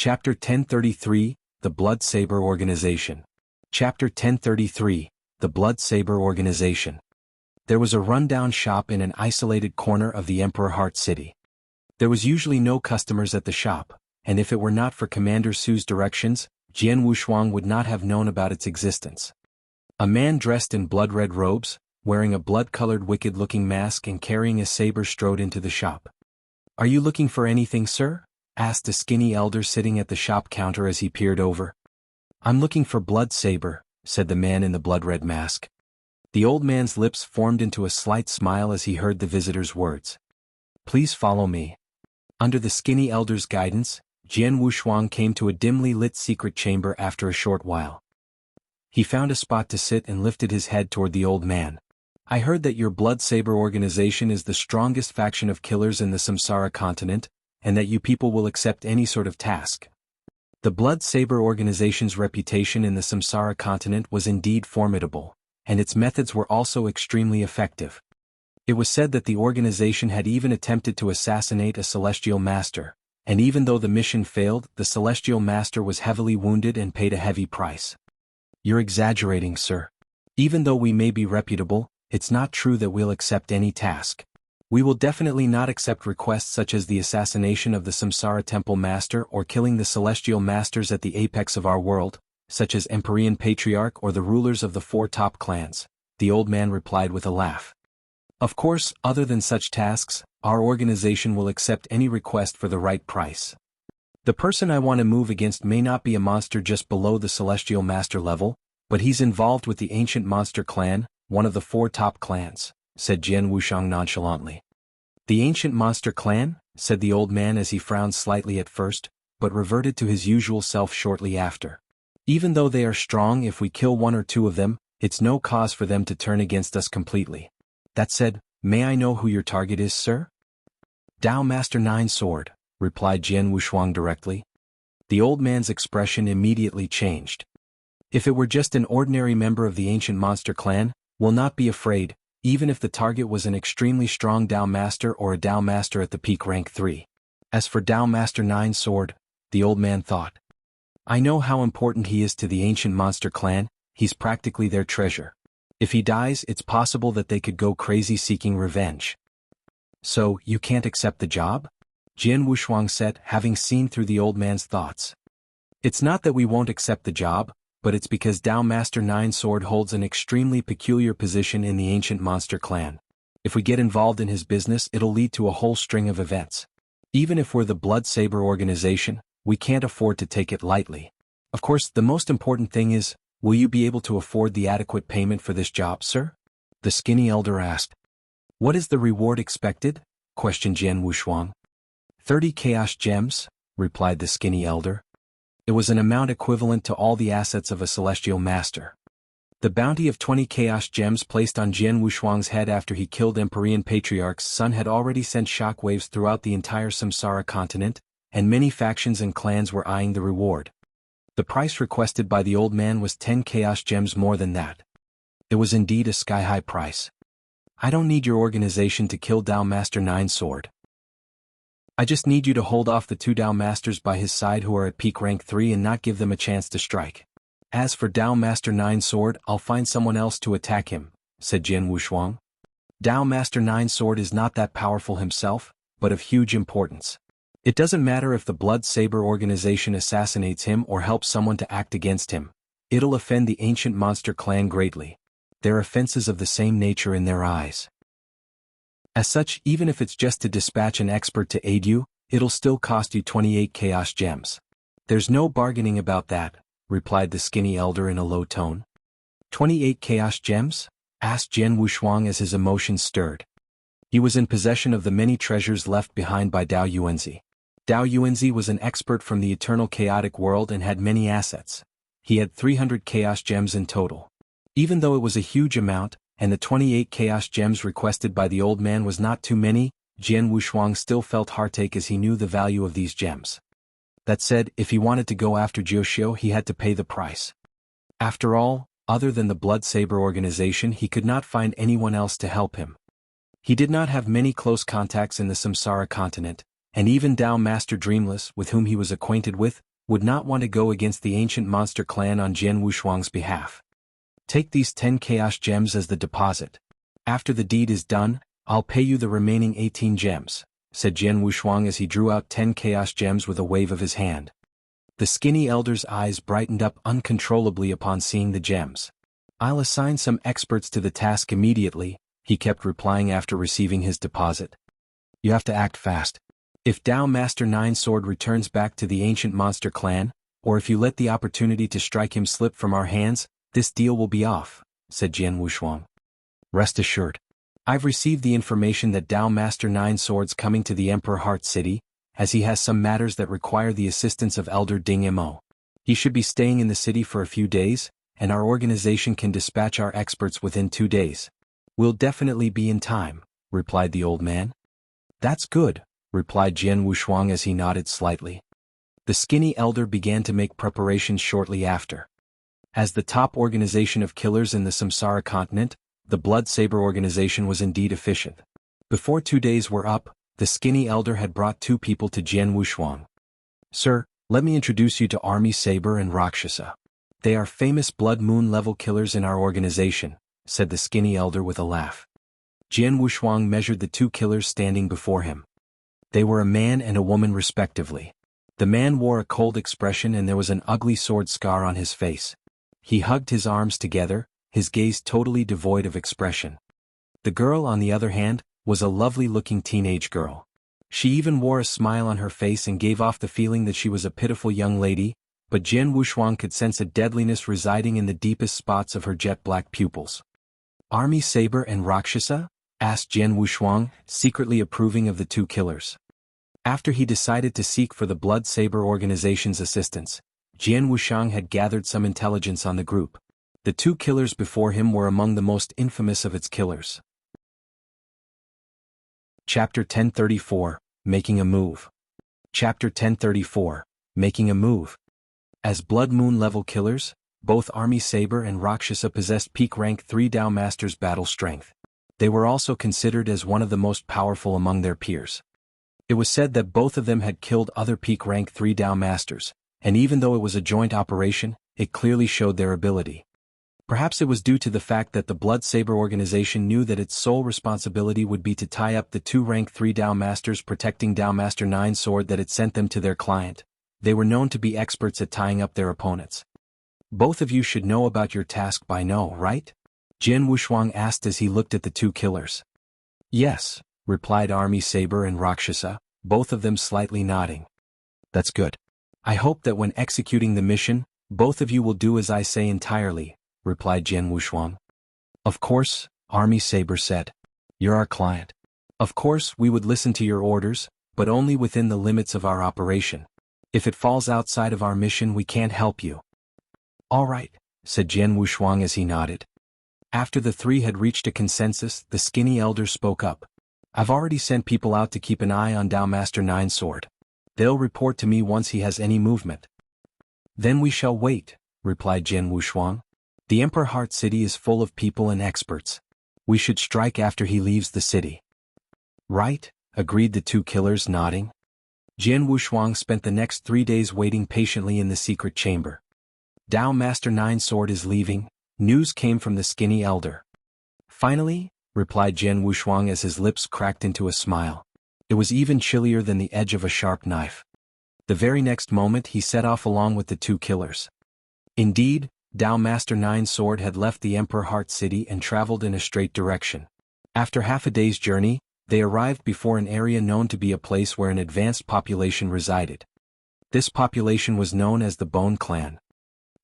Chapter 1033, The Blood Saber Organization. Chapter 1033, The Blood Saber Organization. There was a rundown shop in an isolated corner of the Emperor Heart City. There was usually no customers at the shop, and if it were not for Commander Su's directions, Jianghu would not have known about its existence. A man dressed in blood-red robes, wearing a blood-colored wicked-looking mask and carrying a saber strode into the shop. "Are you looking for anything, sir?" asked a skinny elder sitting at the shop counter as he peered over. "I'm looking for Blood Saber," said the man in the blood-red mask. The old man's lips formed into a slight smile as he heard the visitor's words. "Please follow me." Under the skinny elder's guidance, Jianghu came to a dimly lit secret chamber after a short while. He found a spot to sit and lifted his head toward the old man. "I heard that your Blood Saber organization is the strongest faction of killers in the Samsara continent, and that you people will accept any sort of task." The Blood Saber organization's reputation in the Samsara continent was indeed formidable, and its methods were also extremely effective. It was said that the organization had even attempted to assassinate a celestial master, and even though the mission failed, the celestial master was heavily wounded and paid a heavy price. "You're exaggerating, sir. Even though we may be reputable, it's not true that we'll accept any task. We will definitely not accept requests such as the assassination of the Samsara Temple Master or killing the celestial masters at the apex of our world, such as Empyrean Patriarch or the rulers of the 4 top clans," the old man replied with a laugh. "Of course, other than such tasks, our organization will accept any request for the right price. The person I want to move against may not be a monster just below the celestial master level, but he's involved with the ancient monster clan, one of the 4 top clans," said Jianghu nonchalantly. "The ancient monster clan?" said the old man as he frowned slightly at first, but reverted to his usual self shortly after. "Even though they are strong, if we kill 1 or 2 of them, it's no cause for them to turn against us completely. That said, may I know who your target is, sir?" "Tao Master 9 Sword," replied Jianghu directly. The old man's expression immediately changed. "If it were just an ordinary member of the ancient monster clan, will not be afraid, even if the target was an extremely strong Tao Master or a Tao Master at the peak rank 3. As for Tao Master 9 Sword," the old man thought, "I know how important he is to the ancient monster clan, he's practically their treasure. If he dies, it's possible that they could go crazy seeking revenge." "So, you can't accept the job?" Jianghu said, having seen through the old man's thoughts. "It's not that we won't accept the job, but it's because Tao Master 9 Sword holds an extremely peculiar position in the ancient monster clan. If we get involved in his business, it'll lead to a whole string of events. Even if we're the Blood Saber organization, we can't afford to take it lightly. Of course, the most important thing is, will you be able to afford the adequate payment for this job, sir?" the skinny elder asked. "What is the reward expected?" questioned Jianghu. 30 chaos gems, replied the skinny elder. It was an amount equivalent to all the assets of a celestial master. The bounty of 20 chaos gems placed on Jianghu head after he killed Empyrean Patriarch's son had already sent shockwaves throughout the entire Samsara continent, and many factions and clans were eyeing the reward. The price requested by the old man was 10 chaos gems more than that. It was indeed a sky-high price. "I don't need your organization to kill Tao Master 9 Sword. I just need you to hold off the 2 Tao Masters by his side who are at peak rank 3 and not give them a chance to strike. As for Tao Master 9 Sword, I'll find someone else to attack him," said Jianghu. "Tao Master 9 Sword is not that powerful himself, but of huge importance. It doesn't matter if the Blood Saber organization assassinates him or helps someone to act against him. It'll offend the ancient monster clan greatly. They're offenses of the same nature in their eyes. As such, even if it's just to dispatch an expert to aid you, it'll still cost you 28 chaos gems." "There's no bargaining about that," replied the skinny elder in a low tone. 28 chaos gems? Asked Jianghu as his emotions stirred. He was in possession of the many treasures left behind by Dao Yuanzi. Dao Yuanzi was an expert from the eternal chaotic world and had many assets. He had 300 chaos gems in total. Even though it was a huge amount, and the 28 chaos gems requested by the old man was not too many, Jianghu still felt heartache as he knew the value of these gems. That said, if he wanted to go after Jiuxiu, he had to pay the price. After all, other than the Blood Saber organization, he could not find anyone else to help him. He did not have many close contacts in the Samsara continent, and even Tao Master Dreamless, with whom he was acquainted with, would not want to go against the ancient monster clan on Jianghu Shuang's behalf. Take these 10 chaos gems as the deposit. After the deed is done, I'll pay you the remaining 18 gems, said Jianghu Shuang as he drew out 10 chaos gems with a wave of his hand. The skinny elder's eyes brightened up uncontrollably upon seeing the gems. I'll assign some experts to the task immediately, he kept replying after receiving his deposit. You have to act fast. If Tao Master Nine Sword returns back to the ancient monster clan, or if you let the opportunity to strike him slip from our hands, this deal will be off, said Jianghu Shuang. Rest assured. I've received the information that Tao Master Nine Swords coming to the Emperor Heart City, as he has some matters that require the assistance of Elder Ding Mo. He should be staying in the city for a few days, and our organization can dispatch our experts within 2 days. We'll definitely be in time, replied the old man. That's good, replied Jianghu Shuang as he nodded slightly. The skinny elder began to make preparations shortly after. As the top organization of killers in the Samsara continent, the Blood Saber organization was indeed efficient. Before 2 days were up, the skinny elder had brought 2 people to Jianghu Shuang. Sir, let me introduce you to Army Saber and Rakshasa. They are famous Blood Moon level killers in our organization, said the skinny elder with a laugh. Jianghu Shuang measured the 2 killers standing before him. They were a man and a woman respectively. The man wore a cold expression and there was an ugly sword scar on his face. He hugged his arms together, his gaze totally devoid of expression. The girl, on the other hand, was a lovely-looking teenage girl. She even wore a smile on her face and gave off the feeling that she was a pitiful young lady, but Jianghu Shuang could sense a deadliness residing in the deepest spots of her jet-black pupils. Army Saber and Rakshasa? Asked Jianghu Shuang, secretly approving of the 2 killers. After he decided to seek for the Blood Saber organization's assistance, Jianghu Shuang had gathered some intelligence on the group. The 2 killers before him were among the most infamous of its killers. Chapter 1034, Making a Move. Chapter 1034, Making a Move. As Blood Moon level killers, both Army Saber and Rakshasa possessed peak rank 3 Tao Masters battle strength. They were also considered as one of the most powerful among their peers. It was said that both of them had killed other peak rank 3 Tao Masters, and even though it was a joint operation, it clearly showed their ability. Perhaps it was due to the fact that the Blood Saber organization knew that its sole responsibility would be to tie up the 2 rank 3 Tao Masters protecting Tao Master Nine Sword that it sent them to their client. They were known to be experts at tying up their opponents. Both of you should know about your task by now, right? Jianghu Shuang asked as he looked at the 2 killers. Yes, replied Army Saber and Rakshasa, both of them slightly nodding. That's good. I hope that when executing the mission, both of you will do as I say entirely, replied Jianghu Shuang. Of course, Army Saber said. You're our client. Of course we would listen to your orders, but only within the limits of our operation. If it falls outside of our mission we can't help you. All right, said Jianghu Shuang as he nodded. After the 3 had reached a consensus, the skinny elder spoke up. I've already sent people out to keep an eye on Tao Master Nine Sword. They'll report to me once he has any movement. Then we shall wait, replied Jianghu Shuang. The Emperor Heart City is full of people and experts. We should strike after he leaves the city. Right, agreed the 2 killers, nodding. Jianghu Shuang spent the next 3 days waiting patiently in the secret chamber. Tao Master Nine Sword is leaving, news came from the skinny elder. Finally, replied Jianghu Shuang as his lips cracked into a smile. It was even chillier than the edge of a sharp knife. The very next moment he set off along with the 2 killers. Indeed, Tao Master Nine Sword had left the Emperor Heart City and traveled in a straight direction. After half a day's journey, they arrived before an area known to be a place where an advanced population resided. This population was known as the Bone Clan.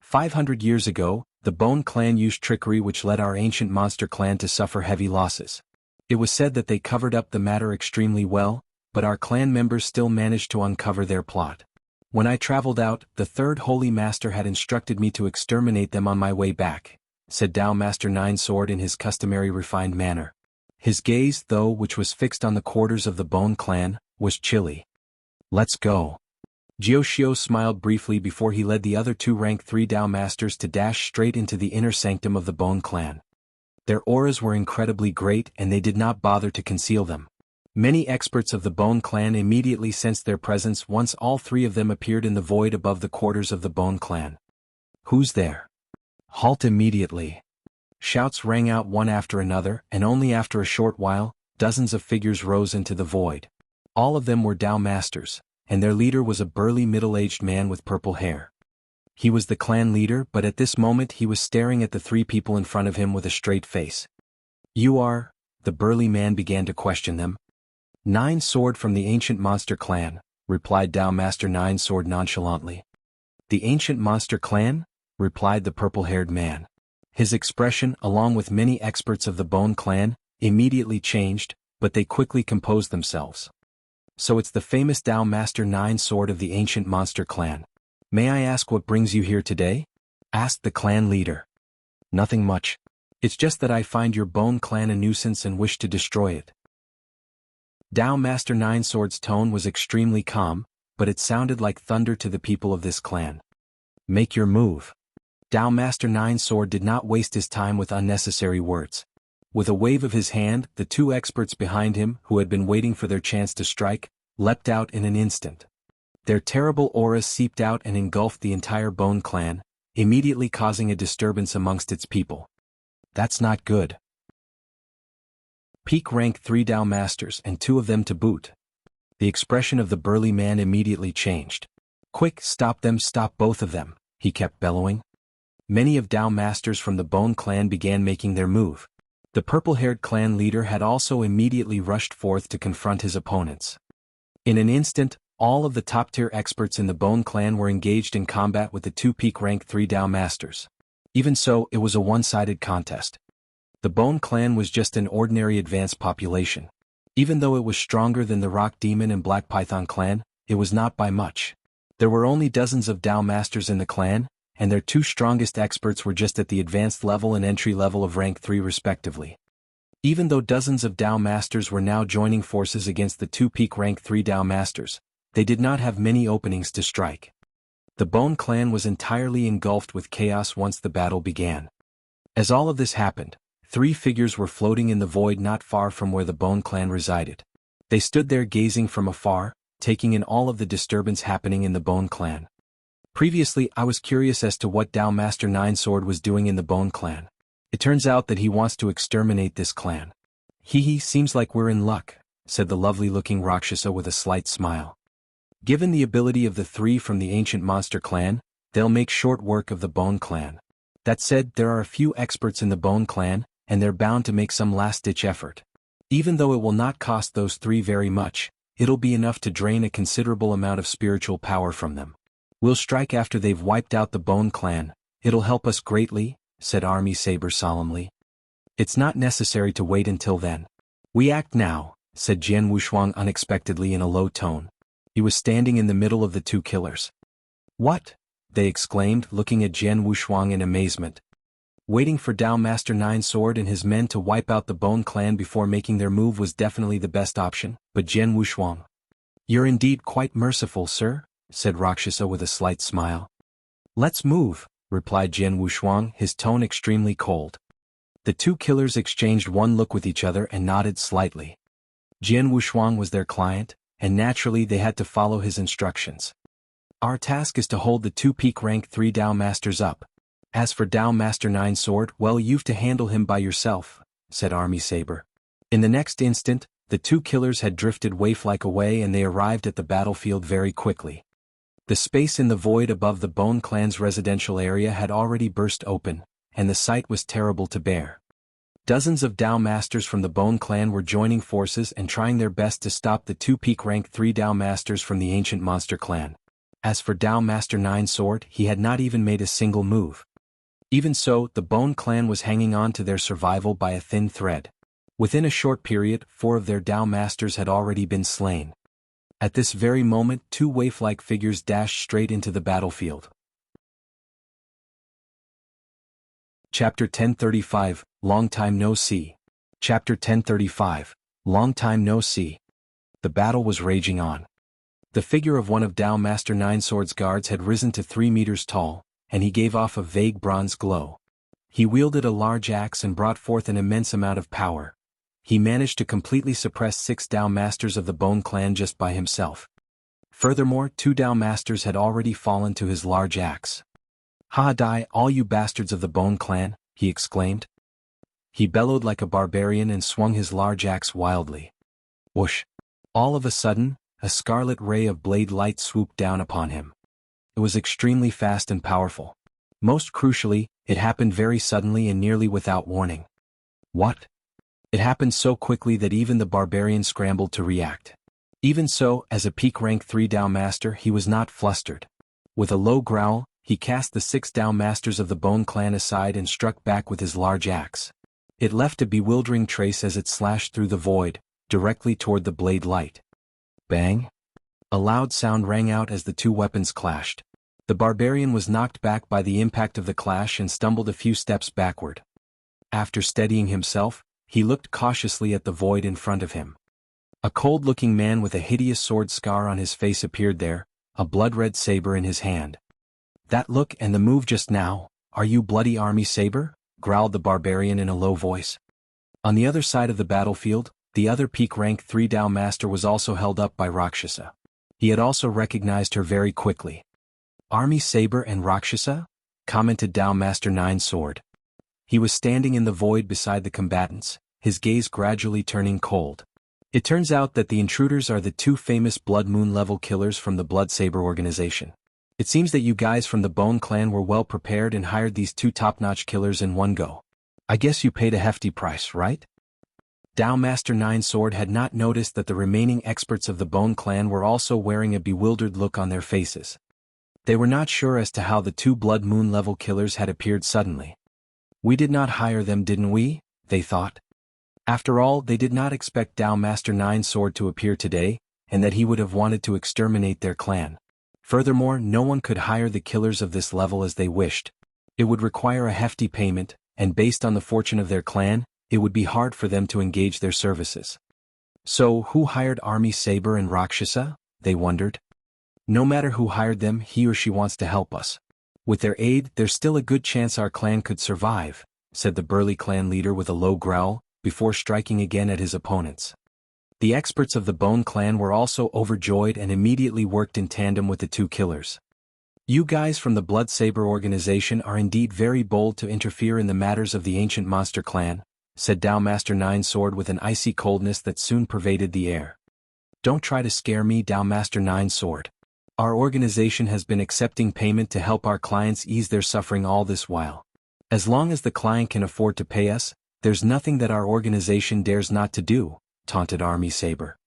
500 years ago, the Bone Clan used trickery which led our ancient monster clan to suffer heavy losses. It was said that they covered up the matter extremely well, but our clan members still managed to uncover their plot. When I traveled out, the 3rd Holy Master had instructed me to exterminate them on my way back, said Tao Master Nine Sword in his customary refined manner. His gaze, though, which was fixed on the quarters of the Bone Clan, was chilly. Let's go. Jiao Xiao smiled briefly before he led the other 2 rank 3 Tao Masters to dash straight into the inner sanctum of the Bone Clan. Their auras were incredibly great and they did not bother to conceal them. Many experts of the Bone Clan immediately sensed their presence once all three of them appeared in the void above the quarters of the Bone Clan. "Who's there? Halt immediately!" Shouts rang out one after another, and only after a short while, dozens of figures rose into the void. All of them were Dao Masters, and their leader was a burly middle-aged man with purple hair. He was the clan leader, but at this moment he was staring at the three people in front of him with a straight face. "You are?" The burly man began to question them. "Nine Sword from the Ancient Monster Clan," replied Dao Master Nine Sword nonchalantly. "The Ancient Monster Clan?" replied the purple-haired man. His expression, along with many experts of the Bone Clan, immediately changed, but they quickly composed themselves. "So it's the famous Dao Master Nine Sword of the Ancient Monster Clan. May I ask what brings you here today?" asked the clan leader. "Nothing much. It's just that I find your Bone Clan a nuisance and wish to destroy it." Dao Master Nine Sword's tone was extremely calm, but it sounded like thunder to the people of this clan. "Make your move." Dao Master Nine Sword did not waste his time with unnecessary words. With a wave of his hand, the two experts behind him, who had been waiting for their chance to strike, leapt out in an instant. Their terrible auras seeped out and engulfed the entire Bone Clan, immediately causing a disturbance amongst its people. "That's not good." Peak rank 3 Dao Masters and 2 of them to boot. The expression of the burly man immediately changed. "Quick, stop them, stop both of them," he kept bellowing. Many of Dao Masters from the Bone Clan began making their move. The purple-haired clan leader had also immediately rushed forth to confront his opponents. In an instant, all of the top-tier experts in the Bone Clan were engaged in combat with the 2 peak rank 3 Dao Masters. Even so, it was a one-sided contest. The Bone Clan was just an ordinary advanced population. Even though it was stronger than the Rock Demon and Black Python clan, it was not by much. There were only dozens of Dao Masters in the clan, and their 2 strongest experts were just at the advanced level and entry level of rank 3 respectively. Even though dozens of Dao Masters were now joining forces against the 2 peak rank 3 Dao Masters, they did not have many openings to strike. The Bone Clan was entirely engulfed with chaos once the battle began. As all of this happened, 3 figures were floating in the void not far from where the Bone Clan resided. They stood there gazing from afar, taking in all of the disturbance happening in the Bone Clan. Previously, I was curious as to what Dao Master Nine Sword was doing in the Bone Clan. It turns out that he wants to exterminate this clan. "He seems like we're in luck," said the lovely-looking Rakshasa with a slight smile. "Given the ability of the 3 from the Ancient Monster Clan, they'll make short work of the Bone Clan. That said, there are a few experts in the Bone Clan, and they're bound to make some last-ditch effort. Even though it will not cost those 3 very much, it'll be enough to drain a considerable amount of spiritual power from them. We'll strike after they've wiped out the Bone Clan. It'll help us greatly," said Army Saber solemnly. "It's not necessary to wait until then. We act now," said Jianghu Shuang unexpectedly in a low tone. He was standing in the middle of the 2 killers. "What?" they exclaimed, looking at Jianghu Shuang in amazement. Waiting for Dao Master Nine Sword and his men to wipe out the Bone Clan before making their move was definitely the best option, but Jianghu Shuang. "You're indeed quite merciful, sir," said Rakshasa with a slight smile. "Let's move," replied Jianghu Shuang, his tone extremely cold. The 2 killers exchanged one look with each other and nodded slightly. Jianghu Shuang was their client, and naturally they had to follow his instructions. "Our task is to hold the 2 peak rank 3 Dao Masters up. As for Dao Master Nine Sword, well, you've to handle him by yourself," said Army Saber. In the next instant, the 2 killers had drifted waif-like away and they arrived at the battlefield very quickly. The space in the void above the Bone Clan's residential area had already burst open, and the sight was terrible to bear. Dozens of Dao Masters from the Bone Clan were joining forces and trying their best to stop the 2 peak rank 3 Dao Masters from the Ancient Monster Clan. As for Dao Master Nine Sword, he had not even made a single move. Even so, the Bone Clan was hanging on to their survival by a thin thread. Within a short period, 4 of their Dao Masters had already been slain. At this very moment, 2 waif-like figures dashed straight into the battlefield. Chapter 1035, Long Time No See. Chapter 1035, Long Time No See. The battle was raging on. The figure of one of Dao Master Nine Sword's guards had risen to 3 meters tall, and he gave off a vague bronze glow. He wielded a large axe and brought forth an immense amount of power. he managed to completely suppress 6 Dao Masters of the Bone Clan just by himself. Furthermore, 2 Dao Masters had already fallen to his large axe. "Ha! Die, all you bastards of the Bone Clan," he exclaimed. He bellowed like a barbarian and swung his large axe wildly. Whoosh! All of a sudden, a scarlet ray of blade light swooped down upon him. It was extremely fast and powerful. Most crucially, it happened very suddenly and nearly without warning. What? It happened so quickly that even the barbarian scrambled to react. Even so, as a peak rank 3 Dao Master, he was not flustered. With a low growl, he cast the 6 Dao Masters of the Bone Clan aside and struck back with his large axe. It left a bewildering trace as it slashed through the void, directly toward the blade light. Bang! A loud sound rang out as the 2 weapons clashed. The barbarian was knocked back by the impact of the clash and stumbled a few steps backward. After steadying himself, he looked cautiously at the void in front of him. A cold-looking man with a hideous sword scar on his face appeared there, a blood-red saber in his hand. "That look and the move just now, are you bloody army Saber?" growled the barbarian in a low voice. On the other side of the battlefield, the other peak rank 3 Dao Master was also held up by Rakshasa. He had also recognized her very quickly. "Army Saber and Rakshasa?" commented Dao Master 9 Sword. He was standing in the void beside the combatants, his gaze gradually turning cold. It turns out that the intruders are the 2 famous Blood Moon level killers from the Blood Saber organization. It seems that you guys from the Bone Clan were well prepared and hired these 2 top-notch killers in one go. I guess you paid a hefty price, right? Dao Master 9 Sword had not noticed that the remaining experts of the Bone Clan were also wearing a bewildered look on their faces. They were not sure as to how the 2 Blood Moon level killers had appeared suddenly. "We did not hire them, didn't we?" they thought. After all, they did not expect Dao Master 9 Sword to appear today, and that he would have wanted to exterminate their clan. Furthermore, no one could hire the killers of this level as they wished. It would require a hefty payment, and based on the fortune of their clan, it would be hard for them to engage their services. So, who hired Army Saber and Rakshasa? They wondered. No matter who hired them, he or she wants to help us. With their aid, there's still a good chance our clan could survive, said the burly clan leader with a low growl, before striking again at his opponents. The experts of the Bone Clan were also overjoyed and immediately worked in tandem with the 2 killers. "You guys from the Blood Saber organization are indeed very bold to interfere in the matters of the ancient monster clan," said Dao Master 9 Sword with an icy coldness that soon pervaded the air. "Don't try to scare me, Dao Master 9 Sword. Our organization has been accepting payment to help our clients ease their suffering all this while. As long as the client can afford to pay us, there's nothing that our organization dares not to do," taunted Army Saber.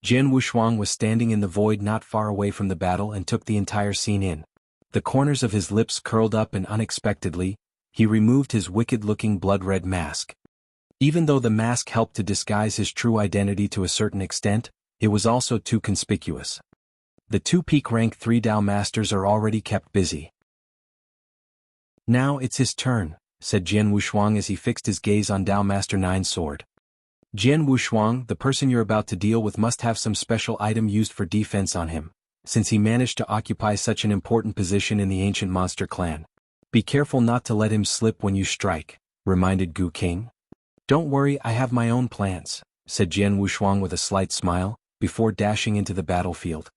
Jianghu was standing in the void not far away from the battle and took the entire scene in. The corners of his lips curled up and unexpectedly, he removed his wicked-looking blood-red mask. Even though the mask helped to disguise his true identity to a certain extent, it was also too conspicuous. The 2 peak rank 3 Dao Masters are already kept busy. "Now it's his turn," said Jianghu as he fixed his gaze on Dao Master 9 Sword. "Jianghu, the person you're about to deal with must have some special item used for defense on him, since he managed to occupy such an important position in the ancient monster clan. Be careful not to let him slip when you strike," reminded Gu King. "Don't worry, I have my own plans," said Jianghu with a slight smile, before dashing into the battlefield.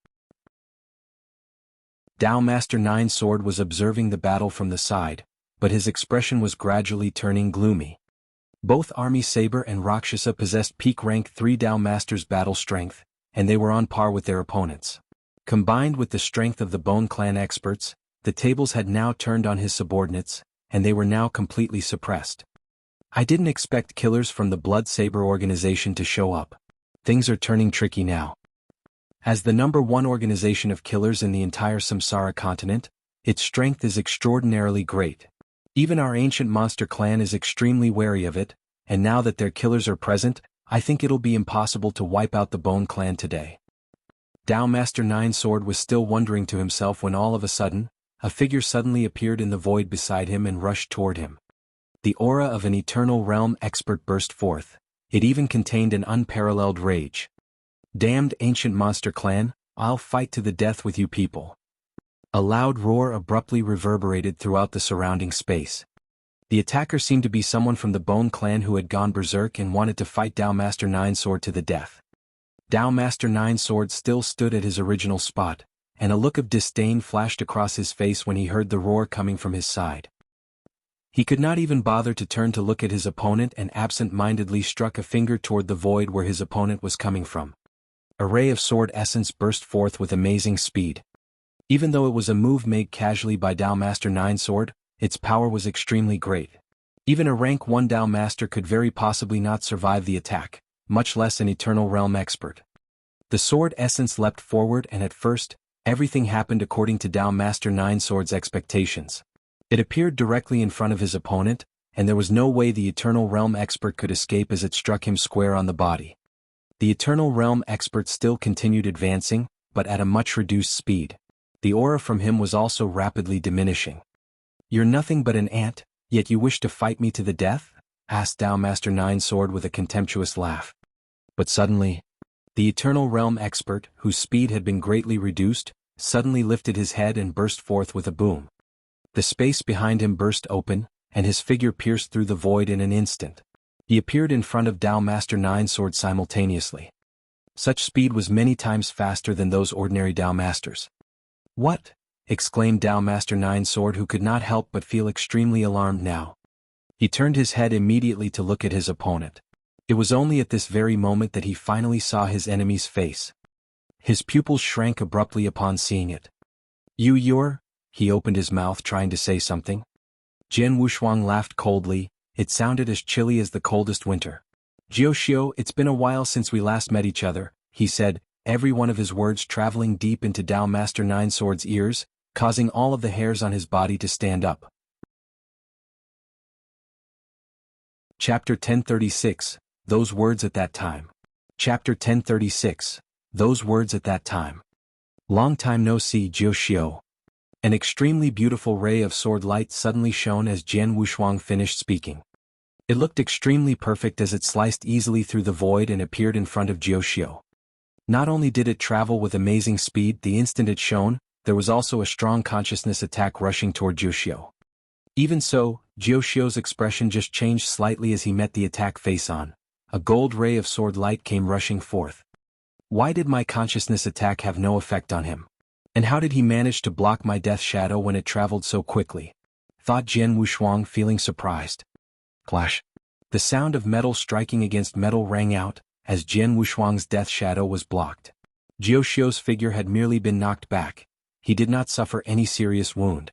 Dao Master 9 Sword was observing the battle from the side, but his expression was gradually turning gloomy. Both Army Saber and Rakshasa possessed peak rank 3 Dao Masters' battle strength, and they were on par with their opponents. Combined with the strength of the Bone Clan experts, the tables had now turned on his subordinates, and they were now completely suppressed. "I didn't expect killers from the Blood Saber organization to show up. Things are turning tricky now. As the #1 organization of killers in the entire Samsara continent, its strength is extraordinarily great. Even our ancient monster clan is extremely wary of it, and now that their killers are present, I think it'll be impossible to wipe out the Bone Clan today." Dao Master 9 Sword was still wondering to himself when all of a sudden, a figure suddenly appeared in the void beside him and rushed toward him. The aura of an Eternal Realm expert burst forth. It even contained an unparalleled rage. "Damned ancient monster clan, I'll fight to the death with you people." A loud roar abruptly reverberated throughout the surrounding space. The attacker seemed to be someone from the Bone clan who had gone berserk and wanted to fight Dao Master Nine Sword to the death. Dao Master Nine Sword still stood at his original spot, and a look of disdain flashed across his face when he heard the roar coming from his side. He could not even bother to turn to look at his opponent and absent-mindedly struck a finger toward the void where his opponent was coming from. A ray of sword essence burst forth with amazing speed. Even though it was a move made casually by Dao Master Nine Sword, its power was extremely great. Even a rank 1 Dao Master could very possibly not survive the attack, much less an Eternal Realm expert. The sword essence leapt forward and at first, everything happened according to Dao Master Nine Sword's expectations. It appeared directly in front of his opponent, and there was no way the Eternal Realm expert could escape as it struck him square on the body. The Eternal Realm expert still continued advancing, but at a much reduced speed. The aura from him was also rapidly diminishing. "You're nothing but an ant, yet you wish to fight me to the death?" asked Dao Master Nine Sword with a contemptuous laugh. But suddenly, the Eternal Realm expert, whose speed had been greatly reduced, suddenly lifted his head and burst forth with a boom. The space behind him burst open, and his figure pierced through the void in an instant. He appeared in front of Dao Master Nine Sword simultaneously. Such speed was many times faster than those ordinary Dao Masters. "What?" exclaimed Dao Master Nine Sword, who could not help but feel extremely alarmed now. He turned his head immediately to look at his opponent. It was only at this very moment that he finally saw his enemy's face. His pupils shrank abruptly upon seeing it. You're... He opened his mouth trying to say something. Jian Wushuang laughed coldly. It sounded as chilly as the coldest winter. "Jiuxiu, it's been a while since we last met each other," he said, every one of his words traveling deep into Dao Master Nine Sword's ears, causing all of the hairs on his body to stand up. Chapter 1036, Those Words at That Time. Chapter 1036, Those Words at That Time. Long time no see, Jiuxiu. An extremely beautiful ray of sword light suddenly shone as Jian Wushuang finished speaking. It looked extremely perfect as it sliced easily through the void and appeared in front of Jiuxiu. Not only did it travel with amazing speed the instant it shone, there was also a strong consciousness attack rushing toward Jiuxiu. Even so, Jiuxiu's expression just changed slightly as he met the attack face-on. A gold ray of sword light came rushing forth. Why did my consciousness attack have no effect on him? And how did he manage to block my death shadow when it traveled so quickly? Thought Jian Wushuang, feeling surprised. Clash. The sound of metal striking against metal rang out, as Jian Wushuang's death shadow was blocked. Jiuxiu's figure had merely been knocked back. He did not suffer any serious wound.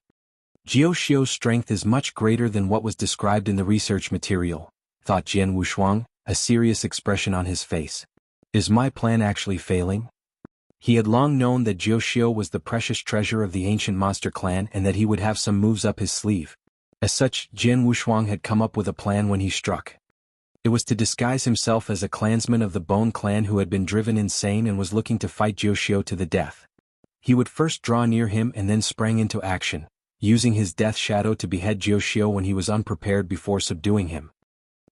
Jiuxiu's strength is much greater than what was described in the research material, thought Jian Wushuang, a serious expression on his face. Is my plan actually failing? He had long known that Jiuxiu was the precious treasure of the ancient monster clan and that he would have some moves up his sleeve. As such, Jian Wushuang had come up with a plan when he struck. It was to disguise himself as a clansman of the Bone clan who had been driven insane and was looking to fight Jiuxiu to the death. He would first draw near him and then sprang into action, using his death shadow to behead Jiuxiu when he was unprepared before subduing him.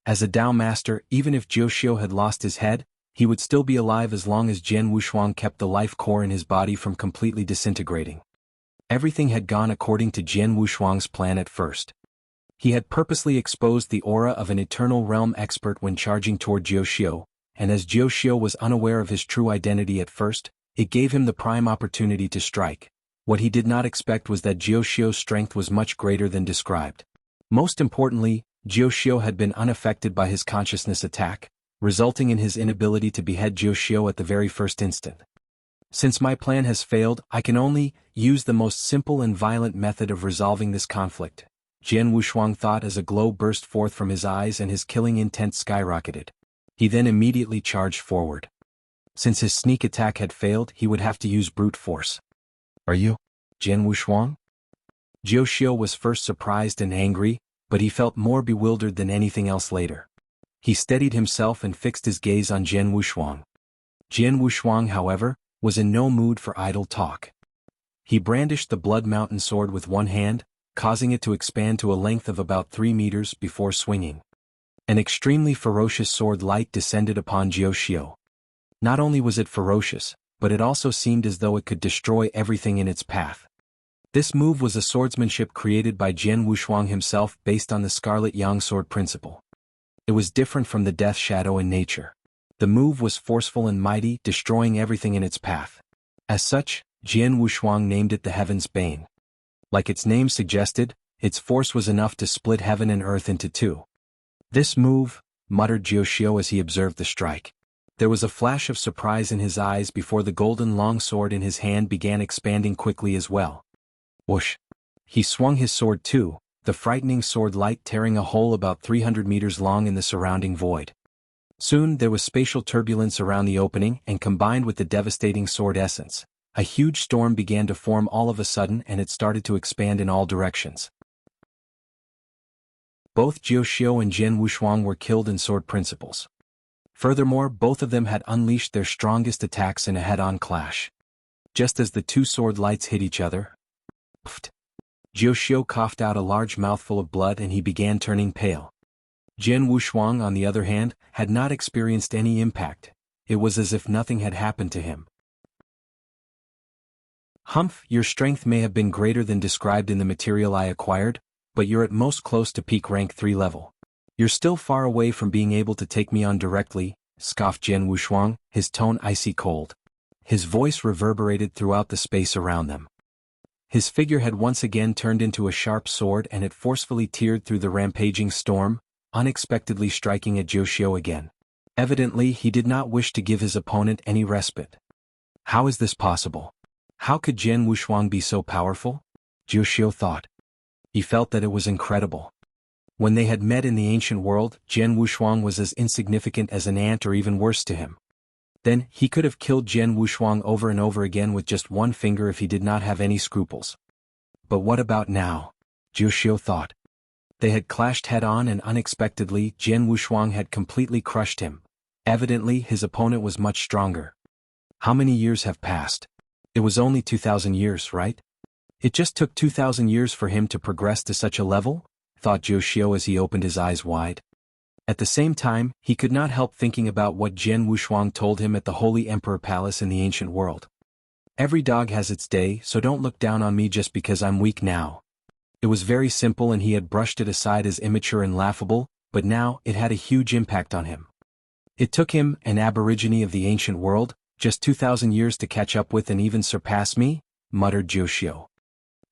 As a Dao Master, even if Jiuxiu had lost his head, he would still be alive as long as Jian Wushuang kept the life core in his body from completely disintegrating. Everything had gone according to Jian Wushuang's plan at first. He had purposely exposed the aura of an Eternal Realm expert when charging toward Jiuxiu, and as Jiuxiu was unaware of his true identity at first, it gave him the prime opportunity to strike. What he did not expect was that Jiuxiu's strength was much greater than described. Most importantly, Jiuxiu had been unaffected by his consciousness attack, resulting in his inability to behead Jiuxiu at the very first instant. Since my plan has failed, I can only use the most simple and violent method of resolving this conflict, Jian Wushuang thought as a glow burst forth from his eyes and his killing intent skyrocketed. He then immediately charged forward. Since his sneak attack had failed, he would have to use brute force. Are you, Jian Wushuang? Jiuxiu was first surprised and angry, but he felt more bewildered than anything else later. He steadied himself and fixed his gaze on Jian Wushuang. Jian Wushuang, however, was in no mood for idle talk. He brandished the Blood Mountain sword with one hand, causing it to expand to a length of about 3 meters before swinging. An extremely ferocious sword light descended upon Jiuxiu. Not only was it ferocious, but it also seemed as though it could destroy everything in its path. This move was a swordsmanship created by Jian Wushuang himself based on the Scarlet Yang sword principle. It was different from the Death Shadow in nature. The move was forceful and mighty, destroying everything in its path. As such, Jian Wushuang named it the Heaven's Bane. Like its name suggested, its force was enough to split heaven and earth into two. "This move," muttered Jiuxiu as he observed the strike. There was a flash of surprise in his eyes before the golden longsword in his hand began expanding quickly as well. Whoosh! He swung his sword too, the frightening sword light tearing a hole about 300 meters long in the surrounding void. Soon there was spatial turbulence around the opening, and combined with the devastating sword essence, a huge storm began to form all of a sudden, and it started to expand in all directions. Both Jiuxiu and Jian Wushuang were killed in sword principles. Furthermore, both of them had unleashed their strongest attacks in a head-on clash. Just as the two sword lights hit each other, pfft, Jiuxiu coughed out a large mouthful of blood and he began turning pale. Jian Wushuang, on the other hand, had not experienced any impact. It was as if nothing had happened to him. "Humph, your strength may have been greater than described in the material I acquired, but you're at most close to peak rank 3 level. You're still far away from being able to take me on directly," scoffed Jian Wushuang, his tone icy cold. His voice reverberated throughout the space around them. His figure had once again turned into a sharp sword and it forcefully teared through the rampaging storm, unexpectedly striking at Jiuxiu again. Evidently, he did not wish to give his opponent any respite. How is this possible? How could Jian Wushuang be so powerful? Jiuxiu thought. He felt that it was incredible. When they had met in the ancient world, Jian Wushuang was as insignificant as an ant or even worse to him. Then, he could have killed Jian Wushuang over and over again with just one finger if he did not have any scruples. But what about now? Jiuxiu thought. They had clashed head-on and unexpectedly, Jian Wushuang had completely crushed him. Evidently, his opponent was much stronger. How many years have passed? It was only 2,000 years, right? It just took 2,000 years for him to progress to such a level? Thought Jiuxiu as he opened his eyes wide. At the same time, he could not help thinking about what Jian Wushuang told him at the Holy Emperor Palace in the ancient world. "Every dog has its day, so don't look down on me just because I'm weak now." It was very simple and he had brushed it aside as immature and laughable, but now it had a huge impact on him. It took him, an aborigine of the ancient world, just 2,000 years to catch up with and even surpass me, muttered Jiuxiu.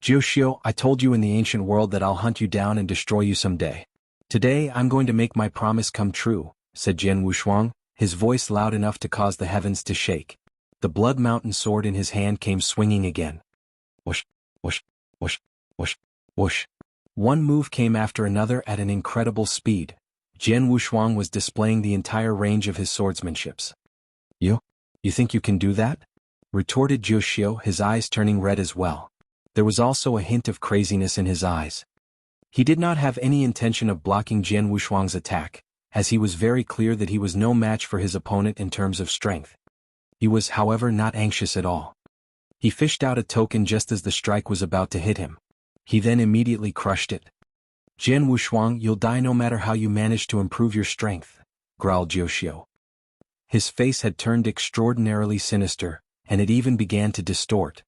"Jiuxiu, I told you in the ancient world that I'll hunt you down and destroy you someday. Today I'm going to make my promise come true," said Jian Wushuang, his voice loud enough to cause the heavens to shake. The Blood Mountain sword in his hand came swinging again. Whoosh, whoosh, whoosh, whoosh, whoosh. One move came after another at an incredible speed. Jian Wushuang was displaying the entire range of his swordsmanships. You think you can do that?" retorted Jiuxiu, his eyes turning red as well. There was also a hint of craziness in his eyes. He did not have any intention of blocking Jian Wushuang's attack, as he was very clear that he was no match for his opponent in terms of strength. He was, however, not anxious at all. He fished out a token just as the strike was about to hit him. He then immediately crushed it. "Jian Wushuang, you'll die no matter how you manage to improve your strength," growled Jiuxiu. His face had turned extraordinarily sinister, and it even began to distort.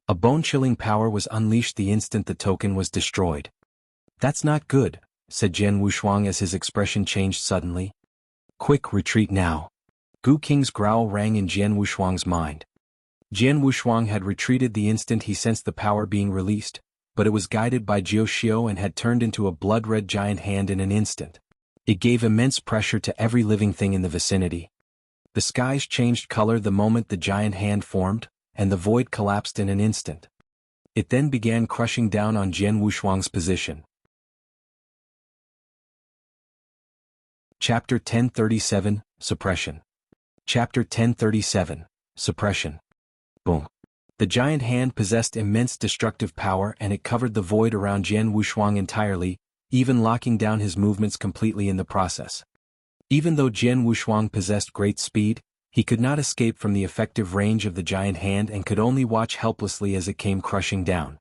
A bone-chilling power was unleashed the instant the token was destroyed. "That's not good," said Jian Wushuang as his expression changed suddenly. "Quick, retreat now." Gu Qing's growl rang in Jian Wushuang's mind. Jian Wushuang had retreated the instant he sensed the power being released, but it was guided by Jiuxiu and had turned into a blood-red giant hand in an instant. It gave immense pressure to every living thing in the vicinity. The skies changed color the moment the giant hand formed, and the void collapsed in an instant. It then began crushing down on Jian Wushuang's position. Chapter 1037, Suppression. Chapter 1037, Suppression. Boom. The giant hand possessed immense destructive power and it covered the void around Jian Wushuang entirely, even locking down his movements completely in the process. Even though Jian Wushuang possessed great speed, he could not escape from the effective range of the giant hand and could only watch helplessly as it came crushing down.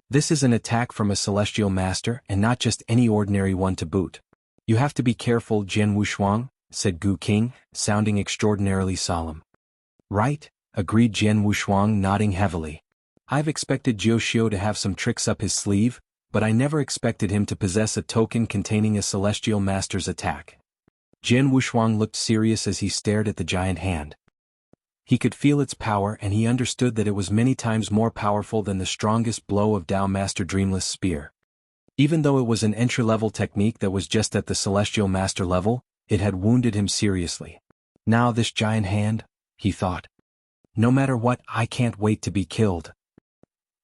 This is an attack from a celestial master and not just any ordinary one to boot. "You have to be careful, Jian Wushuang," said Gu Qing, sounding extraordinarily solemn. "Right," agreed Jian Wushuang, nodding heavily. I've expected Jianghu to have some tricks up his sleeve, but I never expected him to possess a token containing a celestial master's attack. Jian Wuxuang looked serious as he stared at the giant hand. He could feel its power and he understood that it was many times more powerful than the strongest blow of Tao Master Dreamless Spear. Even though it was an entry-level technique that was just at the Celestial Master level, it had wounded him seriously. Now this giant hand, he thought. No matter what, I can't wait to be killed.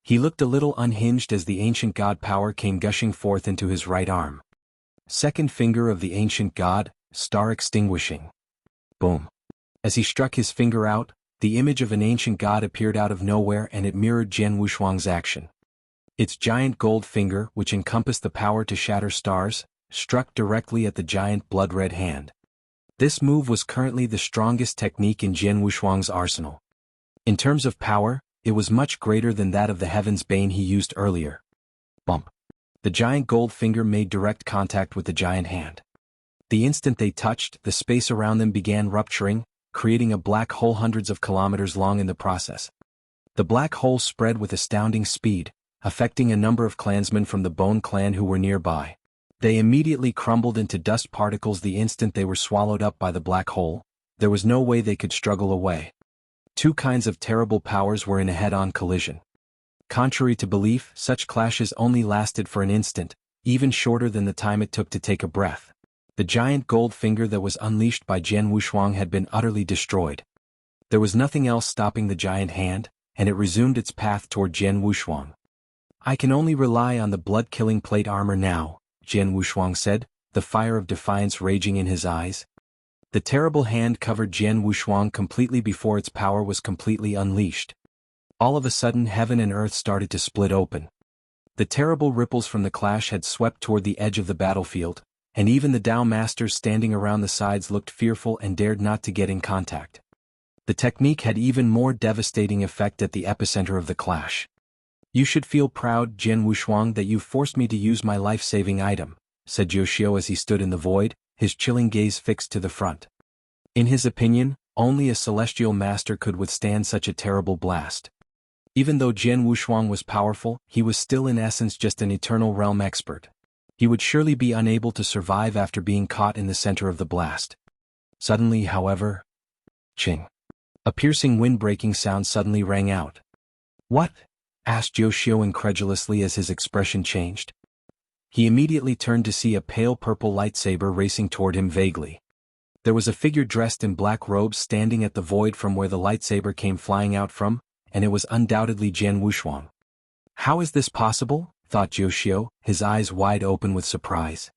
He looked a little unhinged as the ancient god power came gushing forth into his right arm. Second finger of the ancient god, star extinguishing. Boom. As he struck his finger out, the image of an ancient god appeared out of nowhere and it mirrored Jian Wuxuang's action. Its giant gold finger, which encompassed the power to shatter stars, struck directly at the giant blood-red hand. This move was currently the strongest technique in Jian Wuxuang's arsenal. In terms of power, it was much greater than that of the Heaven's Bane he used earlier. Bump. The giant gold finger made direct contact with the giant hand. The instant they touched, the space around them began rupturing, creating a black hole hundreds of kilometers long in the process. The black hole spread with astounding speed, affecting a number of clansmen from the Bone clan who were nearby. They immediately crumbled into dust particles the instant they were swallowed up by the black hole. There was no way they could struggle away. Two kinds of terrible powers were in a head-on collision. Contrary to belief, such clashes only lasted for an instant, even shorter than the time it took to take a breath. The giant gold finger that was unleashed by Jian Wuxuang had been utterly destroyed. There was nothing else stopping the giant hand, and it resumed its path toward Jian Wuxuang. I can only rely on the blood-killing plate armor now, Jian Wuxuang said, the fire of defiance raging in his eyes. The terrible hand covered Jian Wuxuang completely before its power was completely unleashed. All of a sudden heaven and earth started to split open. The terrible ripples from the clash had swept toward the edge of the battlefield, and even the Tao Masters standing around the sides looked fearful and dared not to get in contact. The technique had even more devastating effect at the epicenter of the clash. You should feel proud, Jian Wuxuang, that you forced me to use my life-saving item, said Jianghu as he stood in the void, his chilling gaze fixed to the front. In his opinion, only a celestial master could withstand such a terrible blast. Even though Jian Wuxuang was powerful, he was still in essence just an eternal realm expert. He would surely be unable to survive after being caught in the center of the blast. Suddenly, however, ching. A piercing wind-breaking sound suddenly rang out. What? Asked Jianghu incredulously as his expression changed. He immediately turned to see a pale purple lightsaber racing toward him vaguely. There was a figure dressed in black robes standing at the void from where the lightsaber came flying out from, and it was undoubtedly Jian Wuxuang. How is this possible? Thought Jianghu, his eyes wide open with surprise.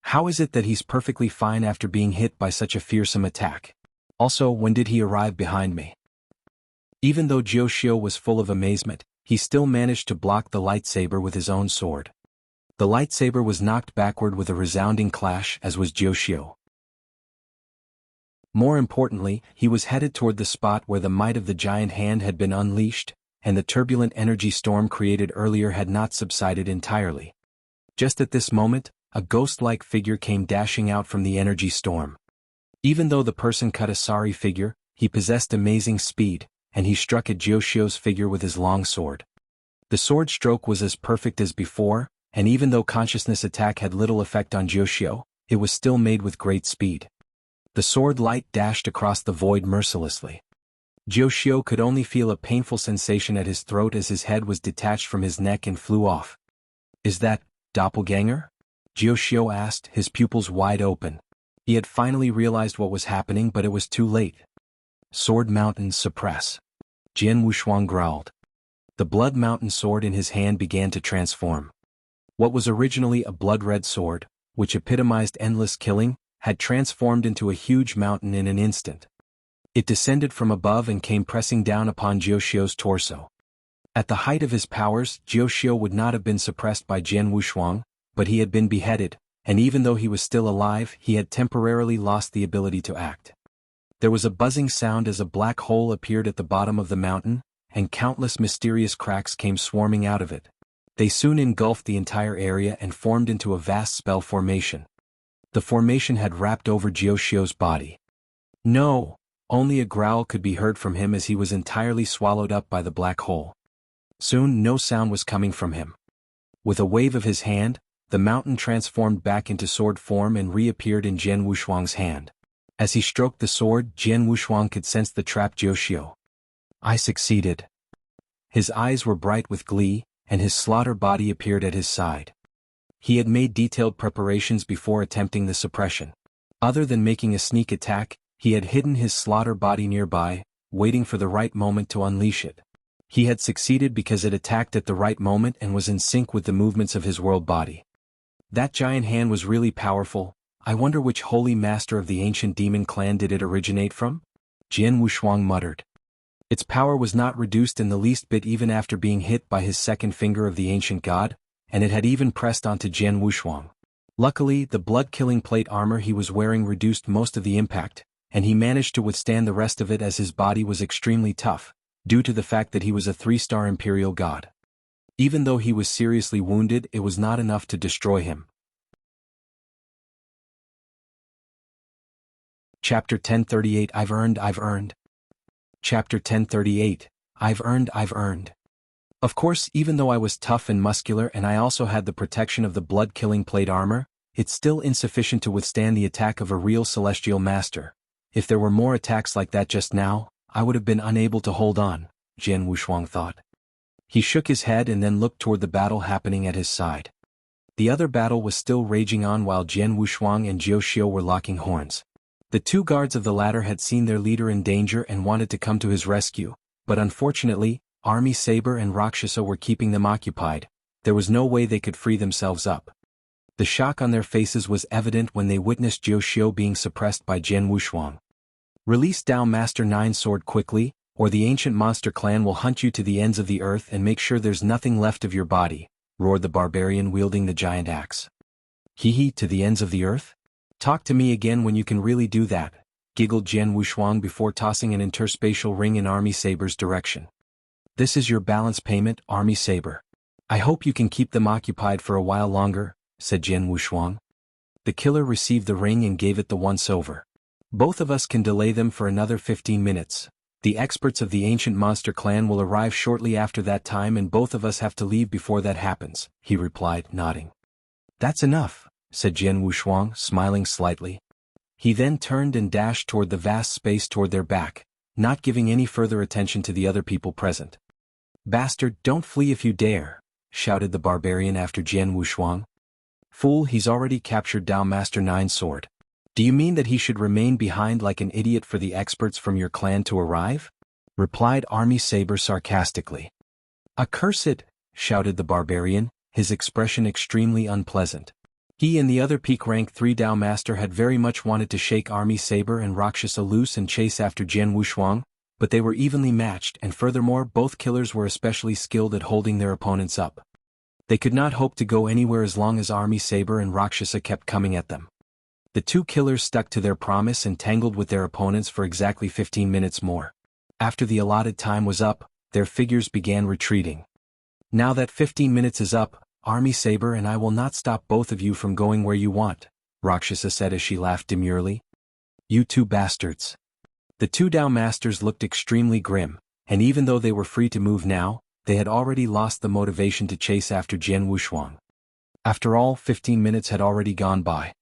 How is it that he's perfectly fine after being hit by such a fearsome attack? Also, when did he arrive behind me? Even though Jianghu was full of amazement, he still managed to block the lightsaber with his own sword. The lightsaber was knocked backward with a resounding clash, as was Jianghu. More importantly, he was headed toward the spot where the might of the giant hand had been unleashed, and the turbulent energy storm created earlier had not subsided entirely. Just at this moment, a ghost-like figure came dashing out from the energy storm. Even though the person cut a sorry figure, he possessed amazing speed, and he struck at Jianghu's figure with his long sword. The sword stroke was as perfect as before, and even though consciousness attack had little effect on Jianghu, it was still made with great speed. The sword light dashed across the void mercilessly. Jianghu could only feel a painful sensation at his throat as his head was detached from his neck and flew off. Is that doppelganger? Jianghu asked, his pupils wide open. He had finally realized what was happening, but it was too late. Sword Mountain suppress. Jian Wuxuang growled. The Blood Mountain sword in his hand began to transform. What was originally a blood-red sword, which epitomized endless killing, had transformed into a huge mountain in an instant. It descended from above and came pressing down upon Jianghu's torso. At the height of his powers, Jianghu would not have been suppressed by Jian Wuxuang, but he had been beheaded, and even though he was still alive, he had temporarily lost the ability to act. There was a buzzing sound as a black hole appeared at the bottom of the mountain, and countless mysterious cracks came swarming out of it. They soon engulfed the entire area and formed into a vast spell formation. The formation had wrapped over Jianghu's body. No! Only a growl could be heard from him as he was entirely swallowed up by the black hole. Soon no sound was coming from him. With a wave of his hand, the mountain transformed back into sword form and reappeared in Jian Wushuang's hand. As he stroked the sword, Jian Wushuang could sense the trapped Jiuxiu. I succeeded. His eyes were bright with glee, and his slaughter body appeared at his side. He had made detailed preparations before attempting the suppression. Other than making a sneak attack, he had hidden his slaughter body nearby, waiting for the right moment to unleash it. He had succeeded because it attacked at the right moment and was in sync with the movements of his world body. That giant hand was really powerful. I wonder which holy master of the ancient demon clan did it originate from? Jian Wushuang muttered. Its power was not reduced in the least bit even after being hit by his second finger of the ancient god, and it had even pressed onto Jian Wushuang. Luckily, the blood-killing plate armor he was wearing reduced most of the impact, and he managed to withstand the rest of it as his body was extremely tough, due to the fact that he was a 3-star imperial god. Even though he was seriously wounded, it was not enough to destroy him. Chapter 1038 I've earned. Chapter 1038 I've earned. Of course, even though I was tough and muscular and I also had the protection of the blood-killing plate armor, it's still insufficient to withstand the attack of a real celestial master. If there were more attacks like that just now, I would have been unable to hold on, Jian Wushuang thought. He shook his head and then looked toward the battle happening at his side. The other battle was still raging on while Jian Wushuang and Jiuxiu were locking horns. The two guards of the latter had seen their leader in danger and wanted to come to his rescue, but unfortunately, Army Saber and Rakshasa were keeping them occupied. There was no way they could free themselves up. The shock on their faces was evident when they witnessed Jiuxiu being suppressed by Jian Wushuang. Release Dao Master 9 sword quickly, or the ancient monster clan will hunt you to the ends of the earth and make sure there's nothing left of your body, roared the barbarian wielding the giant axe. Hee, to the ends of the earth? Talk to me again when you can really do that, giggled Jian Wushuang before tossing an interspatial ring in Army Saber's direction. This is your balance payment, Army Saber. I hope you can keep them occupied for a while longer, said Jian Wushuang. The killer received the ring and gave it the once-over. Both of us can delay them for another 15 minutes. The experts of the ancient monster clan will arrive shortly after that time and both of us have to leave before that happens, he replied, nodding. That's enough, said Jian Wushuang, smiling slightly. He then turned and dashed toward the vast space toward their back, not giving any further attention to the other people present. Bastard, don't flee if you dare, shouted the barbarian after Jian Wushuang. Fool, he's already captured Dao Master 9's sword. Do you mean that he should remain behind like an idiot for the experts from your clan to arrive? Replied Army Saber sarcastically. Accursed, shouted the barbarian, his expression extremely unpleasant. He and the other peak rank 3 Dao Master had very much wanted to shake Army Saber and Rakshasa loose and chase after Jian Wushuang, but they were evenly matched and furthermore both killers were especially skilled at holding their opponents up. They could not hope to go anywhere as long as Army Saber and Rakshasa kept coming at them. The two killers stuck to their promise and tangled with their opponents for exactly 15 minutes more. After the allotted time was up, their figures began retreating. Now that 15 minutes is up, Army Saber and I will not stop both of you from going where you want, Rakshasa said as she laughed demurely. You two bastards. The 2 Dao Masters looked extremely grim, and even though they were free to move now, they had already lost the motivation to chase after Jian Wushuang. After all, 15 minutes had already gone by.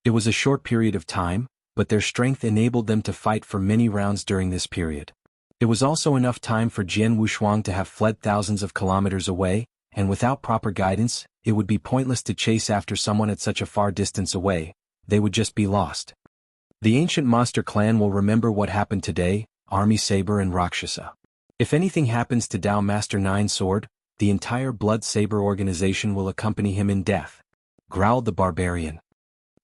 It was a short period of time, but their strength enabled them to fight for many rounds during this period. It was also enough time for Jian Wushuang to have fled thousands of kilometers away, and without proper guidance, it would be pointless to chase after someone at such a far distance away. They would just be lost. The ancient monster clan will remember what happened today, Army Saber and Rakshasa. If anything happens to Dao Master 9's sword, the entire Blood Saber organization will accompany him in death, growled the barbarian.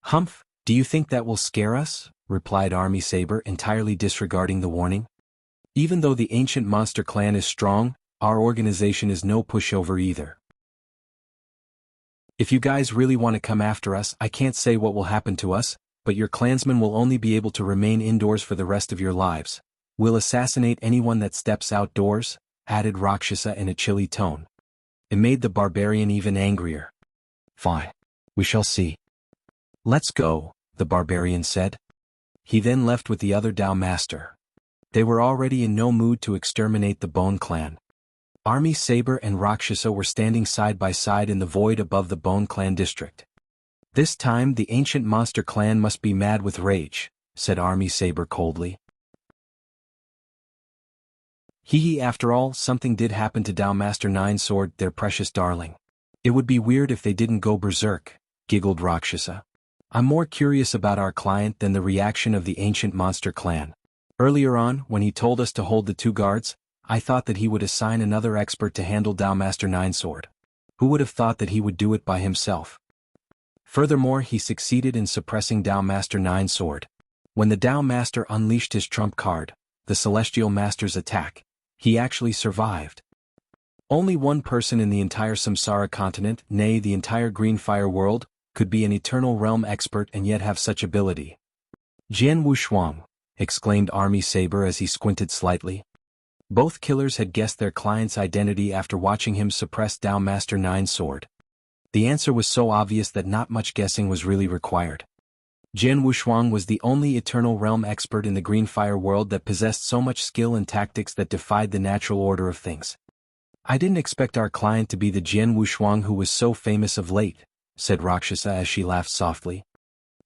Humph, do you think that will scare us? Replied Army Saber, entirely disregarding the warning. Even though the ancient monster clan is strong, our organization is no pushover either. If you guys really want to come after us, I can't say what will happen to us, but your clansmen will only be able to remain indoors for the rest of your lives. We'll assassinate anyone that steps outdoors, added Rakshasa in a chilly tone. It made the barbarian even angrier. Fine. We shall see. Let's go, the barbarian said. He then left with the other Dao Master. They were already in no mood to exterminate the Bone Clan. Army Saber and Rakshasa were standing side by side in the void above the Bone Clan district. This time the ancient monster clan must be mad with rage, said Army Saber coldly. Hee, after all, something did happen to Tao Master Nine Sword, their precious darling. It would be weird if they didn't go berserk, giggled Rakshasa. I'm more curious about our client than the reaction of the ancient monster clan. Earlier on, when he told us to hold the 2 guards, I thought that he would assign another expert to handle Tao Master Nine Sword. Who would have thought that he would do it by himself? Furthermore, he succeeded in suppressing Tao Master Nine Sword. When the Tao Master unleashed his trump card, the Celestial Master's attack, he actually survived. Only one person in the entire Samsara continent, nay the entire Green Fire world, could be an Eternal Realm expert and yet have such ability. Jianghu Shuang, exclaimed Army Saber as he squinted slightly. Both killers had guessed their client's identity after watching him suppress Tao Master Nine Sword. The answer was so obvious that not much guessing was really required. Jianghu Shuang was the only Eternal Realm expert in the Green Fire world that possessed so much skill and tactics that defied the natural order of things. I didn't expect our client to be the Jianghu Shuang who was so famous of late, said Rakshasa as she laughed softly.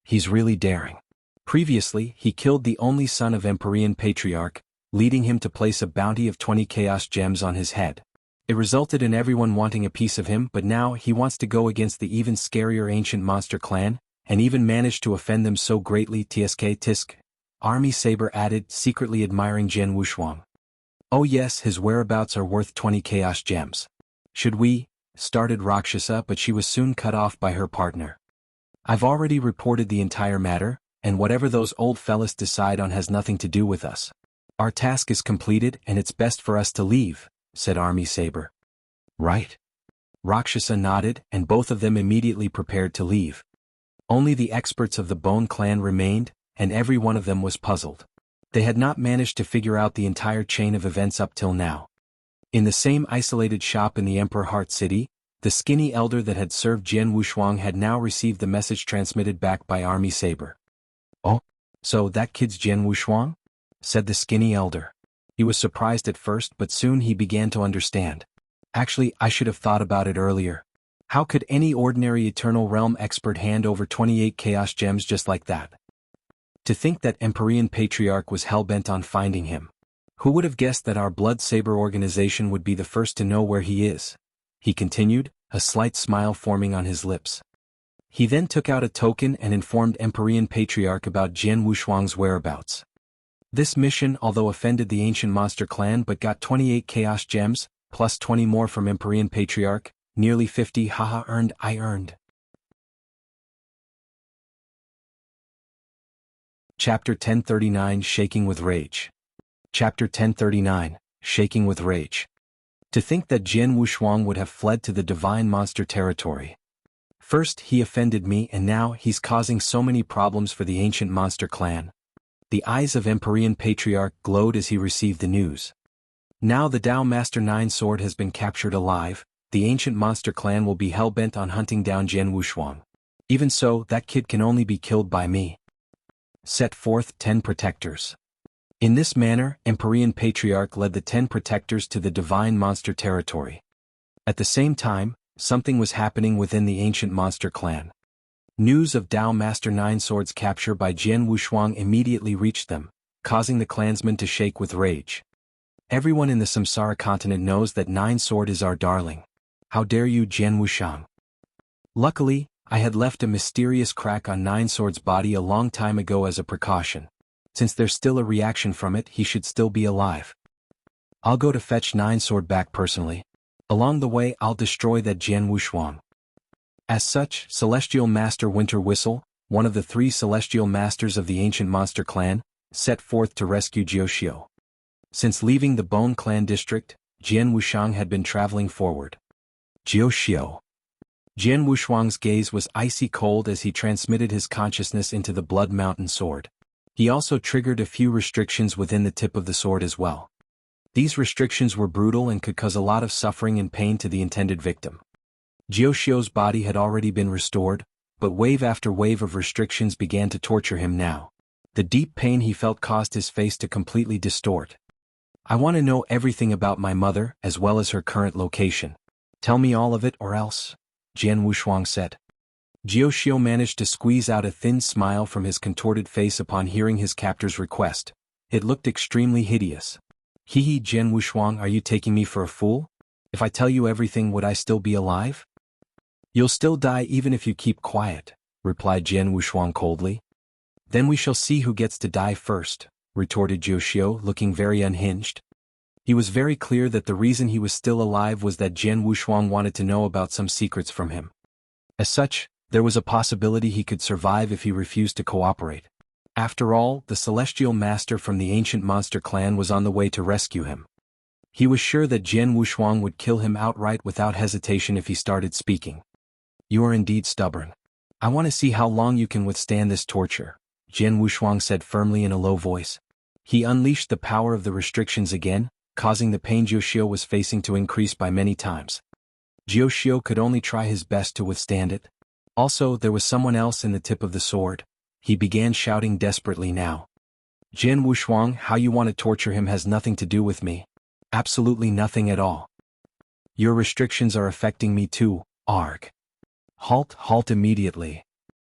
He's really daring. Previously, he killed the only son of Empyrean Patriarch, leading him to place a bounty of 20 Chaos Gems on his head. It resulted in everyone wanting a piece of him, but now he wants to go against the even scarier Ancient Monster Clan, and even managed to offend them so greatly. Tisk. Army Saber added, secretly admiring Jianghu Shuang. Oh yes, his whereabouts are worth 20 Chaos Gems. Should we? Started Rakshasa, but she was soon cut off by her partner. I've already reported the entire matter, and whatever those old fellas decide on has nothing to do with us. Our task is completed and it's best for us to leave, said Army Saber. Right. Rakshasa nodded, and both of them immediately prepared to leave. Only the experts of the Bone Clan remained, and every one of them was puzzled. They had not managed to figure out the entire chain of events up till now. In the same isolated shop in the Emperor Heart City, the skinny elder that had served Jianghu Shuang had now received the message transmitted back by Army Saber. Oh, so that kid's Jianghu Shuang? Said the skinny elder. He was surprised at first, but soon he began to understand. Actually, I should have thought about it earlier. How could any ordinary Eternal Realm expert hand over 28 Chaos Gems just like that? To think that Empyrean Patriarch was hell-bent on finding him. Who would have guessed that our Blood Saber organization would be the first to know where he is? He continued, a slight smile forming on his lips. He then took out a token and informed Empyrean Patriarch about Jianghu Shuang's whereabouts. This mission, although offended the Ancient Monster Clan but got 28 Chaos Gems, plus 20 more from Empyrean Patriarch, nearly 50. Haha, I earned. Chapter 1039, Shaking with Rage. Chapter 1039, Shaking with Rage. To think that Jianghu Shuang would have fled to the Divine Monster territory. First he offended me and now he's causing so many problems for the Ancient Monster Clan. The eyes of Empyrean Patriarch glowed as he received the news. Now the Tao Master Nine Sword has been captured alive, the Ancient Monster Clan will be hell-bent on hunting down Jianghu Shuang. Even so, that kid can only be killed by me. Set forth 10 protectors. In this manner, Empyrean Patriarch led the 10 protectors to the Divine Monster territory. At the same time, something was happening within the Ancient Monster Clan. News of Tao Master Nine Sword's capture by Jianghu Shuang immediately reached them, causing the clansmen to shake with rage. Everyone in the Samsara continent knows that Nine Sword is our darling. How dare you, Jianghu Shuang? Luckily, I had left a mysterious crack on Nine Sword's body a long time ago as a precaution. Since there's still a reaction from it, he should still be alive. I'll go to fetch Nine Sword back personally. Along the way, I'll destroy that Jianghu Shuang. As such, Celestial Master Winter Whistle, one of the 3 Celestial Masters of the Ancient Monster Clan, set forth to rescue Jiuxiu. Since leaving the Bone Clan district, Jianghu Shuang had been traveling forward. Jiuxiu. Jianghu Shuang's gaze was icy cold as he transmitted his consciousness into the Blood Mountain sword. He also triggered a few restrictions within the tip of the sword as well. These restrictions were brutal and could cause a lot of suffering and pain to the intended victim. Jiuxiu's body had already been restored, but wave after wave of restrictions began to torture him now. The deep pain he felt caused his face to completely distort. I want to know everything about my mother as well as her current location. Tell me all of it or else, Jian Wushuang said. Jiao managed to squeeze out a thin smile from his contorted face upon hearing his captor's request. It looked extremely hideous. Hee Jian Wushuang, are you taking me for a fool? If I tell you everything, would I still be alive? You'll still die even if you keep quiet, replied Jian Wushuang coldly. Then we shall see who gets to die first, retorted Jiao, looking very unhinged. He was very clear that the reason he was still alive was that Jian Wushuang wanted to know about some secrets from him. As such, there was a possibility he could survive if he refused to cooperate. After all, the celestial master from the ancient monster clan was on the way to rescue him. He was sure that Jian Wushuang would kill him outright without hesitation if he started speaking. You are indeed stubborn. I want to see how long you can withstand this torture, Jian Wushuang said firmly in a low voice. He unleashed the power of the restrictions again, causing the pain Jiao was facing to increase by many times. Jiao could only try his best to withstand it. Also, there was someone else in the tip of the sword. He began shouting desperately now. Jian Wushuang, how you want to torture him has nothing to do with me. Absolutely nothing at all. Your restrictions are affecting me too, arg. Halt immediately.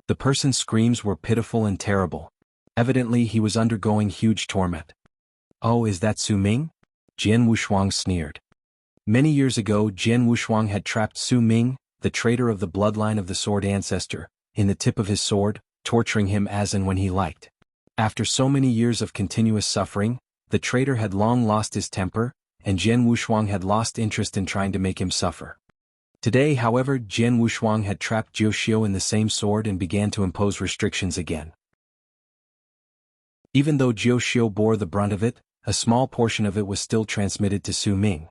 The person's screams were pitiful and terrible. Evidently he was undergoing huge torment. Oh, is that Su Ming? Jian Wushuang sneered. Many years ago Jian Wushuang had trapped Su Ming, the traitor of the bloodline of the sword ancestor, in the tip of his sword, torturing him as and when he liked. After so many years of continuous suffering, the traitor had long lost his temper, and Jian Wushuang had lost interest in trying to make him suffer. Today, however, Jian Wushuang had trapped Jiao in the same sword and began to impose restrictions again. Even though Jiao bore the brunt of it, a small portion of it was still transmitted to Su Ming.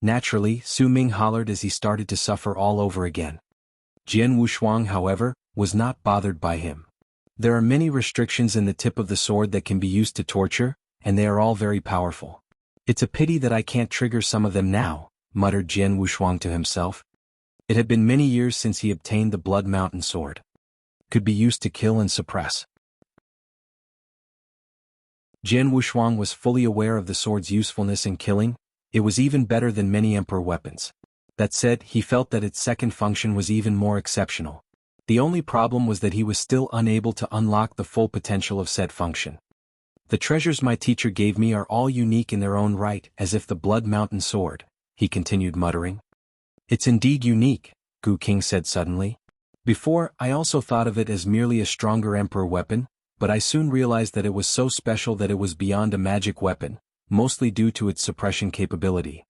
Naturally, Su Ming hollered as he started to suffer all over again. Jian Wushuang, however, was not bothered by him. There are many restrictions in the tip of the sword that can be used to torture, and they are all very powerful. It's a pity that I can't trigger some of them now, muttered Jian Wushuang to himself. It had been many years since he obtained the Blood Mountain sword. Could be used to kill and suppress. Jian Wushuang was fully aware of the sword's usefulness in killing. It was even better than many emperor weapons. That said, he felt that its second function was even more exceptional. The only problem was that he was still unable to unlock the full potential of said function. The treasures my teacher gave me are all unique in their own right, as if the Blood Mountain sword, he continued muttering. It's indeed unique, Gu King said suddenly. Before, I also thought of it as merely a stronger emperor weapon, but I soon realized that it was so special that it was beyond a magic weapon, mostly due to its suppression capability.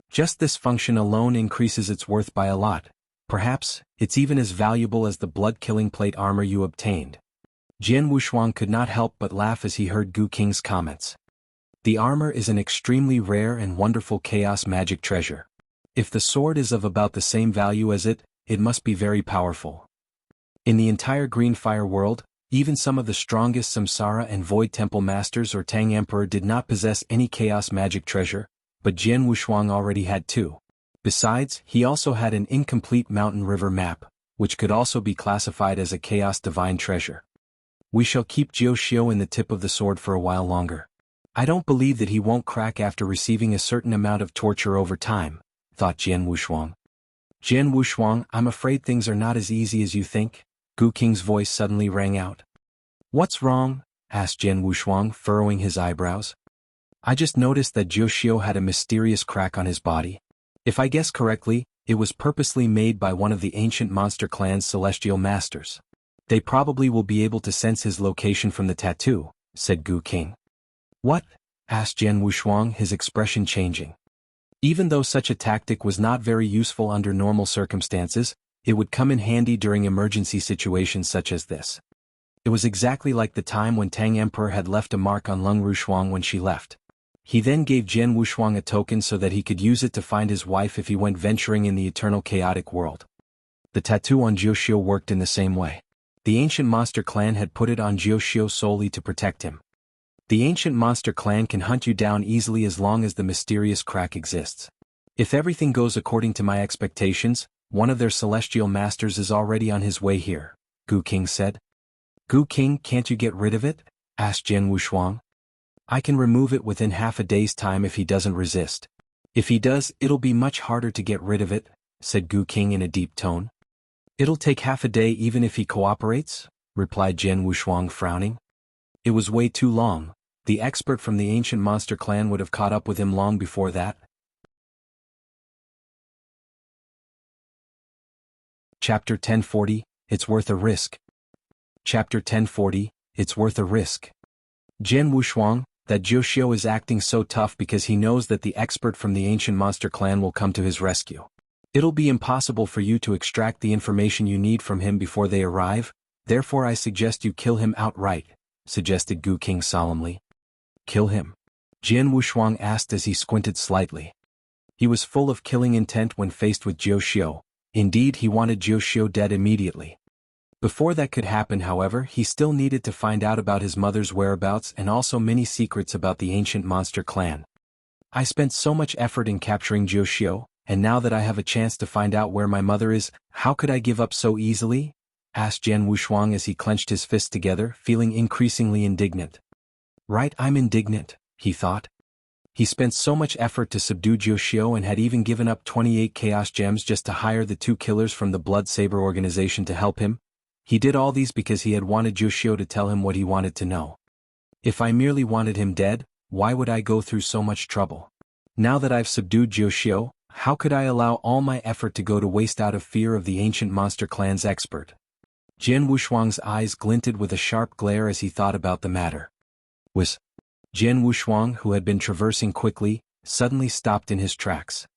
Just this function alone increases its worth by a lot. Perhaps, it's even as valuable as the blood-killing plate armor you obtained. Jian Wushuang could not help but laugh as he heard Gu King's comments. The armor is an extremely rare and wonderful chaos magic treasure. If the sword is of about the same value as it must be very powerful. In the entire Green Fire world, even some of the strongest Samsara and Void Temple Masters or Tang Emperor did not possess any chaos magic treasure, but Jian Wushuang already had two. Besides, he also had an incomplete mountain river map, which could also be classified as a chaos divine treasure. We shall keep Jiao in the tip of the sword for a while longer. I don't believe that he won't crack after receiving a certain amount of torture over time, thought Jian Wushuang. Jian Wushuang, I'm afraid things are not as easy as you think, Gu King's voice suddenly rang out. What's wrong? Asked Jian Wushuang, furrowing his eyebrows. I just noticed that Jiao had a mysterious crack on his body. If I guess correctly, it was purposely made by one of the ancient monster clan's celestial masters. They probably will be able to sense his location from the tattoo, said Gu King. What? Asked Jian Wushuang, his expression changing. Even though such a tactic was not very useful under normal circumstances, it would come in handy during emergency situations such as this. It was exactly like the time when Tang Emperor had left a mark on Lung Rushuang when she left. He then gave Jian Wushuang a token so that he could use it to find his wife if he went venturing in the eternal chaotic world. The tattoo on Jiao worked in the same way. The ancient monster clan had put it on Jiao solely to protect him. The ancient monster clan can hunt you down easily as long as the mysterious crack exists. If everything goes according to my expectations, one of their celestial masters is already on his way here, Gu King said. Gu King, can't you get rid of it? asked Jian Wushuang. I can remove it within half a day's time if he doesn't resist. If he does, it'll be much harder to get rid of it, said Gu King in a deep tone. It'll take half a day even if he cooperates, replied Jian Wushuang frowning. It was way too long. The expert from the ancient monster clan would have caught up with him long before that. Chapter 1040, It's Worth a Risk. Chapter 1040, It's Worth a Risk. Jian Wushuang, that Zhou Xiu is acting so tough because he knows that the expert from the ancient monster clan will come to his rescue. It'll be impossible for you to extract the information you need from him before they arrive, therefore I suggest you kill him outright, suggested Gu King solemnly. Kill him? Jian Wushuang asked as he squinted slightly. He was full of killing intent when faced with Zhou Xiu. Indeed, he wanted Zhou Xiu dead immediately. Before that could happen, however, he still needed to find out about his mother's whereabouts and also many secrets about the ancient monster clan. I spent so much effort in capturing Zhou Xiu, and now that I have a chance to find out where my mother is, how could I give up so easily? Asked Jian Wushuang as he clenched his fists together, feeling increasingly indignant. Right, I'm indignant, he thought. He spent so much effort to subdue Zhou Xiu and had even given up 28 Chaos Gems just to hire the 2 killers from the Blood Saber organization to help him. He did all these because he had wanted Zhou Xiu to tell him what he wanted to know. If I merely wanted him dead, why would I go through so much trouble? Now that I've subdued Zhou Xiu, how could I allow all my effort to go to waste out of fear of the ancient monster clan's expert? Jian Wushuang's eyes glinted with a sharp glare as he thought about the matter. Jian Wushuang, who had been traversing quickly, suddenly stopped in his tracks.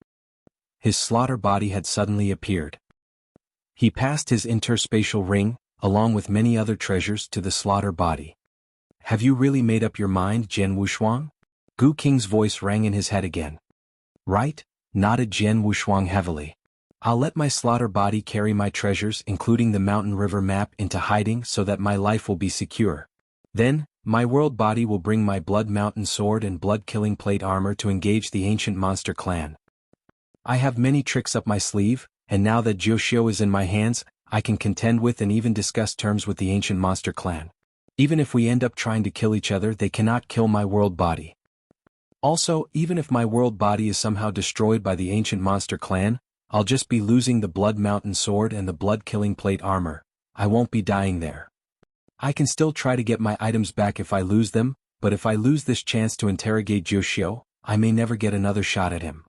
His slaughter body had suddenly appeared. He passed his interspatial ring, along with many other treasures, to the slaughter body. Have you really made up your mind, Jian Wushuang? Gu King's voice rang in his head again. Right, nodded Jian Wushuang heavily. I'll let my slaughter body carry my treasures, including the mountain river map, into hiding so that my life will be secure. Then, my world body will bring my blood mountain sword and blood-killing plate armor to engage the ancient monster clan. I have many tricks up my sleeve, and now that Zhou Xiu is in my hands, I can contend with and even discuss terms with the ancient monster clan. Even if we end up trying to kill each other, they cannot kill my world body. Also, even if my world body is somehow destroyed by the ancient monster clan, I'll just be losing the blood mountain sword and the blood-killing plate armor. I won't be dying there. I can still try to get my items back if I lose them, but if I lose this chance to interrogate Zhou Xiu, I may never get another shot at him.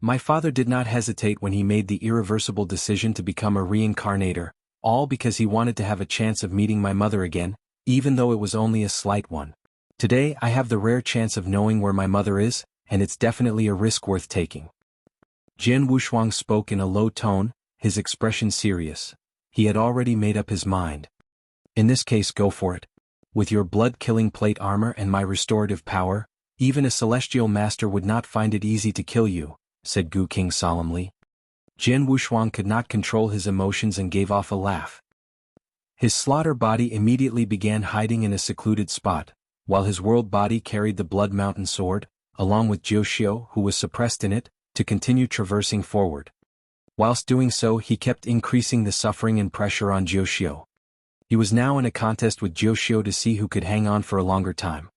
My father did not hesitate when he made the irreversible decision to become a reincarnator, all because he wanted to have a chance of meeting my mother again, even though it was only a slight one. Today I have the rare chance of knowing where my mother is, and it's definitely a risk worth taking. Jian Wushuang spoke in a low tone, his expression serious. He had already made up his mind. In this case, go for it. With your blood-killing plate armor and my restorative power, even a celestial master would not find it easy to kill you, said Gu King solemnly. Jian Wushuang could not control his emotions and gave off a laugh. His slaughter body immediately began hiding in a secluded spot, while his world body carried the Blood Mountain sword, along with Zhou Xiu, who was suppressed in it, to continue traversing forward. Whilst doing so, he kept increasing the suffering and pressure on Zhou Xiu. He was now in a contest with Zhou Xiu to see who could hang on for a longer time.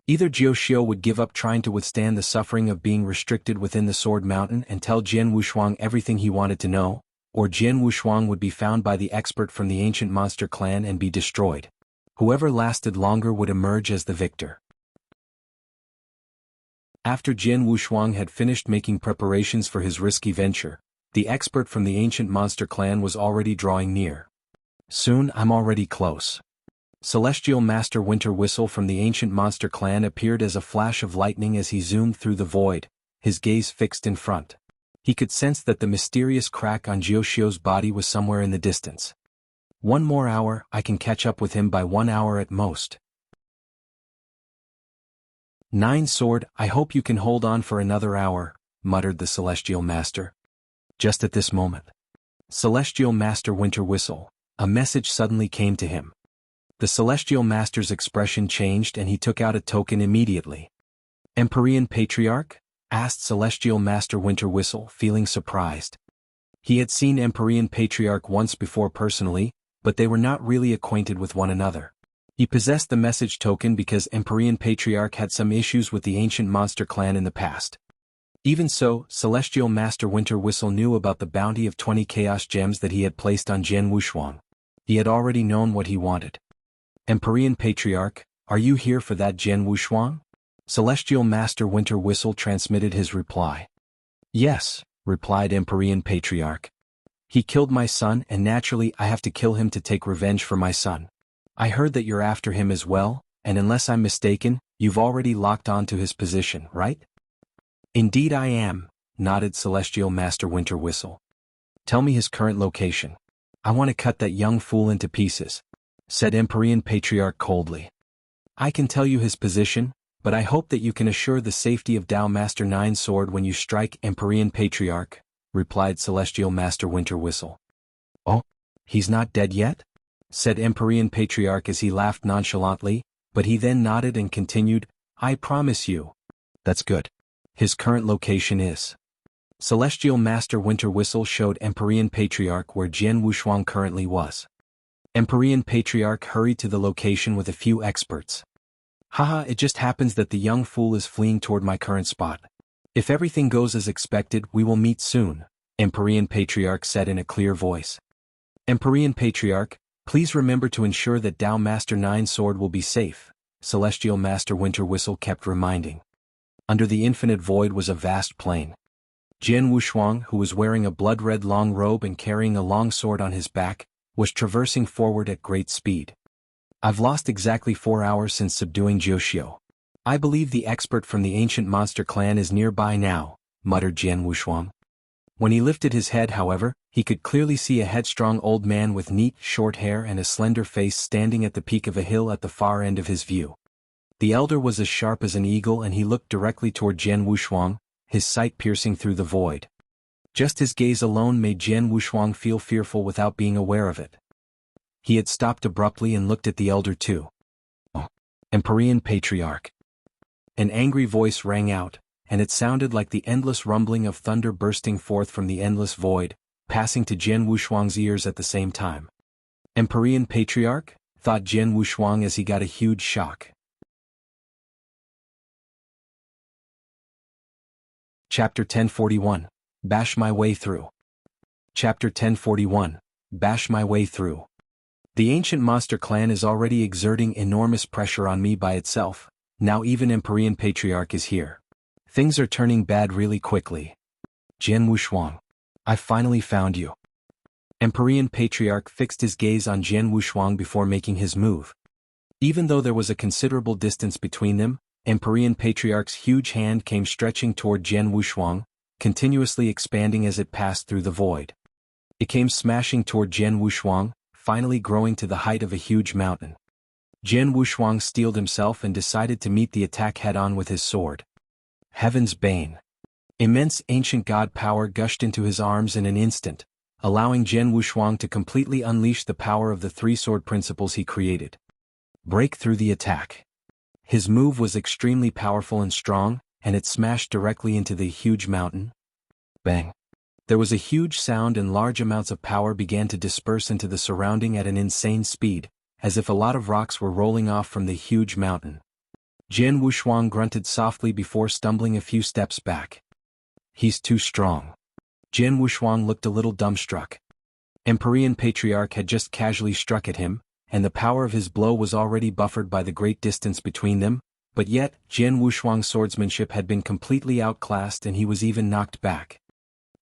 Either Zhou Xiu would give up trying to withstand the suffering of being restricted within the Sword Mountain and tell Jian Wushuang everything he wanted to know, or Jian Wushuang would be found by the expert from the ancient monster clan and be destroyed. Whoever lasted longer would emerge as the victor. After Jian Wushuang had finished making preparations for his risky venture, the expert from the ancient monster clan was already drawing near. Soon, I'm already close. Celestial Master Winter Whistle from the ancient monster clan appeared as a flash of lightning as he zoomed through the void, his gaze fixed in front. He could sense that the mysterious crack on Zhou Xiu's body was somewhere in the distance. 1 more hour, I can catch up with him by 1 hour at most. 9 Sword, I hope you can hold on for another hour, muttered the Celestial Master. Just at this moment. Celestial Master Winter Whistle. A message suddenly came to him. The Celestial Master's expression changed and he took out a token immediately. Empyrean Patriarch? Asked Celestial Master Winter Whistle, feeling surprised. He had seen Empyrean Patriarch once before personally, but they were not really acquainted with one another. He possessed the message token because Empyrean Patriarch had some issues with the ancient monster clan in the past. Even so, Celestial Master Winter Whistle knew about the bounty of 20 Chaos Gems that he had placed on Jianghu Shuang. He had already known what he wanted. Empyrean Patriarch, are you here for that Jianghu Shuang? Celestial Master Winter Whistle transmitted his reply. Yes, replied Empyrean Patriarch. He killed my son and naturally I have to kill him to take revenge for my son. I heard that you're after him as well, and unless I'm mistaken, you've already locked on to his position, right? Indeed I am, nodded Celestial Master Winter Whistle. Tell me his current location. I want to cut that young fool into pieces, said Empyrean Patriarch coldly. I can tell you his position, but I hope that you can assure the safety of Tao Master Nine Sword when you strike. Empyrean Patriarch, replied Celestial Master Winter Whistle. Oh, he's not dead yet? Said Empyrean Patriarch as he laughed nonchalantly, but he then nodded and continued, I promise you. That's good. His current location is. Celestial Master Winter Whistle showed Empyrean Patriarch where Jianghu Shuang currently was. Empyrean Patriarch hurried to the location with a few experts. Haha, it just happens that the young fool is fleeing toward my current spot. If everything goes as expected, we will meet soon, Empyrean Patriarch said in a clear voice. Empyrean Patriarch, please remember to ensure that Tao Master Nine Sword will be safe, Celestial Master Winter Whistle kept reminding. Under the infinite void was a vast plain. Jianghu Shuang, who was wearing a blood-red long robe and carrying a long sword on his back, was traversing forward at great speed. I've lost exactly 4 hours since subduing Jiuxiu. I believe the expert from the ancient monster clan is nearby now, muttered Jianghu Shuang. When he lifted his head, however, he could clearly see a headstrong old man with neat, short hair and a slender face standing at the peak of a hill at the far end of his view. The elder was as sharp as an eagle and he looked directly toward Jianghu Shuang, his sight piercing through the void. Just his gaze alone made Jianghu Shuang feel fearful without being aware of it. He had stopped abruptly and looked at the elder too. Oh, Empyrean Patriarch. An angry voice rang out, and it sounded like the endless rumbling of thunder bursting forth from the endless void, passing to Jianghu Shuang's ears at the same time. Empyrean Patriarch? Thought Jianghu Shuang as he got a huge shock. Chapter 1041. Bash My Way Through. Chapter 1041. Bash My Way Through. The ancient monster clan is already exerting enormous pressure on me by itself, now even Empyrean Patriarch is here. Things are turning bad really quickly. Jianghu Shuang. I finally found you. Empyrean Patriarch fixed his gaze on Jianghu Shuang before making his move. Even though there was a considerable distance between them, Empyrean Patriarch's huge hand came stretching toward Jianghu Shuang, continuously expanding as it passed through the void. It came smashing toward Jianghu Shuang, finally growing to the height of a huge mountain. Jianghu Shuang steeled himself and decided to meet the attack head-on with his sword. Heaven's Bane. Immense ancient god power gushed into his arms in an instant, allowing Jianghu Shuang to completely unleash the power of the three sword principles he created. Break through the attack. His move was extremely powerful and strong, and it smashed directly into the huge mountain. Bang. There was a huge sound and large amounts of power began to disperse into the surrounding at an insane speed, as if a lot of rocks were rolling off from the huge mountain. Jianghu Shuang grunted softly before stumbling a few steps back. He's too strong. Jianghu Shuang looked a little dumbstruck. Empyrean Patriarch had just casually struck at him, and the power of his blow was already buffered by the great distance between them, but yet, Jianghu Shuang's swordsmanship had been completely outclassed and he was even knocked back.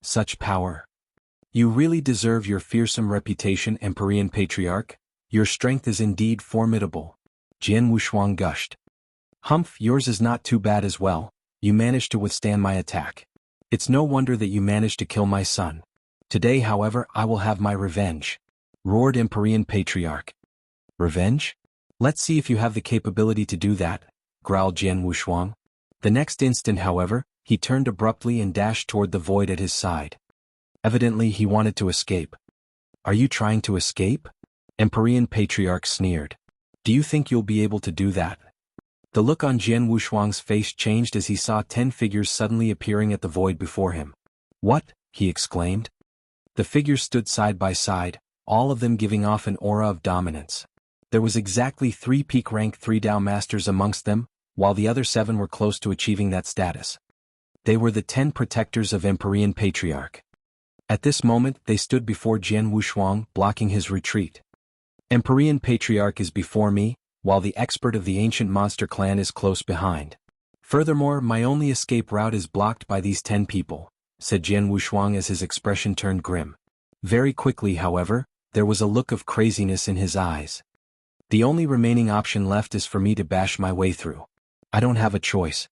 Such power. You really deserve your fearsome reputation, Empyrean Patriarch. Your strength is indeed formidable. Jianghu Shuang gushed. Humph, yours is not too bad as well. You managed to withstand my attack. It's no wonder that you managed to kill my son. Today, however, I will have my revenge. Roared Empyrean Patriarch. Revenge? Let's see if you have the capability to do that, growled Jianghu Shuang. The next instant, however, he turned abruptly and dashed toward the void at his side. Evidently he wanted to escape. Are you trying to escape? Empyrean Patriarch sneered. Do you think you'll be able to do that? The look on Jianghu Shuang's face changed as he saw 10 figures suddenly appearing at the void before him. What? He exclaimed. The figures stood side by side, all of them giving off an aura of dominance. There was exactly 3 peak rank 3 Dao Masters amongst them, while the other 7 were close to achieving that status. They were the 10 protectors of Empyrean Patriarch. At this moment they stood before Jian Wushuang, blocking his retreat. Empyrean Patriarch is before me, while the expert of the ancient monster clan is close behind. Furthermore, my only escape route is blocked by these 10 people, said Jian Wushuang as his expression turned grim. Very quickly, however, there was a look of craziness in his eyes. The only remaining option left is for me to bash my way through. I don't have a choice.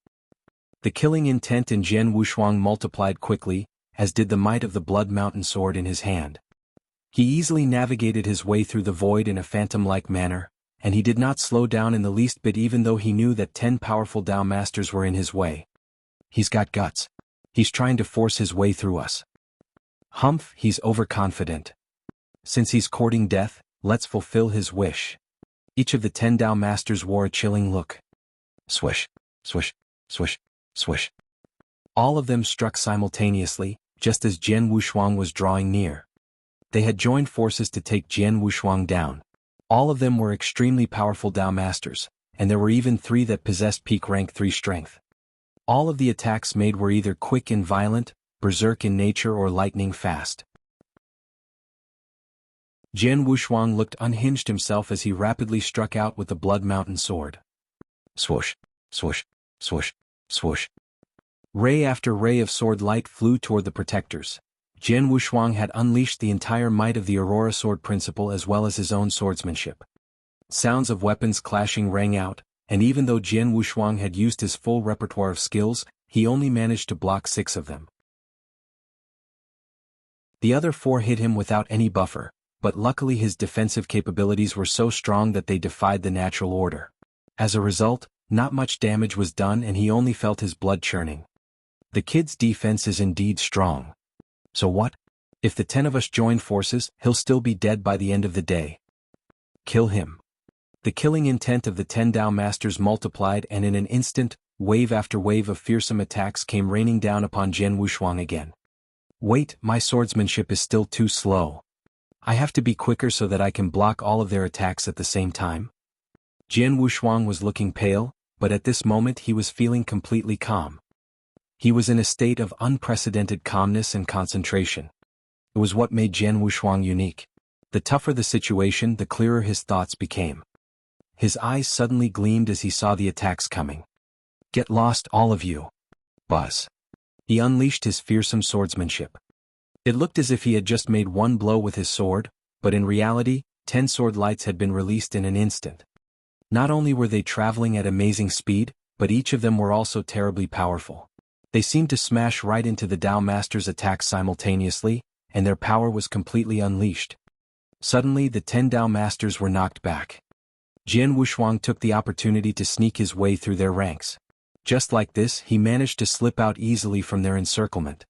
The killing intent in Jian Wushuang multiplied quickly, as did the might of the Blood Mountain sword in his hand. He easily navigated his way through the void in a phantom-like manner, and he did not slow down in the least bit even though he knew that 10 powerful Dao Masters were in his way. He's got guts. He's trying to force his way through us. Humph, he's overconfident. Since he's courting death, let's fulfill his wish. Each of the 10 Dao Masters wore a chilling look. Swish, swish, swish, swish. All of them struck simultaneously, just as Jian Wushuang was drawing near. They had joined forces to take Jian Wushuang down. All of them were extremely powerful Dao Masters, and there were even 3 that possessed peak rank 3 strength. All of the attacks made were either quick and violent, berserk in nature, or lightning fast. Jian Wushuang looked unhinged himself as he rapidly struck out with the Blood Mountain sword. Swoosh, swoosh, swoosh, swoosh. Ray after ray of sword light flew toward the protectors. Jian Wushuang had unleashed the entire might of the Aurora sword principle as well as his own swordsmanship. Sounds of weapons clashing rang out, and even though Jian Wushuang had used his full repertoire of skills, he only managed to block 6 of them. The other 4 hit him without any buffer, but luckily his defensive capabilities were so strong that they defied the natural order. As a result, not much damage was done and he only felt his blood churning. The kid's defense is indeed strong. So what? If the 10 of us join forces, he'll still be dead by the end of the day. Kill him. The killing intent of the 10 Dao Masters multiplied, and in an instant, wave after wave of fearsome attacks came raining down upon Jian Wushuang again. Wait, my swordsmanship is still too slow. I have to be quicker so that I can block all of their attacks at the same time. Jian Wushuang was looking pale, but at this moment he was feeling completely calm. He was in a state of unprecedented calmness and concentration. It was what made Jian Wushuang unique. The tougher the situation, the clearer his thoughts became. His eyes suddenly gleamed as he saw the attacks coming. Get lost, all of you. Buzz. He unleashed his fearsome swordsmanship. It looked as if he had just made 1 blow with his sword, but in reality, 10 sword lights had been released in an instant. Not only were they traveling at amazing speed, but each of them were also terribly powerful. They seemed to smash right into the Dao Master's attacks simultaneously, and their power was completely unleashed. Suddenly the 10 Dao Masters were knocked back. Jian Wushuang took the opportunity to sneak his way through their ranks. Just like this, he managed to slip out easily from their encirclement.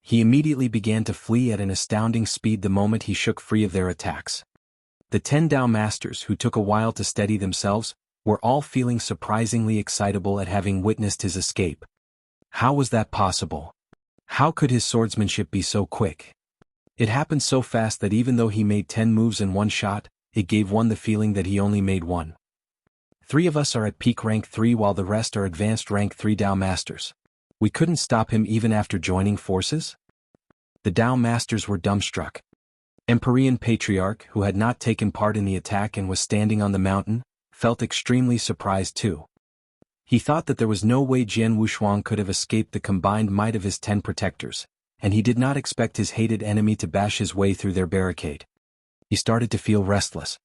He immediately began to flee at an astounding speed the moment he shook free of their attacks. The 10 Dao Masters, who took a while to steady themselves, were all feeling surprisingly excitable at having witnessed his escape. How was that possible? How could his swordsmanship be so quick? It happened so fast that even though he made 10 moves in one shot, it gave one the feeling that he only made 1. 3 of us are at peak rank 3 while the rest are advanced rank 3 Dao Masters. We couldn't stop him even after joining forces? The Dao Masters were dumbstruck. Empyrean Patriarch, who had not taken part in the attack and was standing on the mountain, felt extremely surprised too. He thought that there was no way Jian Wushuang could have escaped the combined might of his 10 protectors, and he did not expect his hated enemy to bash his way through their barricade. He started to feel restless.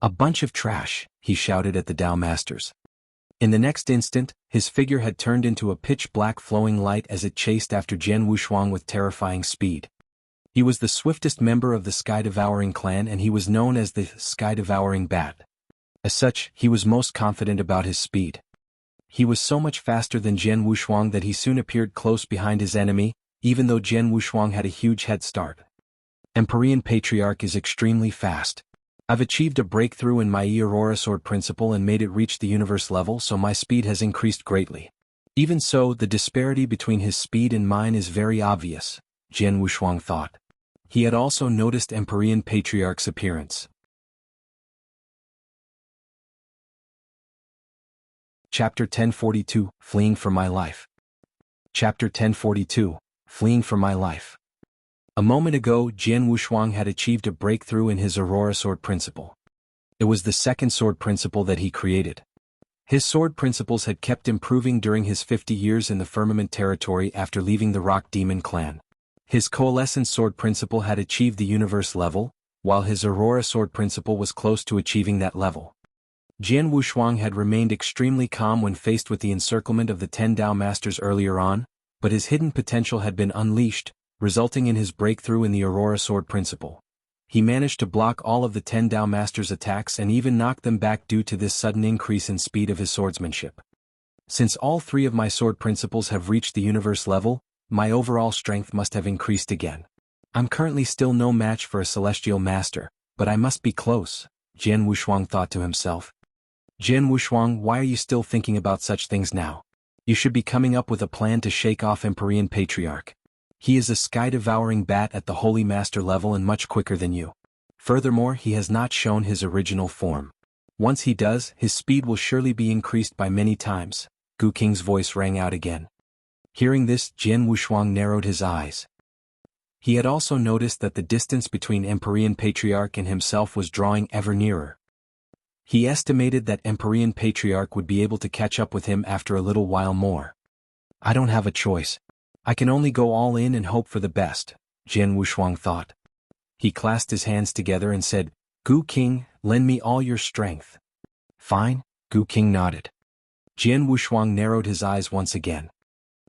A bunch of trash, he shouted at the Dao Masters. In the next instant, his figure had turned into a pitch-black flowing light as it chased after Jian Wushuang with terrifying speed. He was the swiftest member of the Sky-Devouring clan and he was known as the Sky-Devouring Bat. As such, he was most confident about his speed. He was so much faster than Jian Wushuang that he soon appeared close behind his enemy, even though Jian Wushuang had a huge head start. Empyrean Patriarch is extremely fast. I've achieved a breakthrough in my Aurora sword principle and made it reach the universe level, so my speed has increased greatly. Even so, the disparity between his speed and mine is very obvious, Jian Wushuang thought. He had also noticed Empyrean Patriarch's appearance. Chapter 1042, Fleeing for My Life. Chapter 1042, Fleeing for My Life. A moment ago, Jianghu Shuang had achieved a breakthrough in his Aurora Sword Principle. It was the second sword principle that he created. His sword principles had kept improving during his 50 years in the Firmament territory after leaving the Rock Demon clan. His Coalescence sword principle had achieved the universe level, while his Aurora sword principle was close to achieving that level. Jianghu Shuang had remained extremely calm when faced with the encirclement of the 10 Dao Masters earlier on, but his hidden potential had been unleashed, resulting in his breakthrough in the Aurora sword principle. He managed to block all of the 10 Dao Masters' attacks and even knock them back due to this sudden increase in speed of his swordsmanship. Since all three of my sword principles have reached the universe level, my overall strength must have increased again. I'm currently still no match for a celestial master, but I must be close, Jianghu Shuang thought to himself. Jianghu Shuang, why are you still thinking about such things now? You should be coming up with a plan to shake off Empyrean Patriarch. He is a sky-devouring bat at the Holy Master level and much quicker than you. Furthermore, he has not shown his original form. Once he does, his speed will surely be increased by many times. Gu Qing's voice rang out again. Hearing this, Jianghu Shuang narrowed his eyes. He had also noticed that the distance between Empyrean Patriarch and himself was drawing ever nearer. He estimated that Empyrean Patriarch would be able to catch up with him after a little while more. I don't have a choice. I can only go all in and hope for the best, Jianghu Shuang thought. He clasped his hands together and said, Gu Qing, lend me all your strength. Fine, Gu Qing nodded. Jianghu Shuang narrowed his eyes once again.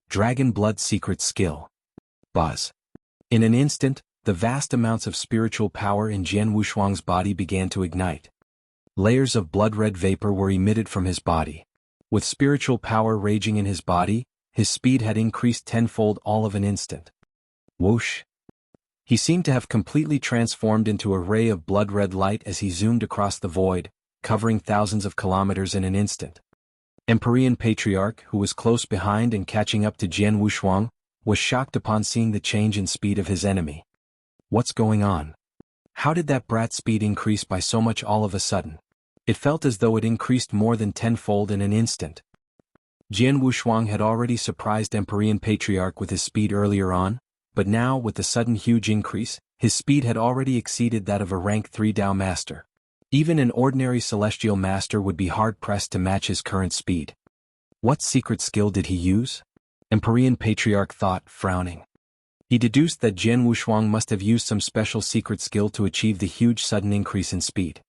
Dragon Blood Secret Skill. Buzz. In an instant, the vast amounts of spiritual power in Jianghu Shuang's body began to ignite. Layers of blood-red vapor were emitted from his body. With spiritual power raging in his body, his speed had increased tenfold all of an instant. Whoosh! He seemed to have completely transformed into a ray of blood-red light as he zoomed across the void, covering thousands of kilometers in an instant. Empyrean Patriarch, who was close behind and catching up to Jianghu Shuang, was shocked upon seeing the change in speed of his enemy. What's going on? How did that brat's speed increase by so much all of a sudden? It felt as though it increased more than tenfold in an instant. Jianghu Shuang had already surprised Empyrean Patriarch with his speed earlier on, but now, with the sudden huge increase, his speed had already exceeded that of a rank 3 Dao Master. Even an ordinary Celestial Master would be hard-pressed to match his current speed. What secret skill did he use? Empyrean Patriarch thought, frowning. He deduced that Jianghu Shuang must have used some special secret skill to achieve the huge sudden increase in speed.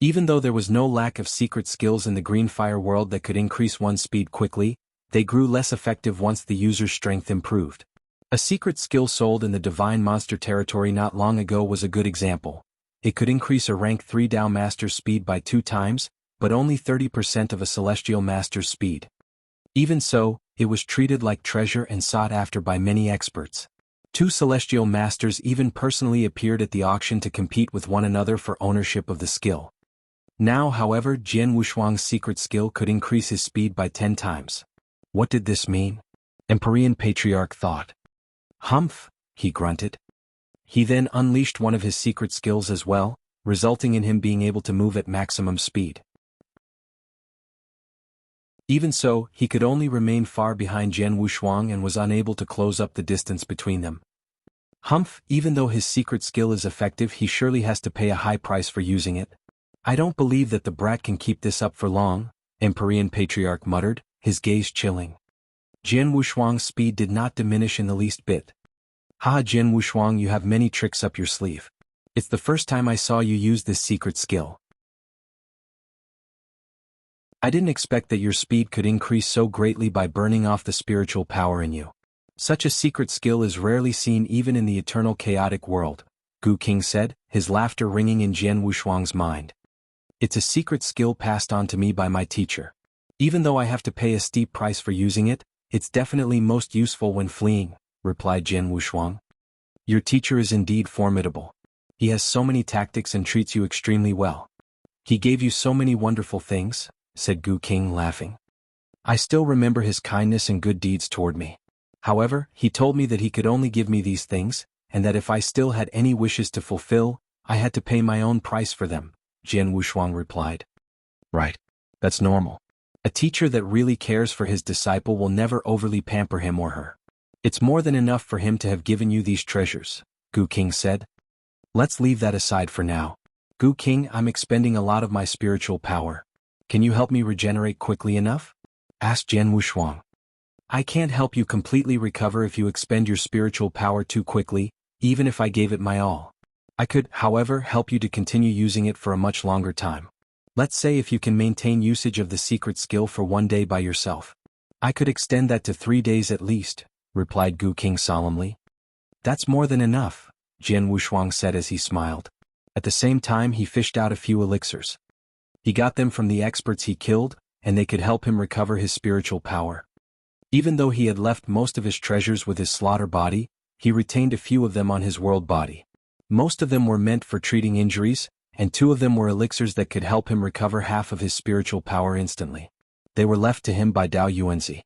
Even though there was no lack of secret skills in the Green Fire world that could increase one's speed quickly, they grew less effective once the user's strength improved. A secret skill sold in the Divine Monster territory not long ago was a good example. It could increase a rank 3 Dao Master's speed by 2 times, but only 30% of a Celestial Master's speed. Even so, it was treated like treasure and sought after by many experts. 2 Celestial Masters even personally appeared at the auction to compete with one another for ownership of the skill. Now, however, Jianghu Shuang's secret skill could increase his speed by 10 times. What did this mean? Empyrean Patriarch thought. Humph, he grunted. He then unleashed one of his secret skills as well, resulting in him being able to move at maximum speed. Even so, he could only remain far behind Jianghu Shuang and was unable to close up the distance between them. Humph, even though his secret skill is effective, he surely has to pay a high price for using it. I don't believe that the brat can keep this up for long, Empyrean Patriarch muttered, his gaze chilling. Jianghu Shuang's speed did not diminish in the least bit. Haha, Jianghu Shuang, you have many tricks up your sleeve. It's the first time I saw you use this secret skill. I didn't expect that your speed could increase so greatly by burning off the spiritual power in you. Such a secret skill is rarely seen even in the eternal chaotic world, Gu Qing said, his laughter ringing in Jianghu Shuang's mind. It's a secret skill passed on to me by my teacher. Even though I have to pay a steep price for using it, it's definitely most useful when fleeing, replied Jianghu Shuang. Your teacher is indeed formidable. He has so many tactics and treats you extremely well. He gave you so many wonderful things, said Gu Qing, laughing. I still remember his kindness and good deeds toward me. However, he told me that he could only give me these things, and that if I still had any wishes to fulfill, I had to pay my own price for them, Jianghu Shuang replied. Right. That's normal. A teacher that really cares for his disciple will never overly pamper him or her. It's more than enough for him to have given you these treasures, Gu King said. Let's leave that aside for now. Gu King, I'm expending a lot of my spiritual power. Can you help me regenerate quickly enough? Asked Jianghu Shuang. I can't help you completely recover if you expend your spiritual power too quickly, even if I gave it my all. I could, however, help you to continue using it for a much longer time. Let's say if you can maintain usage of the secret skill for 1 day by yourself. I could extend that to 3 days at least, replied Gu King solemnly. That's more than enough, Jianghu Shuang said as he smiled. At the same time he fished out a few elixirs. He got them from the experts he killed, and they could help him recover his spiritual power. Even though he had left most of his treasures with his slaughter body, he retained a few of them on his world body. Most of them were meant for treating injuries, and 2 of them were elixirs that could help him recover half of his spiritual power instantly. They were left to him by Dao Yuanzi.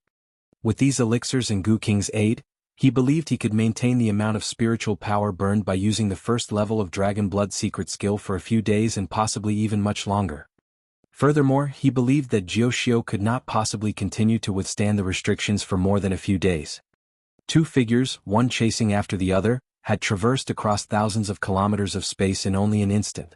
With these elixirs and Gu King's aid, he believed he could maintain the amount of spiritual power burned by using the first level of Dragon Blood secret skill for a few days and possibly even much longer. Furthermore, he believed that Jiuxiu could not possibly continue to withstand the restrictions for more than a few days. 2 figures, one chasing after the other, had traversed across thousands of kilometers of space in only an instant.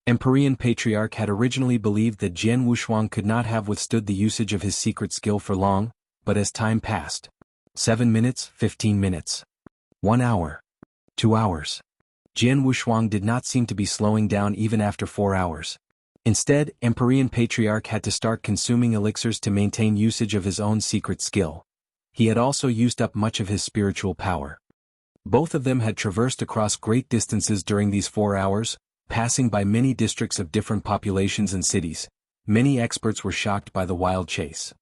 Empyrean Patriarch had originally believed that Jianghu Shuang could not have withstood the usage of his secret skill for long, but as time passed, 7 minutes, 15 minutes, 1 hour, 2 hours. Jianghu Shuang did not seem to be slowing down even after 4 hours. Instead, Empyrean Patriarch had to start consuming elixirs to maintain usage of his own secret skill. He had also used up much of his spiritual power. Both of them had traversed across great distances during these 4 hours, passing by many districts of different populations and cities. Many experts were shocked by the wild chase.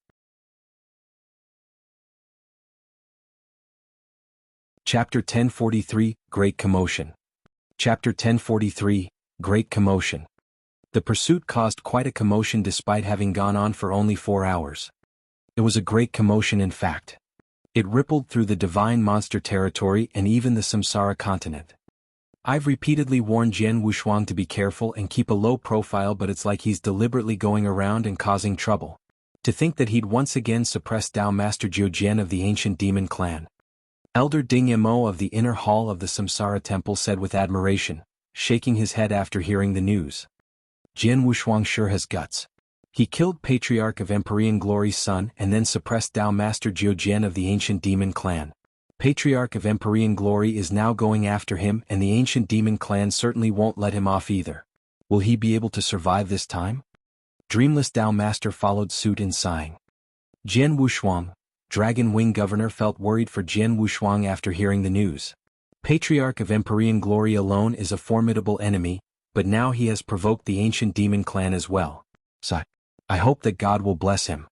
Chapter 1043, Great Commotion. Chapter 1043, Great Commotion. The pursuit caused quite a commotion despite having gone on for only 4 hours. It was a great commotion in fact. It rippled through the divine monster territory and even the Samsara continent. I've repeatedly warned Jianghu Shuang to be careful and keep a low profile, but it's like he's deliberately going around and causing trouble. To think that he'd once again suppressed Dao Master Jiujian of the ancient demon clan. Elder Ding Yamo of the inner hall of the Samsara temple said with admiration, shaking his head after hearing the news. Jianghu Shuang sure has guts. He killed Patriarch of Empyrean Glory's son and then suppressed Dao Master Jiujian of the ancient demon clan. Patriarch of Empyrean Glory is now going after him, and the ancient demon clan certainly won't let him off either. Will he be able to survive this time? Dreamless Dao Master followed suit in sighing. Jianghu Shuang, Dragon Wing Governor, felt worried for Jianghu Shuang after hearing the news. Patriarch of Empyrean Glory alone is a formidable enemy, but now he has provoked the ancient demon clan as well. So, I hope that God will bless him.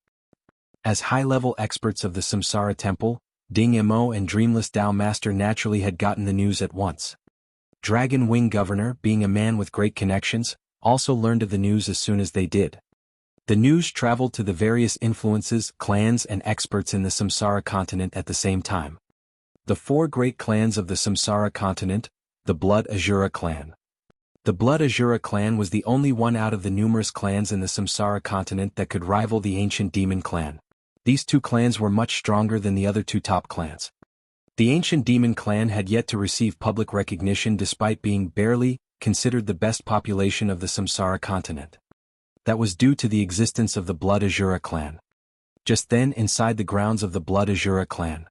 As high-level experts of the Samsara Temple, Ding Yamo and Dreamless Dao Master naturally had gotten the news at once. Dragon Wing Governor, being a man with great connections, also learned of the news as soon as they did. The news traveled to the various influences, clans and experts in the Samsara continent at the same time. The 4 great clans of the Samsara continent, the Blood Asura clan. The Blood Asura clan was the only one out of the numerous clans in the Samsara continent that could rival the ancient demon clan. These 2 clans were much stronger than the other 2 top clans. The ancient demon clan had yet to receive public recognition despite being barely considered the best population of the Samsara continent. That was due to the existence of the Blood Asura clan. Just then, inside the grounds of the Blood Asura clan,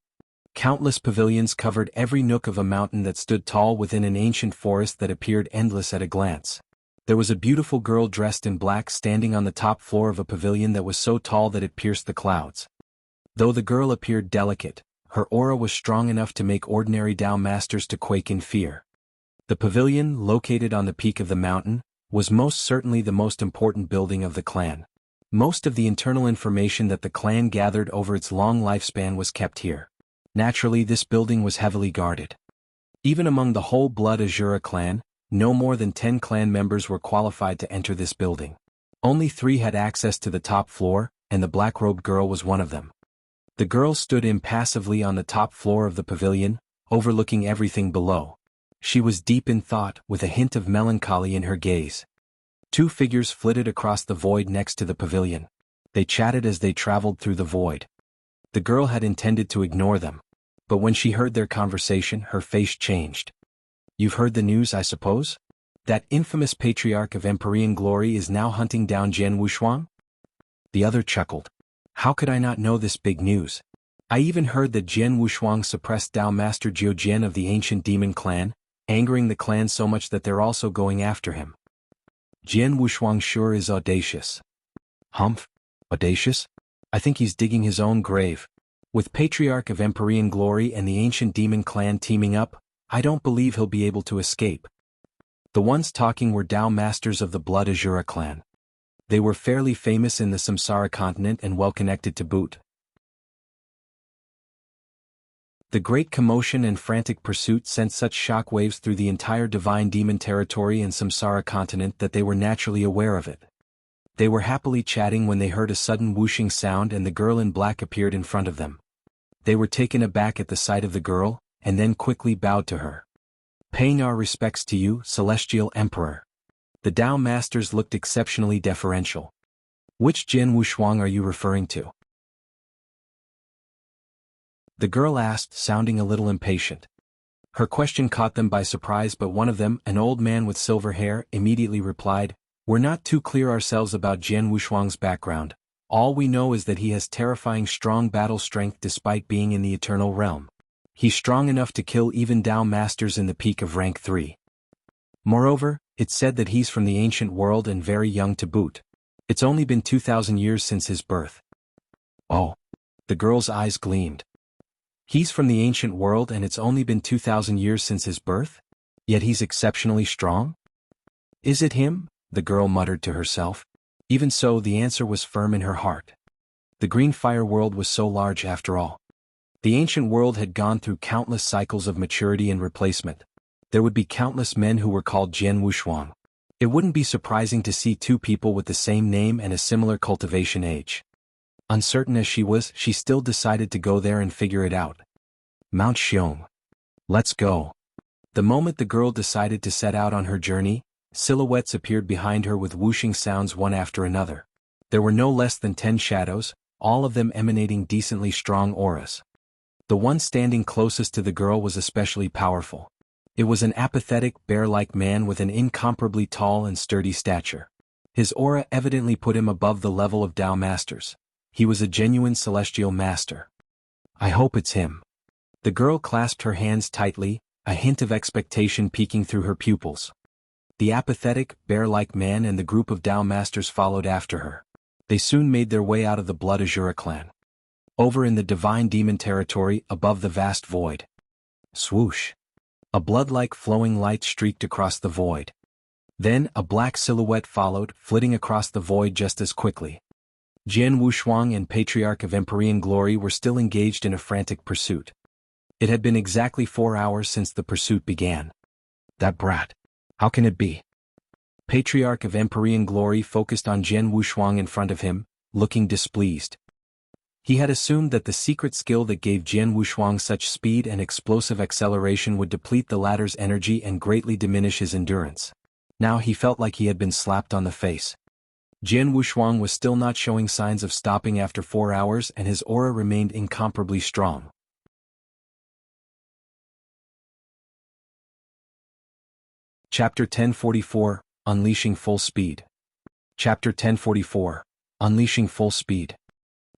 countless pavilions covered every nook of a mountain that stood tall within an ancient forest that appeared endless at a glance. There was a beautiful girl dressed in black standing on the top floor of a pavilion that was so tall that it pierced the clouds. Though the girl appeared delicate, her aura was strong enough to make ordinary Dao masters to quake in fear. The pavilion, located on the peak of the mountain, was most certainly the most important building of the clan. Most of the internal information that the clan gathered over its long lifespan was kept here. Naturally, this building was heavily guarded. Even among the whole Blood Asura clan, no more than 10 clan members were qualified to enter this building. Only 3 had access to the top floor, and the black-robed girl was one of them. The girl stood impassively on the top floor of the pavilion, overlooking everything below. She was deep in thought, with a hint of melancholy in her gaze. 2 figures flitted across the void next to the pavilion. They chatted as they traveled through the void. The girl had intended to ignore them. But when she heard their conversation, her face changed. You've heard the news, I suppose? That infamous patriarch of Empyrean glory is now hunting down Jianghu. The other chuckled. How could I not know this big news? I even heard that Jianghu suppressed Tao Master Jian of the ancient demon clan, angering the clan so much that they're also going after him. Jianghu sure is audacious. Humph? Audacious? I think he's digging his own grave. With Patriarch of Empyrean glory and the ancient demon clan teaming up, I don't believe he'll be able to escape. The ones talking were Tao Masters of the Blood Asura clan. They were fairly famous in the Samsara continent and well connected to boot. The great commotion and frantic pursuit sent such shockwaves through the entire divine demon territory and Samsara continent that they were naturally aware of it. They were happily chatting when they heard a sudden whooshing sound and the girl in black appeared in front of them. They were taken aback at the sight of the girl, and then quickly bowed to her. Paying our respects to you, Celestial Emperor. The Tao Masters looked exceptionally deferential. Which Jianghu are you referring to? The girl asked, sounding a little impatient. Her question caught them by surprise, but one of them, an old man with silver hair, immediately replied, We're not too clear ourselves about Jianghu background. All we know is that he has terrifying strong battle strength despite being in the Eternal Realm. He's strong enough to kill even Tao Masters in the peak of rank 3. Moreover, it's said that he's from the ancient world and very young to boot. It's only been 2,000 years since his birth. Oh. The girl's eyes gleamed. He's from the ancient world and it's only been 2,000 years since his birth? Yet he's exceptionally strong? Is it him? The girl muttered to herself. Even so, the answer was firm in her heart. The green fire world was so large after all. The ancient world had gone through countless cycles of maturity and replacement. There would be countless men who were called Jianghu. It wouldn't be surprising to see two people with the same name and a similar cultivation age. Uncertain as she was, she still decided to go there and figure it out. Mount Xiong. Let's go. The moment the girl decided to set out on her journey, silhouettes appeared behind her with whooshing sounds one after another. There were no less than 10 shadows, all of them emanating decently strong auras. The one standing closest to the girl was especially powerful. It was an apathetic, bear-like man with an incomparably tall and sturdy stature. His aura evidently put him above the level of Tao Masters. He was a genuine celestial master. I hope it's him. The girl clasped her hands tightly, a hint of expectation peeking through her pupils. The apathetic, bear-like man and the group of Tao Masters followed after her. They soon made their way out of the Blood Asura clan. Over in the divine demon territory, above the vast void. Swoosh. A blood-like flowing light streaked across the void. Then, a black silhouette followed, flitting across the void just as quickly. Jianghu and Patriarch of Empyrean glory were still engaged in a frantic pursuit. It had been exactly 4 hours since the pursuit began. That brat. How can it be? Patriarch of Empyrean glory focused on Jianghu in front of him, looking displeased. He had assumed that the secret skill that gave Jianghu such speed and explosive acceleration would deplete the latter's energy and greatly diminish his endurance. Now he felt like he had been slapped on the face. Jianghu was still not showing signs of stopping after 4 hours and his aura remained incomparably strong. Chapter 1044, Unleashing Full Speed. Chapter 1044, Unleashing Full Speed.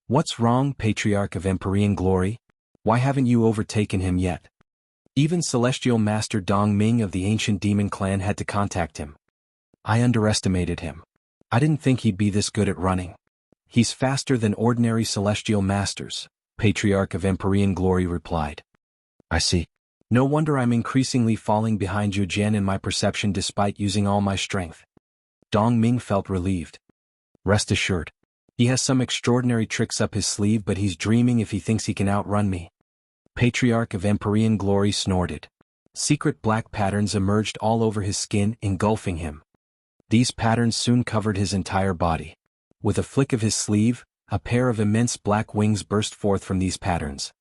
What's wrong, Patriarch of Empyrean glory? Why haven't you overtaken him yet? Even Celestial Master Dong Ming of the ancient demon clan had to contact him. I underestimated him. I didn't think he'd be this good at running. He's faster than ordinary Celestial Masters, Patriarch of Empyrean glory replied. I see. No wonder I'm increasingly falling behind Yu Jian in my perception despite using all my strength. Dong Ming felt relieved. Rest assured. He has some extraordinary tricks up his sleeve, but he's dreaming if he thinks he can outrun me. Patriarch of Empyrean glory snorted. Secret black patterns emerged all over his skin, engulfing him. These patterns soon covered his entire body. With a flick of his sleeve, a pair of immense black wings burst forth from these patterns.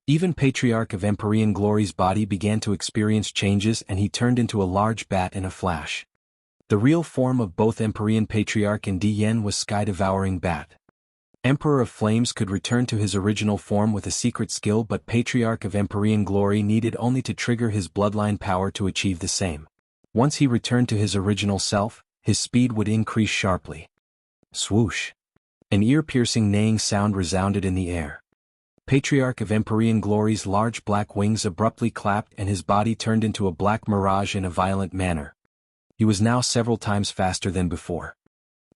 Even Patriarch of Empyrean glory's body began to experience changes and he turned into a large bat in a flash. The real form of both Empyrean Patriarch and Di Yen was Sky-Devouring Bat. Emperor of Flames could return to his original form with a secret skill, but Patriarch of Empyrean Glory needed only to trigger his bloodline power to achieve the same. Once he returned to his original self, his speed would increase sharply. Swoosh! An ear-piercing neighing sound resounded in the air. Patriarch of Empyrean Glory's large black wings abruptly clapped and his body turned into a black mirage in a violent manner. He was now several times faster than before.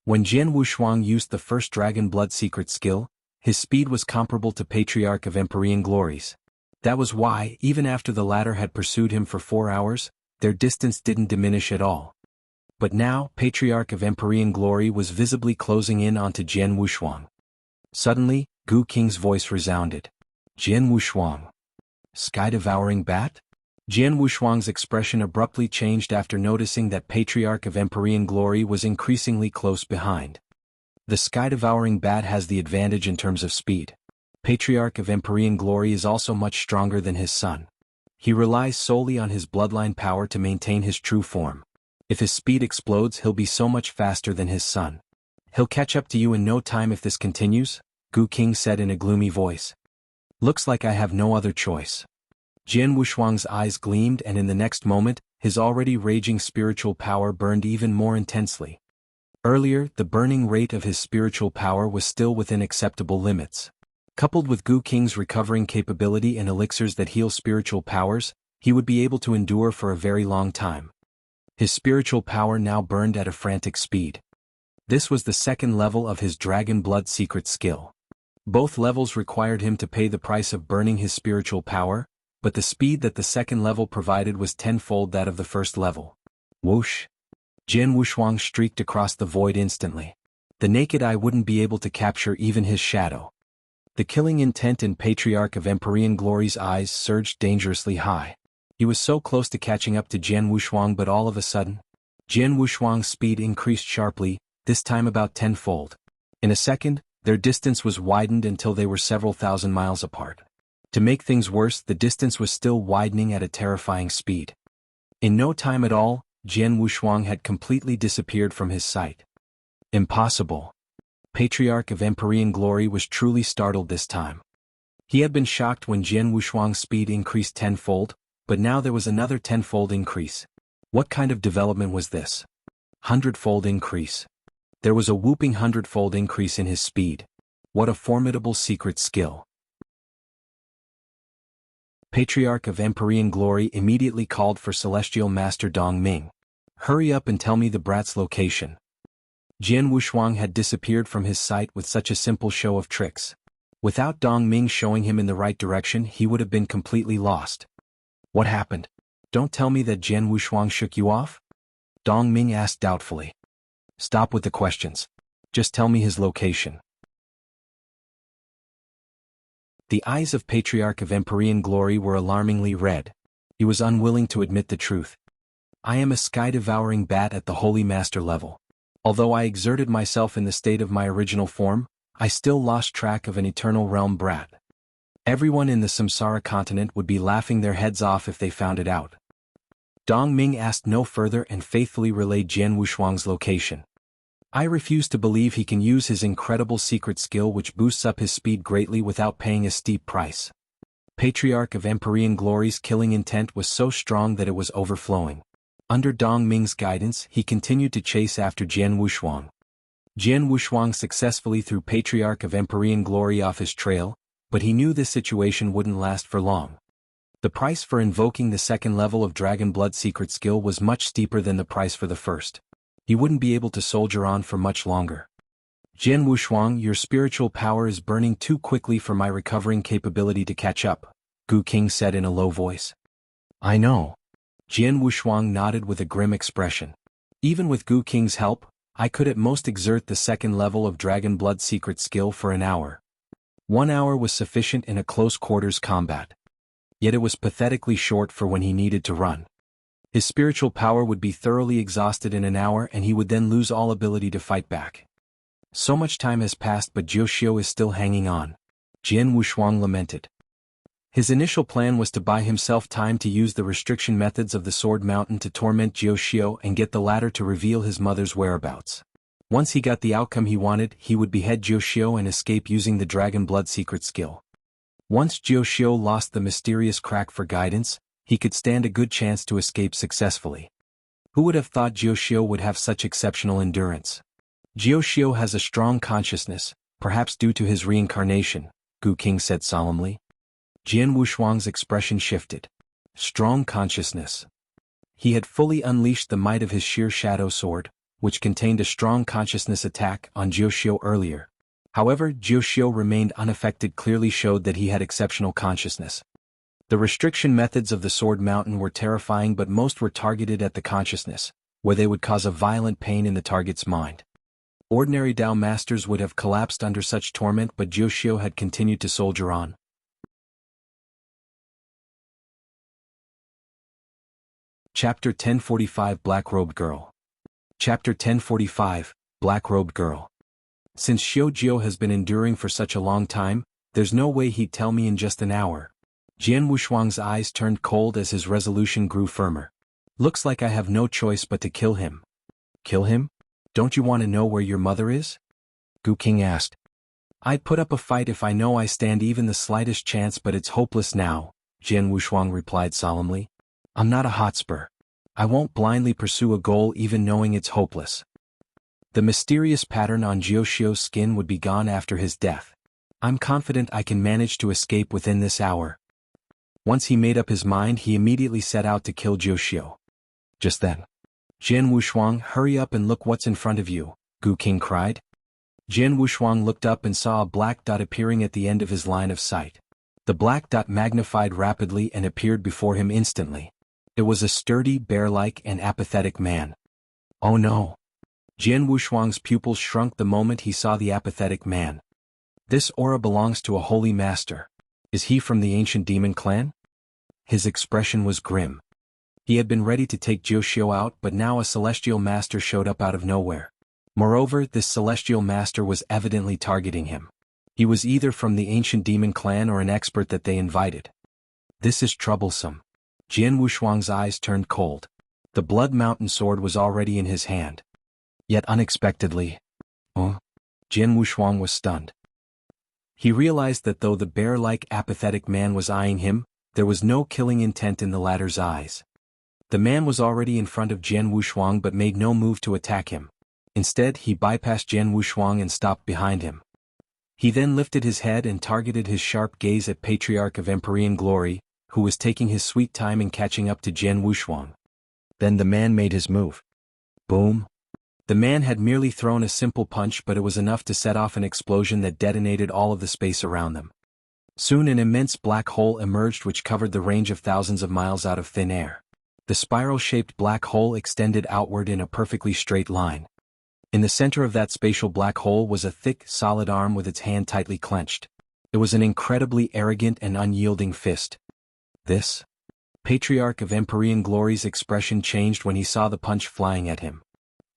When Jianghu Shuang used the first Dragon Blood secret skill, his speed was comparable to Patriarch of Empyrean Glory's. That was why, even after the latter had pursued him for 4 hours, their distance didn't diminish at all. But now, Patriarch of Empyrean Glory was visibly closing in onto Jianghu Shuang. Suddenly, Gu Qing's voice resounded. Jianghu Shuang. Sky-devouring bat? Jianghu Shuang's expression abruptly changed after noticing that Patriarch of Empyrean Glory was increasingly close behind. The sky-devouring bat has the advantage in terms of speed. Patriarch of Empyrean Glory is also much stronger than his son. He relies solely on his bloodline power to maintain his true form. If his speed explodes, he'll be so much faster than his son. He'll catch up to you in no time if this continues, Gu Qing said in a gloomy voice. Looks like I have no other choice. Jianghu Shuang's eyes gleamed, and in the next moment, his already raging spiritual power burned even more intensely. Earlier, the burning rate of his spiritual power was still within acceptable limits. Coupled with Gu Qing's recovering capability and elixirs that heal spiritual powers, he would be able to endure for a very long time. His spiritual power now burned at a frantic speed. This was the second level of his Dragon Blood secret skill. Both levels required him to pay the price of burning his spiritual power, but the speed that the second level provided was tenfold that of the first level. Whoosh! Jianghu Shuang streaked across the void instantly. The naked eye wouldn't be able to capture even his shadow. The killing intent in Patriarch of Empyrean Glory's eyes surged dangerously high. He was so close to catching up to Jianghu Shuang, but all of a sudden, Jianghu Shuang's speed increased sharply, this time about tenfold. In a second, their distance was widened until they were several thousand miles apart. To make things worse, the distance was still widening at a terrifying speed. In no time at all, Jianghu Shuang had completely disappeared from his sight. Impossible. Patriarch of Empyrean Glory was truly startled this time. He had been shocked when Jianghu Shuang's speed increased tenfold, but now there was another tenfold increase. What kind of development was this? Hundredfold increase. There was a whooping hundredfold increase in his speed. What a formidable secret skill. Patriarch of Empyrean Glory immediately called for Celestial Master Dong Ming. Hurry up and tell me the brat's location. Jianghu Shuang had disappeared from his sight with such a simple show of tricks. Without Dong Ming showing him in the right direction, he would have been completely lost. What happened? Don't tell me that Jianghu Shuang shook you off? Dong Ming asked doubtfully. Stop with the questions. Just tell me his location. The eyes of Patriarch of Empyrean Glory were alarmingly red. He was unwilling to admit the truth. I am a sky-devouring bat at the Holy Master level. Although I exerted myself in the state of my original form, I still lost track of an Eternal Realm brat. Everyone in the Samsara continent would be laughing their heads off if they found it out. Dong Ming asked no further and faithfully relayed Jianghu Shuang's location. I refuse to believe he can use his incredible secret skill which boosts up his speed greatly without paying a steep price. Patriarch of Empyrean Glory's killing intent was so strong that it was overflowing. Under Dong Ming's guidance, he continued to chase after Jianghu Shuang. Jianghu Shuang successfully threw Patriarch of Empyrean Glory off his trail, but he knew this situation wouldn't last for long. The price for invoking the second level of Dragon Blood secret skill was much steeper than the price for the first. He wouldn't be able to soldier on for much longer. Jianghu Shuang, your spiritual power is burning too quickly for my recovering capability to catch up, Gu Qing said in a low voice. I know. Jianghu Shuang nodded with a grim expression. Even with Gu Qing's help, I could at most exert the second level of Dragon Blood secret skill for an hour. 1 hour was sufficient in a close quarters combat. Yet it was pathetically short for when he needed to run. His spiritual power would be thoroughly exhausted in an hour and he would then lose all ability to fight back. So much time has passed but Jiu Xiu is still hanging on. Jianghu Shuang lamented. His initial plan was to buy himself time to use the restriction methods of the Sword Mountain to torment Jiu Xiu and get the latter to reveal his mother's whereabouts. Once he got the outcome he wanted, he would behead Jiuxiu and escape using the Dragon Blood secret skill. Once Jiuxiu lost the mysterious crack for guidance, he could stand a good chance to escape successfully. Who would have thought Jiuxiu would have such exceptional endurance? Jiuxiu has a strong consciousness, perhaps due to his reincarnation, Gu King said solemnly. Jian Wushuang's expression shifted. Strong consciousness. He had fully unleashed the might of his sheer shadow sword, which contained a strong consciousness attack on Jiuxiu earlier. However, Jiuxiu remained unaffected, clearly showed that he had exceptional consciousness. The restriction methods of the Sword Mountain were terrifying, but most were targeted at the consciousness, where they would cause a violent pain in the target's mind. Ordinary Dao masters would have collapsed under such torment, but Jiuxiu had continued to soldier on. Chapter 1045 Black-Robed Girl. Chapter 1045, Black-Robed Girl. Since Xiujiu has been enduring for such a long time, there's no way he'd tell me in just an hour. Jian Wushuang's eyes turned cold as his resolution grew firmer. Looks like I have no choice but to kill him. Kill him? Don't you want to know where your mother is? Gu King asked. I'd put up a fight if I know I stand even the slightest chance, but it's hopeless now, Jian Wushuang replied solemnly. I'm not a hotspur. I won't blindly pursue a goal even knowing it's hopeless. The mysterious pattern on Jiuxiu's skin would be gone after his death. I'm confident I can manage to escape within this hour. Once he made up his mind, he immediately set out to kill Jiuxiu. Just then, Jian Wushuang, hurry up and look what's in front of you, Gu King cried. Jian Wushuang looked up and saw a black dot appearing at the end of his line of sight. The black dot magnified rapidly and appeared before him instantly. It was a sturdy, bear-like and apathetic man. Oh no! Jian Wushuang's pupils shrunk the moment he saw the apathetic man. This aura belongs to a holy master. Is he from the ancient demon clan? His expression was grim. He had been ready to take Jiuxiu out, but now a celestial master showed up out of nowhere. Moreover, this celestial master was evidently targeting him. He was either from the ancient demon clan or an expert that they invited. This is troublesome. Jian Wushuang's eyes turned cold. The Blood Mountain sword was already in his hand. Yet unexpectedly, Jian Wushuang was stunned. He realized that though the bear-like apathetic man was eyeing him, there was no killing intent in the latter's eyes. The man was already in front of Jian Wushuang but made no move to attack him. Instead, he bypassed Jian Wushuang and stopped behind him. He then lifted his head and targeted his sharp gaze at Patriarch of Empyrean Glory, who was taking his sweet time in catching up to Jian Wushuang. Then the man made his move. Boom! The man had merely thrown a simple punch, but it was enough to set off an explosion that detonated all of the space around them. Soon an immense black hole emerged which covered the range of thousands of miles out of thin air. The spiral-shaped black hole extended outward in a perfectly straight line. In the center of that spatial black hole was a thick, solid arm with its hand tightly clenched. It was an incredibly arrogant and unyielding fist. This? Patriarch of Empyrean Glory's expression changed when he saw the punch flying at him.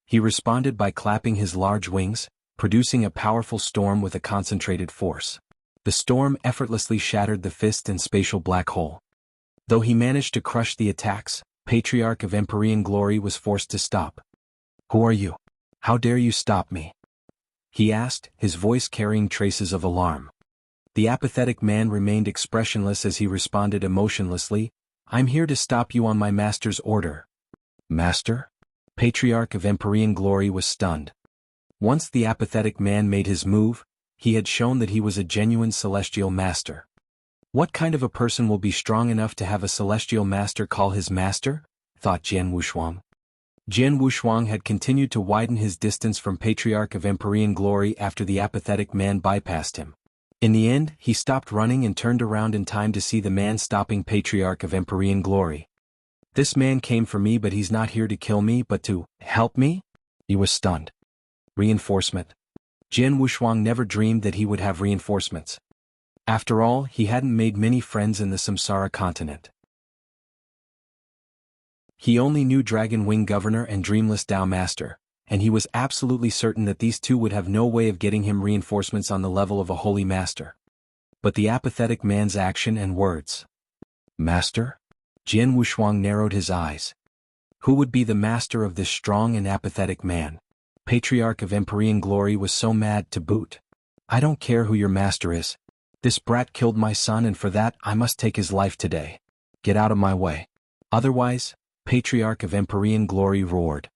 He responded by clapping his large wings, producing a powerful storm with a concentrated force. The storm effortlessly shattered the fist and spatial black hole. Though he managed to crush the attacks, Patriarch of Empyrean Glory was forced to stop. Who are you? How dare you stop me? He asked, his voice carrying traces of alarm. The apathetic man remained expressionless as he responded emotionlessly, I'm here to stop you on my master's order. Master? Patriarch of Empyrean Glory was stunned. Once the apathetic man made his move, he had shown that he was a genuine celestial master. What kind of a person will be strong enough to have a celestial master call his master? Thought Jian Wushuang. Jian Wushuang had continued to widen his distance from Patriarch of Empyrean Glory after the apathetic man bypassed him. In the end, he stopped running and turned around in time to see the man stopping Patriarch of Empyrean Glory. This man came for me, but he's not here to kill me but to help me? He was stunned. Reinforcement. Jian Wushuang never dreamed that he would have reinforcements. After all, he hadn't made many friends in the Samsara continent. He only knew Dragon Wing Governor and Dreamless Dao Master, and he was absolutely certain that these two would have no way of getting him reinforcements on the level of a holy master. But the apathetic man's action and words. Master? Jian Wushuang narrowed his eyes. Who would be the master of this strong and apathetic man? Patriarch of Empyrean Glory was so mad to boot. I don't care who your master is. This brat killed my son and for that I must take his life today. Get out of my way. Otherwise, Patriarch of Empyrean Glory roared.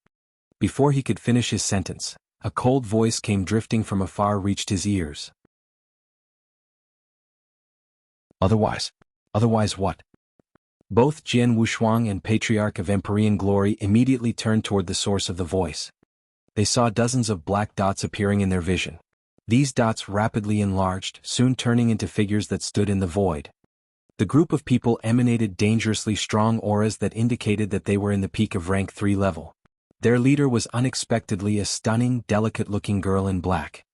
Before he could finish his sentence, a cold voice came drifting from afar reached his ears. Otherwise what? Both Jianghu Shuang and Patriarch of Empyrean Glory immediately turned toward the source of the voice. They saw dozens of black dots appearing in their vision. These dots rapidly enlarged, soon turning into figures that stood in the void. The group of people emanated dangerously strong auras that indicated that they were in the peak of rank 3 level. Their leader was unexpectedly a stunning, delicate-looking girl in black.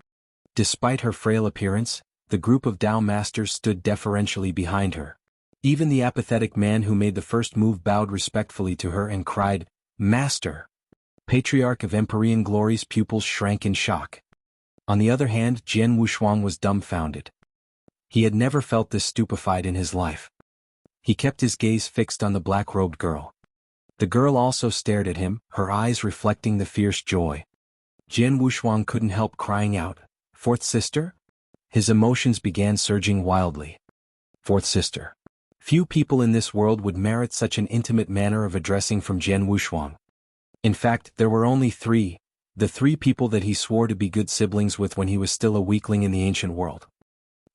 Despite her frail appearance, the group of Tao masters stood deferentially behind her. Even the apathetic man who made the first move bowed respectfully to her and cried, "Master!" Patriarch of Empyrean Glory's pupils shrank in shock. On the other hand, Jianghu Shuang was dumbfounded. He had never felt this stupefied in his life. He kept his gaze fixed on the black-robed girl. The girl also stared at him, her eyes reflecting the fierce joy. Jianghu Shuang couldn't help crying out, "Fourth sister?" His emotions began surging wildly. Fourth sister. Few people in this world would merit such an intimate manner of addressing from Jianghu Shuang. In fact, there were only three, the three people that he swore to be good siblings with when he was still a weakling in the ancient world.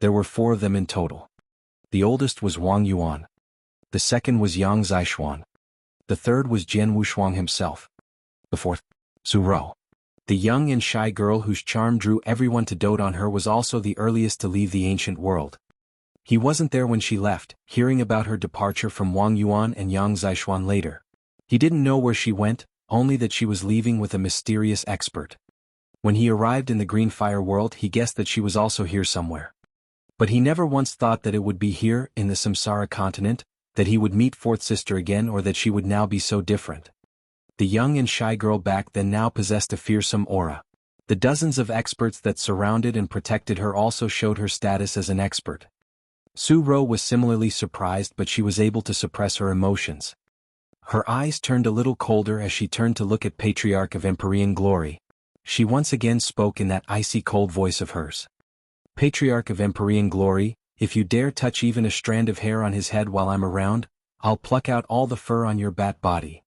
There were 4 of them in total. The oldest was Wang Yuan. The second was Yang Zishuan. The third was Jianghu Shuang himself. The fourth, Su Rou. The young and shy girl whose charm drew everyone to dote on her was also the earliest to leave the ancient world. He wasn't there when she left, hearing about her departure from Wang Yuan and Yang Zishuan later. He didn't know where she went, only that she was leaving with a mysterious expert. When he arrived in the Green Fire world, he guessed that she was also here somewhere. But he never once thought that it would be here, in the Samsara continent, that he would meet Fourth Sister again or that she would now be so different. The young and shy girl back then now possessed a fearsome aura. The dozens of experts that surrounded and protected her also showed her status as an expert. Su Rou was similarly surprised, but she was able to suppress her emotions. Her eyes turned a little colder as she turned to look at Patriarch of Empyrean Glory. She once again spoke in that icy cold voice of hers. Patriarch of Empyrean Glory, if you dare touch even a strand of hair on his head while I'm around, I'll pluck out all the fur on your bat body.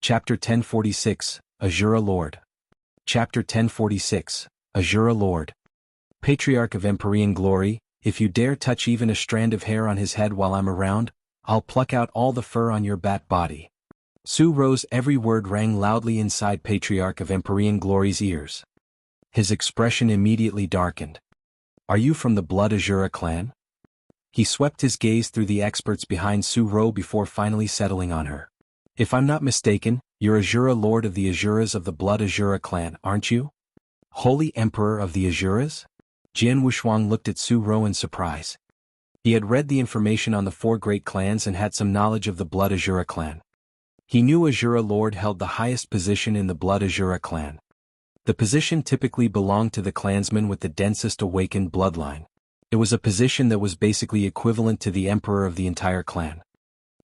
Chapter 1046, Asura Lord. Chapter 1046, Asura Lord. Patriarch of Empyrean Glory, if you dare touch even a strand of hair on his head while I'm around, I'll pluck out all the fur on your bat body. Su Rou's every word rang loudly inside Patriarch of Empyrean Glory's ears. His expression immediately darkened. Are you from the Blood Asura clan? He swept his gaze through the experts behind Su Rou before finally settling on her. If I'm not mistaken, you're Asura Lord of the Asuras of the Blood Asura clan, aren't you? Holy Emperor of the Asuras? Jianghu Shuang looked at Su Rou in surprise. He had read the information on the 4 great clans and had some knowledge of the Blood Asura clan. He knew Asura Lord held the highest position in the Blood Asura clan. The position typically belonged to the clansman with the densest awakened bloodline. It was a position that was basically equivalent to the emperor of the entire clan.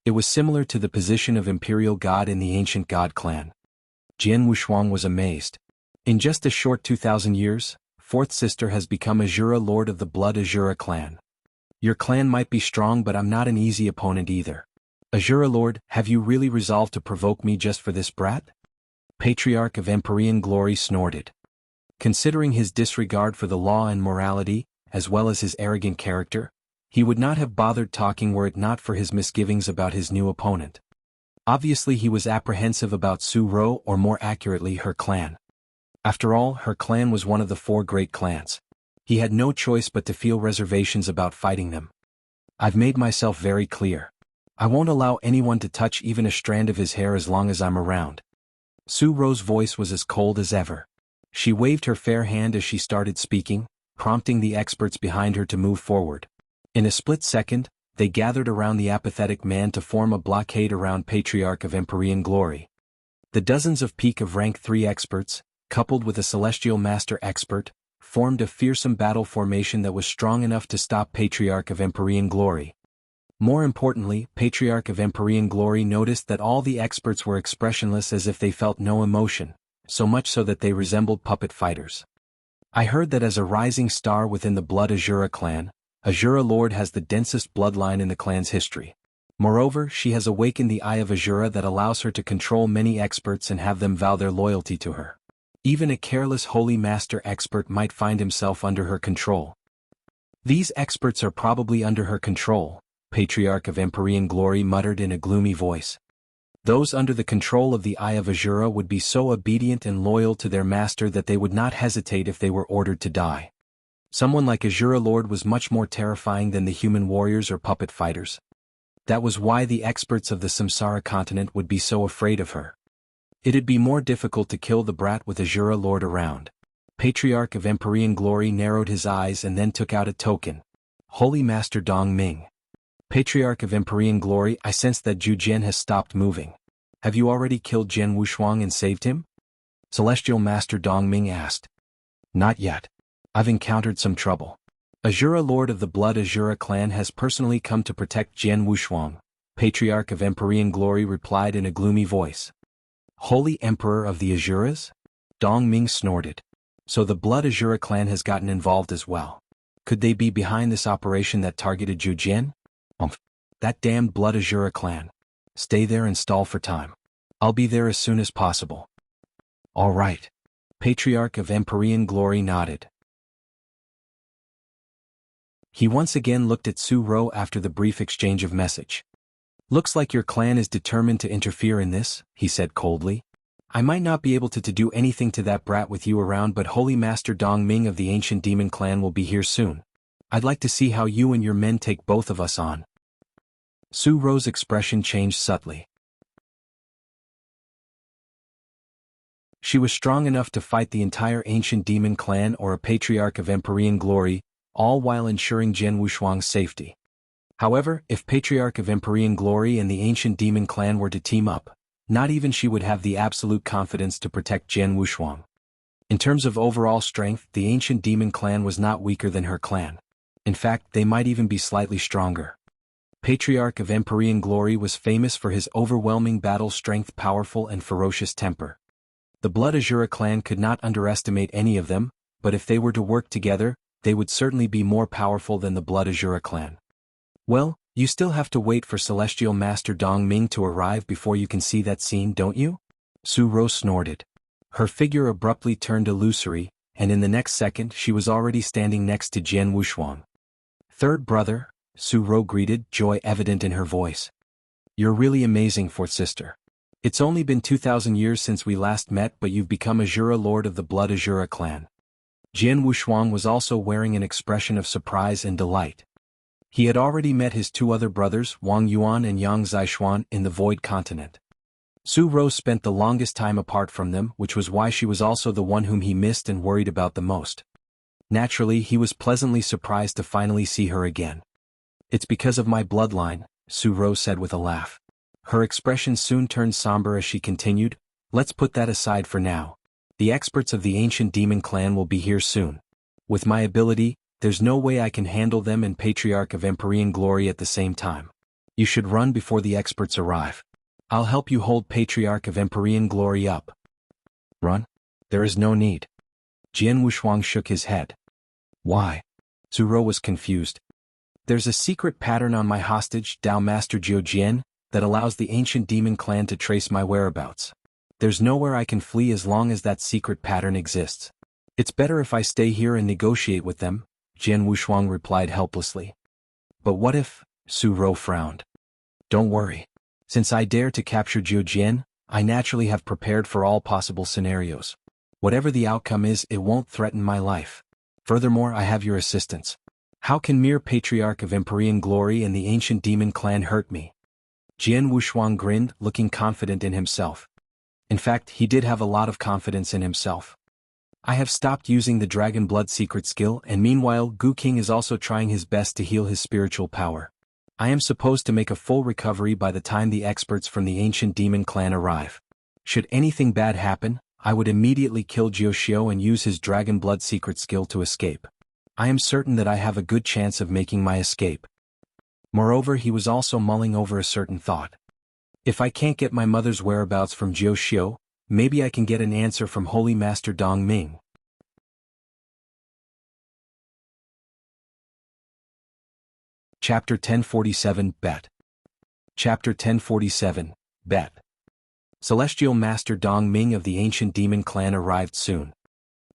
It was similar to the position of imperial god in the ancient god clan. Jianghu Shuang was amazed. In just a short 2,000 years, Fourth Sister has become Asura Lord of the Blood Asura clan. Your clan might be strong, but I'm not an easy opponent either. Asura Lord, have you really resolved to provoke me just for this brat? Patriarch of Empyrean Glory snorted. Considering his disregard for the law and morality, as well as his arrogant character, he would not have bothered talking were it not for his misgivings about his new opponent. Obviously he was apprehensive about Su Rou, or more accurately her clan. After all, her clan was one of the 4 great clans. He had no choice but to feel reservations about fighting them. I've made myself very clear. I won't allow anyone to touch even a strand of his hair as long as I'm around. Su Rou's voice was as cold as ever. She waved her fair hand as she started speaking, prompting the experts behind her to move forward. In a split second, they gathered around the apathetic man to form a blockade around Patriarch of Empyrean Glory. The dozens of peak of rank 3 experts, coupled with a Celestial Master expert, formed a fearsome battle formation that was strong enough to stop Patriarch of Empyrean Glory. More importantly, Patriarch of Empyrean Glory noticed that all the experts were expressionless as if they felt no emotion, so much so that they resembled puppet fighters. I heard that as a rising star within the Blood Asura clan, Asura Lord has the densest bloodline in the clan's history. Moreover, she has awakened the Eye of Asura that allows her to control many experts and have them vow their loyalty to her. Even a careless Holy Master expert might find himself under her control. These experts are probably under her control, Patriarch of Empyrean Glory muttered in a gloomy voice. Those under the control of the Eye of Asura would be so obedient and loyal to their master that they would not hesitate if they were ordered to die. Someone like Asura Lord was much more terrifying than the human warriors or puppet fighters. That was why the experts of the Samsara continent would be so afraid of her. It'd be more difficult to kill the brat with Asura Lord around. Patriarch of Empyrean Glory narrowed his eyes and then took out a token. Holy Master Dong Ming. Patriarch of Empyrean Glory, I sense that Zhu Jian has stopped moving. Have you already killed Jian Wushuang and saved him? Celestial Master Dong Ming asked. Not yet. I've encountered some trouble. Asura Lord of the Blood Asura clan has personally come to protect Jian Wushuang, Patriarch of Empyrean Glory replied in a gloomy voice. Holy Emperor of the Asuras? Dong Ming snorted. So the Blood Asura clan has gotten involved as well. Could they be behind this operation that targeted Zhu Jian? That damned Blood Asura clan. Stay there and stall for time. I'll be there as soon as possible. All right. Patriarch of Empyrean Glory nodded. He once again looked at Su Ro after the brief exchange of message. Looks like your clan is determined to interfere in this, he said coldly. I might not be able to do anything to that brat with you around, but Holy Master Dong Ming of the Ancient Demon Clan will be here soon. I'd like to see how you and your men take both of us on. Su Ro's expression changed subtly. She was strong enough to fight the entire Ancient Demon Clan or a Patriarch of Empyrean Glory, all while ensuring Jian Wushuang's safety. However, if Patriarch of Empyrean Glory and the Ancient Demon Clan were to team up, not even she would have the absolute confidence to protect Jian Wushuang. In terms of overall strength, the Ancient Demon Clan was not weaker than her clan. In fact, they might even be slightly stronger. Patriarch of Empyrean Glory was famous for his overwhelming battle strength, powerful and ferocious temper. The Blood Asura clan could not underestimate any of them, but if they were to work together, they would certainly be more powerful than the Blood Asura clan. Well, you still have to wait for Celestial Master Dong Ming to arrive before you can see that scene, don't you? Su Ro snorted. Her figure abruptly turned illusory, and in the next second she was already standing next to Jian Wushuang. Third brother, Su Ro greeted, joy evident in her voice. You're really amazing, fourth sister. It's only been 2,000 years since we last met, but you've become Asura Lord of the Blood Asura clan. Jian Wushuang was also wearing an expression of surprise and delight. He had already met his two other brothers, Wang Yuan and Yang Zixuan, in the Void Continent. Su Ro spent the longest time apart from them, which was why she was also the one whom he missed and worried about the most. Naturally, he was pleasantly surprised to finally see her again. It's because of my bloodline, Su Ro said with a laugh. Her expression soon turned somber as she continued, let's put that aside for now. The experts of the Ancient Demon Clan will be here soon. With my ability, there's no way I can handle them and Patriarch of Empyrean Glory at the same time. You should run before the experts arrive. I'll help you hold Patriarch of Empyrean Glory up. Run? There is no need. Jian Wushuang shook his head. Why? Su Ro was confused. There's a secret pattern on my hostage, Dao Master Jiu Jian, that allows the Ancient Demon Clan to trace my whereabouts. There's nowhere I can flee as long as that secret pattern exists. It's better if I stay here and negotiate with them, Jian Wushuang replied helplessly. But what if? Su Ro frowned. Don't worry. Since I dare to capture Jiu Jian, I naturally have prepared for all possible scenarios. Whatever the outcome is, it won't threaten my life. Furthermore, I have your assistance. How can mere Patriarch of Empyrean Glory and the Ancient Demon Clan hurt me? Jian Wushuang grinned, looking confident in himself. In fact, he did have a lot of confidence in himself. I have stopped using the Dragon Blood secret skill, and meanwhile Gu King is also trying his best to heal his spiritual power. I am supposed to make a full recovery by the time the experts from the Ancient Demon Clan arrive. Should anything bad happen, I would immediately kill Jiuxiu and use his Dragon Blood secret skill to escape. I am certain that I have a good chance of making my escape. Moreover, he was also mulling over a certain thought. If I can't get my mother's whereabouts from Jiu Xiu, maybe I can get an answer from Holy Master Dong Ming. Chapter 1047, Bet. Chapter 1047, Bet. Celestial Master Dong Ming of the ancient demon clan arrived soon.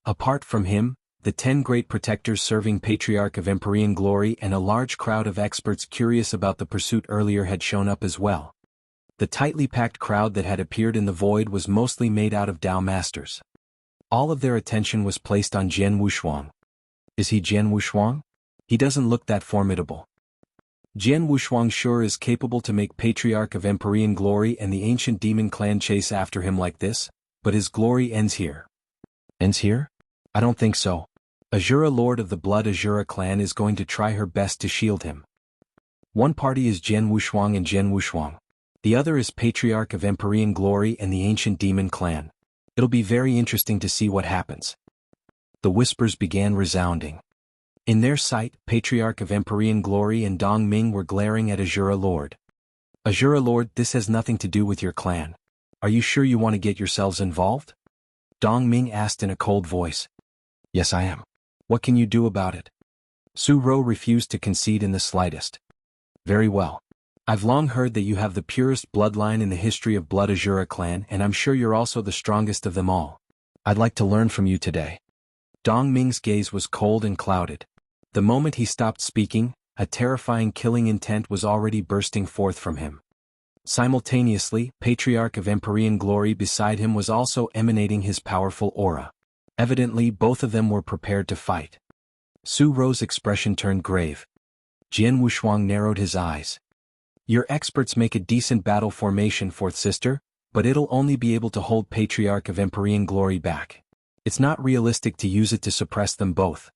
Apart from him, the 10 great protectors serving Patriarch of Empyrean glory and a large crowd of experts curious about the pursuit earlier had shown up as well. The tightly packed crowd that had appeared in the void was mostly made out of Dao masters. All of their attention was placed on Jian Wushuang. Is he Jian Wushuang? He doesn't look that formidable. Jian Wushuang sure is capable to make Patriarch of Empyrean glory and the ancient demon clan chase after him like this, but his glory ends here. Ends here? I don't think so. Asura, Lord of the Blood Asura clan, is going to try her best to shield him. One party is Jian Wushuang and Jian Wushuang. The other is Patriarch of Empyrean glory and the ancient demon clan. It'll be very interesting to see what happens. The whispers began resounding. In their sight, Patriarch of Empyrean glory and Dong Ming were glaring at Asura Lord. Asura Lord, this has nothing to do with your clan. Are you sure you want to get yourselves involved? Dong Ming asked in a cold voice. Yes, I am. What can you do about it? Su Ro refused to concede in the slightest. Very well. I've long heard that you have the purest bloodline in the history of Blood Asura clan, and I'm sure you're also the strongest of them all. I'd like to learn from you today. Dong Ming's gaze was cold and clouded. The moment he stopped speaking, a terrifying killing intent was already bursting forth from him. Simultaneously, Patriarch of Empyrean glory beside him was also emanating his powerful aura. Evidently, both of them were prepared to fight. Su Ro's expression turned grave. Jian Wushuang narrowed his eyes. Your experts make a decent battle formation, fourth sister, but it'll only be able to hold Patriarch of Empyrean glory back. It's not realistic to use it to suppress them both.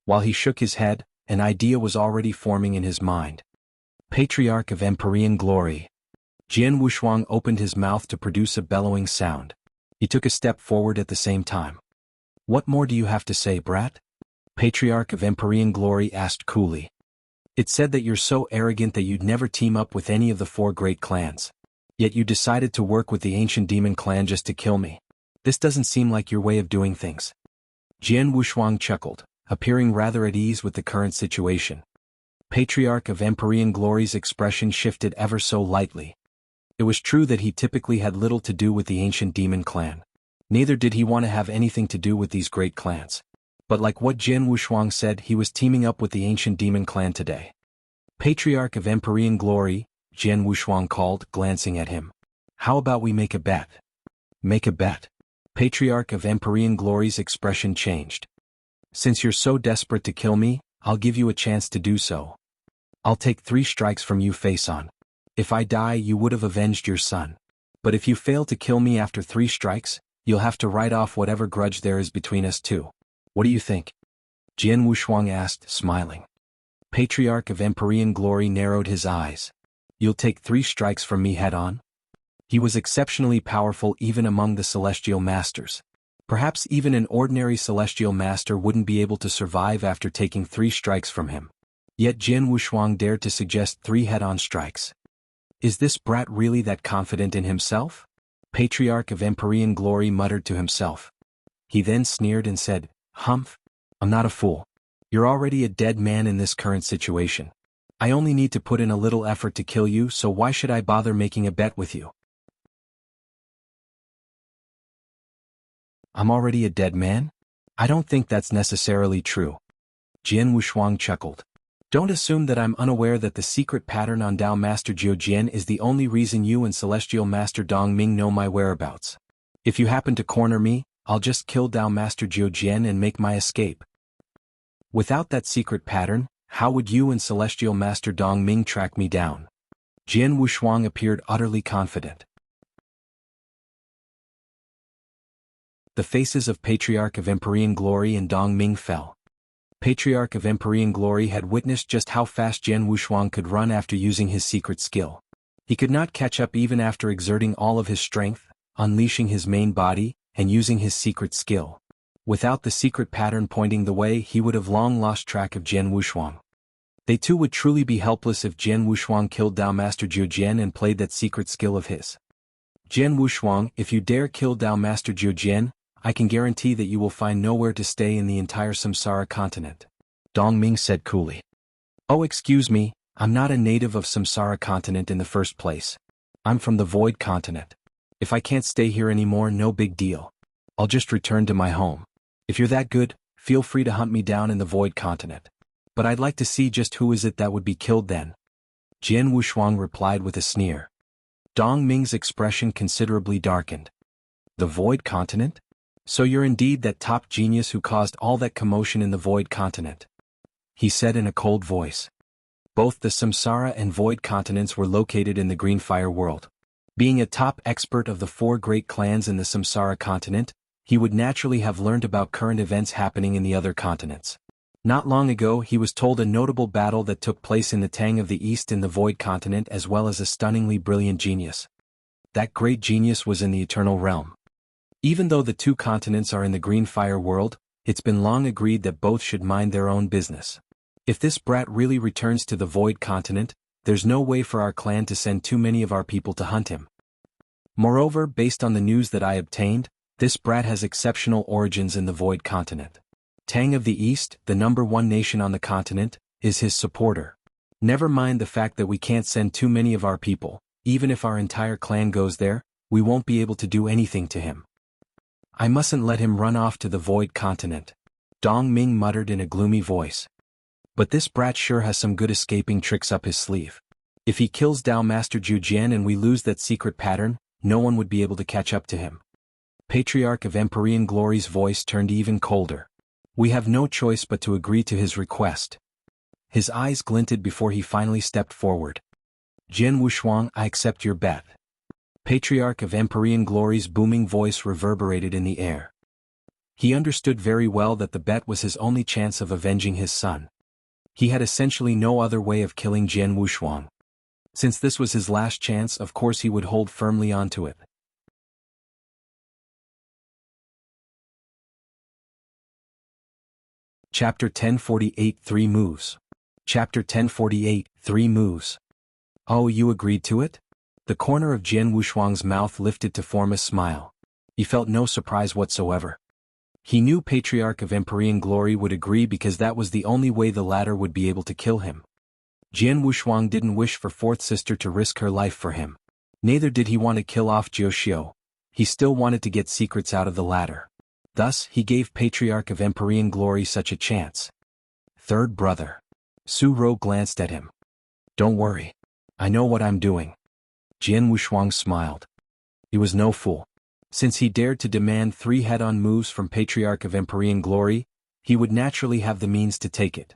While he shook his head, an idea was already forming in his mind. Patriarch of Empyrean glory. Jian Wushuang opened his mouth to produce a bellowing sound. He took a step forward at the same time. What more do you have to say, brat? Patriarch of Empyrean glory asked coolly. It said that you're so arrogant that you'd never team up with any of the 4 great clans. Yet you decided to work with the ancient demon clan just to kill me. This doesn't seem like your way of doing things. Jian Wushuang chuckled, appearing rather at ease with the current situation. Patriarch of Empyrean glory's expression shifted ever so lightly. It was true that he typically had little to do with the ancient demon clan. Neither did he want to have anything to do with these great clans. But like what Jian Wushuang said, he was teaming up with the ancient demon clan today. Patriarch of Empyrean glory, Jian Wushuang called, glancing at him. How about we make a bet? Make a bet. Patriarch of Empyrean glory's expression changed. Since you're so desperate to kill me, I'll give you a chance to do so. I'll take 3 strikes from you face on. If I die, you would have avenged your son. But if you fail to kill me after 3 strikes, you'll have to write off whatever grudge there is between us two. What do you think? Jian Wushuang asked, smiling. Patriarch of Empyrean glory narrowed his eyes. You'll take 3 strikes from me head on? He was exceptionally powerful even among the celestial masters. Perhaps even an ordinary celestial master wouldn't be able to survive after taking 3 strikes from him. Yet Jian Wushuang dared to suggest 3 head-on strikes. Is this brat really that confident in himself? Patriarch of Empyrean glory muttered to himself. He then sneered and said, Humph, I'm not a fool. You're already a dead man in this current situation. I only need to put in a little effort to kill you, so why should I bother making a bet with you? I'm already a dead man? I don't think that's necessarily true. Jian Wushuang chuckled. Don't assume that I'm unaware that the secret pattern on Dao Master Jiu Jian is the only reason you and Celestial Master Dong Ming know my whereabouts. If you happen to corner me, I'll just kill Dao Master Jiu Jian and make my escape. Without that secret pattern, how would you and Celestial Master Dong Ming track me down? Jian Wushuang appeared utterly confident. The faces of Patriarch of Empyrean glory and Dong Ming fell. Patriarch of Empyrean glory had witnessed just how fast Jian Wushuang could run after using his secret skill. He could not catch up even after exerting all of his strength, unleashing his main body, and using his secret skill. Without the secret pattern pointing the way, he would have long lost track of Jian Wushuang. They too would truly be helpless if Jian Wushuang killed Dao Master Jiu Jian and played that secret skill of his. Jian Wushuang, if you dare kill Dao Master Jiu Jian, I can guarantee that you will find nowhere to stay in the entire Samsara continent. Dong Ming said coolly. Oh, excuse me, I'm not a native of Samsara continent in the first place. I'm from the Void continent. If I can't stay here anymore, no big deal. I'll just return to my home. If you're that good, feel free to hunt me down in the Void continent. But I'd like to see just who is it that would be killed then. Jian Wushuang replied with a sneer. Dong Ming's expression considerably darkened. The Void continent? So you're indeed that top genius who caused all that commotion in the Void continent, he said in a cold voice. Both the Samsara and Void continents were located in the Green Fire world. Being a top expert of the 4 great clans in the Samsara continent, he would naturally have learned about current events happening in the other continents. Not long ago he was told a notable battle that took place in the Tang of the East in the Void continent, as well as a stunningly brilliant genius. That great genius was in the Eternal Realm. Even though the 2 continents are in the Green Fire world, it's been long agreed that both should mind their own business. If this brat really returns to the Void continent, there's no way for our clan to send too many of our people to hunt him. Moreover, based on the news that I obtained, this brat has exceptional origins in the Void continent. Tang of the East, the #1 nation on the continent, is his supporter. Never mind the fact that we can't send too many of our people. Even if our entire clan goes there, we won't be able to do anything to him. I mustn't let him run off to the Void continent, Dong Ming muttered in a gloomy voice. But this brat sure has some good escaping tricks up his sleeve. If he kills Dao Master Jiu Jian and we lose that secret pattern, no one would be able to catch up to him. Patriarch of Empyrean Glory's voice turned even colder. We have no choice but to agree to his request. His eyes glinted before he finally stepped forward. Jian Wushuang, I accept your bet. Patriarch of Empyrean Glory's booming voice reverberated in the air. He understood very well that the bet was his only chance of avenging his son. He had essentially no other way of killing Jian Wushuang. Since this was his last chance, of course he would hold firmly onto it. Chapter 1048 3 Moves. Chapter 1048 3 Moves. Oh, you agreed to it? The corner of Jian Wushuang's mouth lifted to form a smile. He felt no surprise whatsoever. He knew Patriarch of Empyrean Glory would agree because that was the only way the latter would be able to kill him. Jian Wushuang didn't wish for Fourth Sister to risk her life for him. Neither did he want to kill off Jiu Xiu. He still wanted to get secrets out of the latter. Thus, he gave Patriarch of Empyrean Glory such a chance. Third brother. Su Rou glanced at him. Don't worry. I know what I'm doing. Jian Wushuang smiled. He was no fool. Since he dared to demand 3 head-on moves from Patriarch of Empyrean Glory, he would naturally have the means to take it.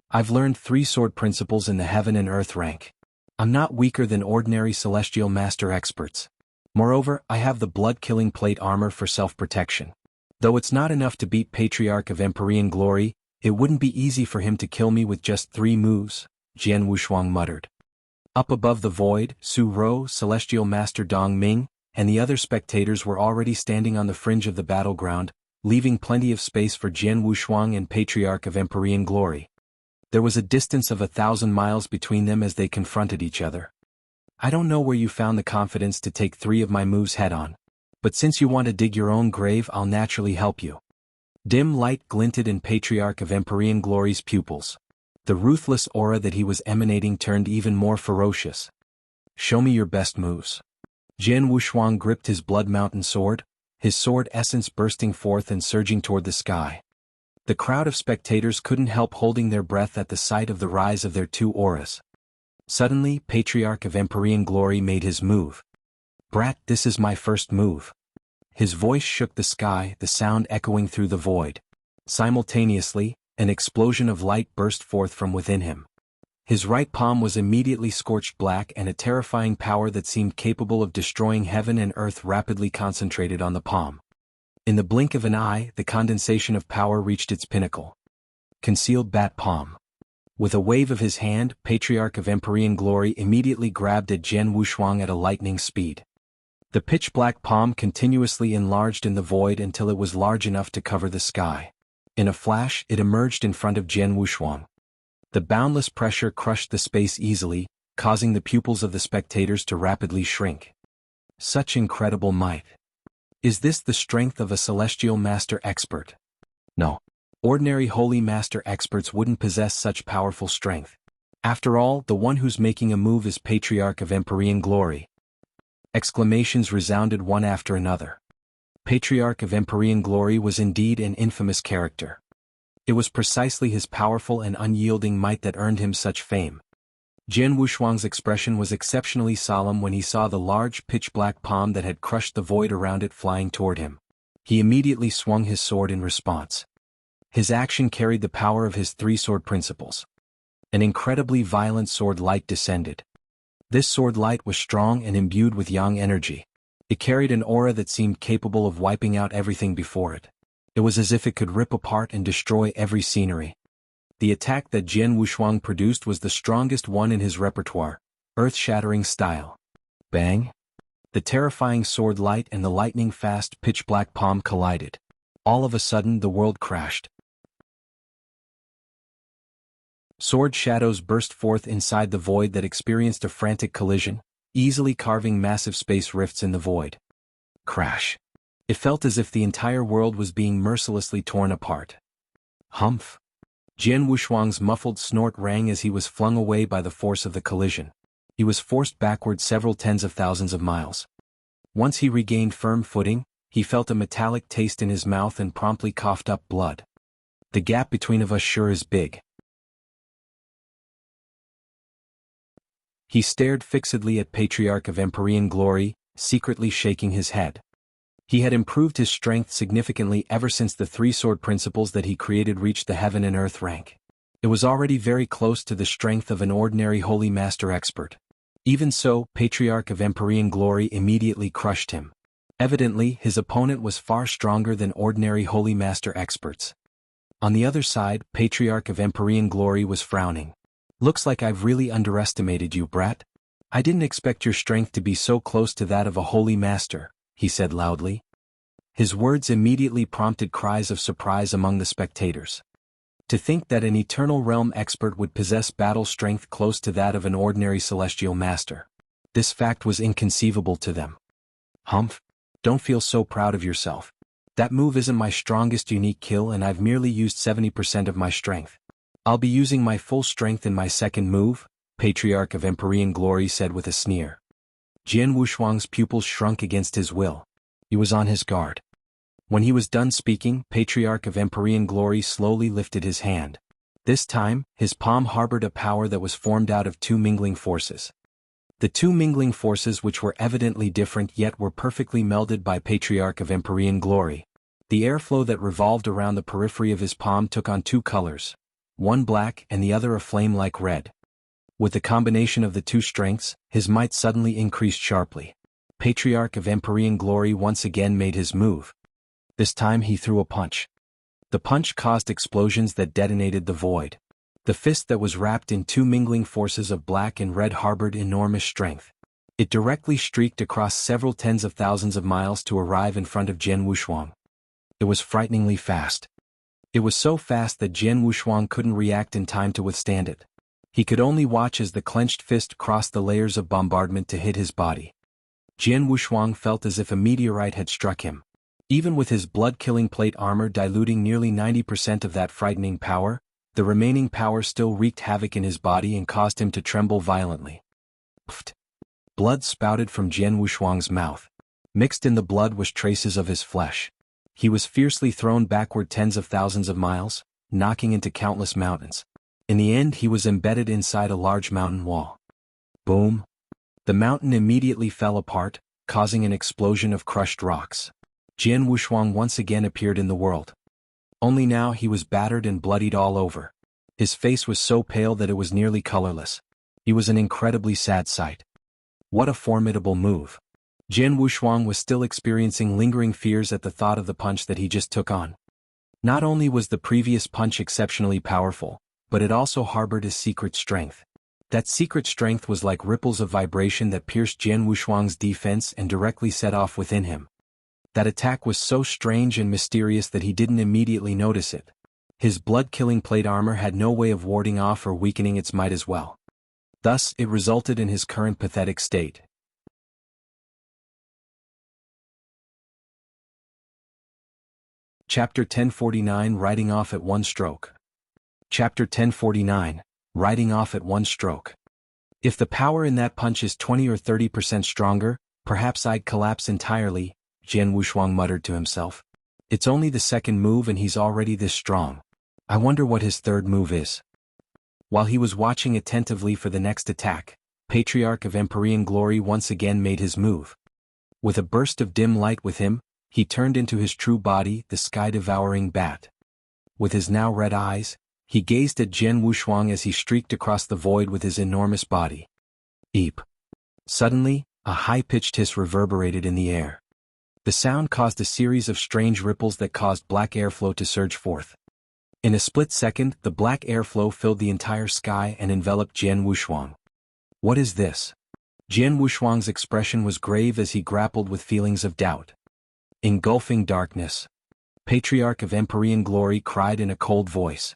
I've learned 3 sword principles in the Heaven and Earth rank. I'm not weaker than ordinary Celestial Master experts. Moreover, I have the blood-killing plate armor for self-protection. Though it's not enough to beat Patriarch of Empyrean Glory, it wouldn't be easy for him to kill me with just 3 moves, Jian Wushuang muttered. Up above the void, Su Rou, Celestial Master Dong Ming, and the other spectators were already standing on the fringe of the battleground, leaving plenty of space for Jian Wushuang and Patriarch of Empyrean Glory. There was a distance of 1,000 miles between them as they confronted each other. I don't know where you found the confidence to take 3 of my moves head-on. But since you want to dig your own grave, I'll naturally help you. Dim light glinted in Patriarch of Empyrean Glory's pupils. The ruthless aura that he was emanating turned even more ferocious. Show me your best moves. Jian Wushuang gripped his Blood Mountain sword, his sword essence bursting forth and surging toward the sky. The crowd of spectators couldn't help holding their breath at the sight of the rise of their 2 auras. Suddenly, Patriarch of Empyrean Glory made his move. Brat, this is my first move. His voice shook the sky, the sound echoing through the void. Simultaneously, an explosion of light burst forth from within him. His right palm was immediately scorched black, and a terrifying power that seemed capable of destroying heaven and earth rapidly concentrated on the palm. In the blink of an eye, the condensation of power reached its pinnacle. Concealed bat palm. With a wave of his hand, Patriarch of Empyrean Glory immediately grabbed at Jian Wushuang at a lightning speed. The pitch-black palm continuously enlarged in the void until it was large enough to cover the sky. In a flash, it emerged in front of Jian Wushuang. The boundless pressure crushed the space easily, causing the pupils of the spectators to rapidly shrink. Such incredible might. Is this the strength of a celestial master expert? No. Ordinary holy master experts wouldn't possess such powerful strength. After all, the one who's making a move is Patriarch of Empyrean Glory. Exclamations resounded one after another. Patriarch of Empyrean Glory was indeed an infamous character. It was precisely his powerful and unyielding might that earned him such fame. Jian Wushuang's expression was exceptionally solemn when he saw the large pitch-black palm that had crushed the void around it flying toward him. He immediately swung his sword in response. His action carried the power of his three sword principles. An incredibly violent sword light descended. This sword light was strong and imbued with yang energy. It carried an aura that seemed capable of wiping out everything before it. It was as if it could rip apart and destroy every scenery. The attack that Jian Wushuang produced was the strongest one in his repertoire, earth-shattering style. Bang! The terrifying sword light and the lightning-fast pitch-black palm collided. All of a sudden the world crashed. Sword shadows burst forth inside the void that experienced a frantic collision, easily carving massive space rifts in the void. Crash. It felt as if the entire world was being mercilessly torn apart. Humph. Jian Wushuang's muffled snort rang as he was flung away by the force of the collision. He was forced backward several tens of thousands of miles. Once he regained firm footing, he felt a metallic taste in his mouth and promptly coughed up blood. The gap between of us sure is big. He stared fixedly at Patriarch of Empyrean Glory, secretly shaking his head. He had improved his strength significantly ever since the three sword principles that he created reached the heaven and earth rank. It was already very close to the strength of an ordinary holy master expert. Even so, Patriarch of Empyrean Glory immediately crushed him. Evidently, his opponent was far stronger than ordinary holy master experts. On the other side, Patriarch of Empyrean Glory was frowning. Looks like I've really underestimated you, brat. I didn't expect your strength to be so close to that of a holy master, he said loudly. His words immediately prompted cries of surprise among the spectators. To think that an eternal realm expert would possess battle strength close to that of an ordinary celestial master. This fact was inconceivable to them. Humph, don't feel so proud of yourself. That move isn't my strongest unique kill and I've merely used 70% of my strength. I'll be using my full strength in my second move, Patriarch of Empyrean Glory said with a sneer. Jian Wushuang's pupils shrunk against his will. He was on his guard. When he was done speaking, Patriarch of Empyrean Glory slowly lifted his hand. This time, his palm harbored a power that was formed out of two mingling forces. The two mingling forces which were evidently different yet were perfectly melded by Patriarch of Empyrean Glory. The airflow that revolved around the periphery of his palm took on two colors, one black and the other a flame-like red. With the combination of the two strengths, his might suddenly increased sharply. Patriarch of Empyrean Glory once again made his move. This time he threw a punch. The punch caused explosions that detonated the void. The fist that was wrapped in two mingling forces of black and red harbored enormous strength. It directly streaked across several tens of thousands of miles to arrive in front of Jian Wushuang. It was frighteningly fast. It was so fast that Jian Wushuang couldn't react in time to withstand it. He could only watch as the clenched fist crossed the layers of bombardment to hit his body. Jian Wushuang felt as if a meteorite had struck him. Even with his blood-killing plate armor diluting nearly 90% of that frightening power, the remaining power still wreaked havoc in his body and caused him to tremble violently. Pfft! Blood spouted from Jian Wushuang's mouth. Mixed in the blood was traces of his flesh. He was fiercely thrown backward tens of thousands of miles, knocking into countless mountains. In the end he was embedded inside a large mountain wall. Boom! The mountain immediately fell apart, causing an explosion of crushed rocks. Jian Wushuang once again appeared in the world. Only now he was battered and bloodied all over. His face was so pale that it was nearly colorless. He was an incredibly sad sight. What a formidable move. Jian Wushuang was still experiencing lingering fears at the thought of the punch that he just took on. Not only was the previous punch exceptionally powerful, but it also harbored a secret strength. That secret strength was like ripples of vibration that pierced Jian Wushuang's defense and directly set off within him. That attack was so strange and mysterious that he didn't immediately notice it. His blood-killing plate armor had no way of warding off or weakening its might as well. Thus, it resulted in his current pathetic state. Chapter 1049 Riding Off at One Stroke. Chapter 1049 Riding Off at One Stroke. If the power in that punch is 20 or 30% stronger, perhaps I'd collapse entirely, Jian Wushuang muttered to himself. It's only the second move and he's already this strong. I wonder what his third move is. While he was watching attentively for the next attack, Patriarch of Empyrean Glory once again made his move. With a burst of dim light with him, he turned into his true body, the sky-devouring bat. With his now red eyes, he gazed at Jian Wushuang as he streaked across the void with his enormous body. Eep. Suddenly, a high-pitched hiss reverberated in the air. The sound caused a series of strange ripples that caused black airflow to surge forth. In a split second, the black airflow filled the entire sky and enveloped Jian Wushuang. What is this? Jian Wushuang's expression was grave as he grappled with feelings of doubt. Engulfing darkness. Patriarch of Empyrean Glory cried in a cold voice.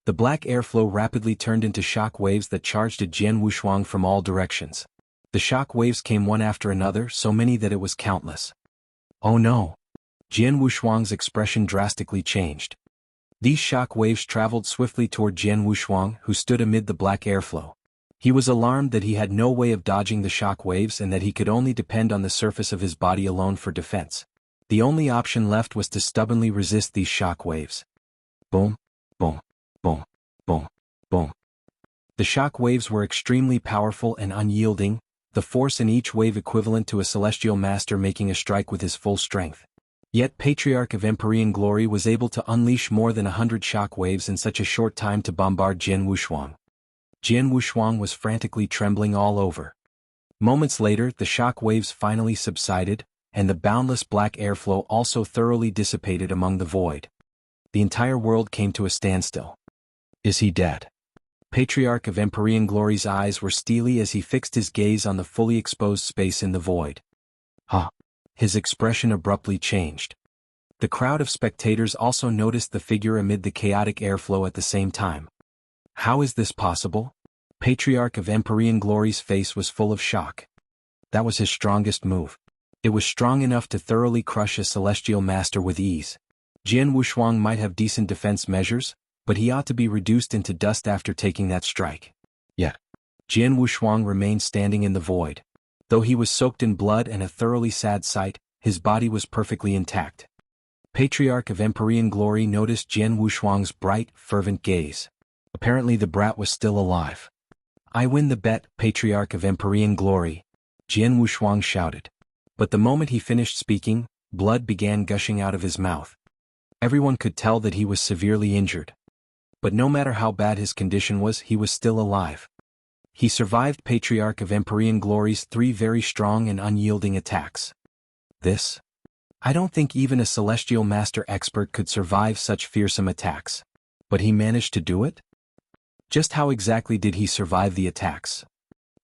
The black airflow rapidly turned into shock waves that charged at Jian Wushuang from all directions. The shock waves came one after another, so many that it was countless. Oh no! Jian Wushuang's expression drastically changed. These shock waves traveled swiftly toward Jian Wushuang, who stood amid the black airflow. He was alarmed that he had no way of dodging the shock waves and that he could only depend on the surface of his body alone for defense. The only option left was to stubbornly resist these shock waves. Boom, boom, boom, boom, boom. The shock waves were extremely powerful and unyielding, the force in each wave equivalent to a celestial master making a strike with his full strength. Yet Patriarch of Empyrean Glory was able to unleash more than 100 shock waves in such a short time to bombard Jian Wushuang. Jian Wushuang was frantically trembling all over. Moments later, the shock waves finally subsided, and the boundless black airflow also thoroughly dissipated among the void. The entire world came to a standstill. Is he dead? Patriarch of Empyrean Glory's eyes were steely as he fixed his gaze on the fully exposed space in the void. Huh. His expression abruptly changed. The crowd of spectators also noticed the figure amid the chaotic airflow at the same time. How is this possible? Patriarch of Empyrean Glory's face was full of shock. That was his strongest move. It was strong enough to thoroughly crush a celestial master with ease. Jian Wushuang might have decent defense measures, but he ought to be reduced into dust after taking that strike. Yet, Jian Wushuang remained standing in the void. Though he was soaked in blood and a thoroughly sad sight, his body was perfectly intact. Patriarch of Empyrean Glory noticed Jian Wushuang's bright, fervent gaze. Apparently the brat was still alive. I win the bet, Patriarch of Empyrean Glory, Jian Wushuang shouted. But the moment he finished speaking, blood began gushing out of his mouth. Everyone could tell that he was severely injured. But no matter how bad his condition was, he was still alive. He survived Patriarch of Empyrean Glory's 3 very strong and unyielding attacks. This? I don't think even a Celestial Master expert could survive such fearsome attacks. But he managed to do it? Just how exactly did he survive the attacks?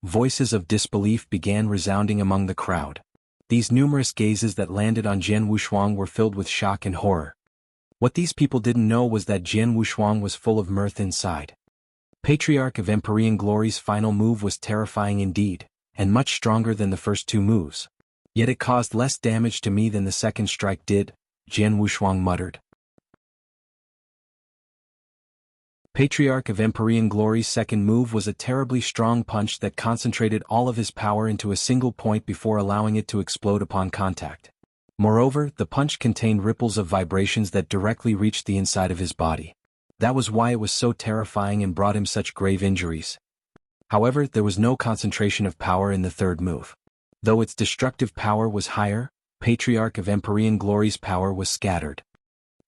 Voices of disbelief began resounding among the crowd. These numerous gazes that landed on Jian Wushuang were filled with shock and horror. What these people didn't know was that Jian Wushuang was full of mirth inside. Patriarch of Empyrean Glory's final move was terrifying indeed, and much stronger than the first 2 moves. Yet it caused less damage to me than the second strike did, Jian Wushuang muttered. Patriarch of Empyrean Glory's second move was a terribly strong punch that concentrated all of his power into a single point before allowing it to explode upon contact. Moreover, the punch contained ripples of vibrations that directly reached the inside of his body. That was why it was so terrifying and brought him such grave injuries. However, there was no concentration of power in the third move. Though its destructive power was higher, Patriarch of Empyrean Glory's power was scattered.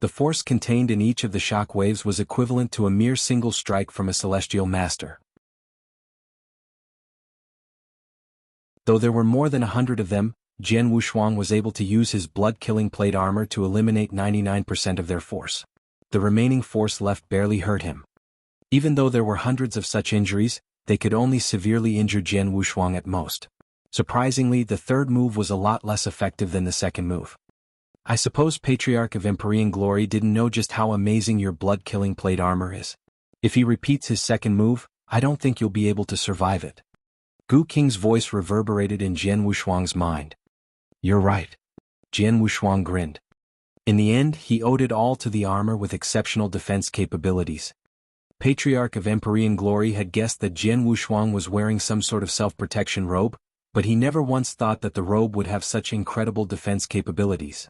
The force contained in each of the shock waves was equivalent to a mere single strike from a celestial master. Though there were more than 100 of them, Jian Wushuang was able to use his blood-killing plate armor to eliminate 99% of their force. The remaining force left barely hurt him. Even though there were hundreds of such injuries, they could only severely injure Jian Wushuang at most. Surprisingly, the third move was a lot less effective than the second move. I suppose Patriarch of Empyrean Glory didn't know just how amazing your blood-killing plate armor is. If he repeats his second move, I don't think you'll be able to survive it. Gu Qing's voice reverberated in Jian Wushuang's mind. You're right. Jian Wushuang grinned. In the end, he owed it all to the armor with exceptional defense capabilities. Patriarch of Empyrean Glory had guessed that Jian Wushuang was wearing some sort of self-protection robe, but he never once thought that the robe would have such incredible defense capabilities.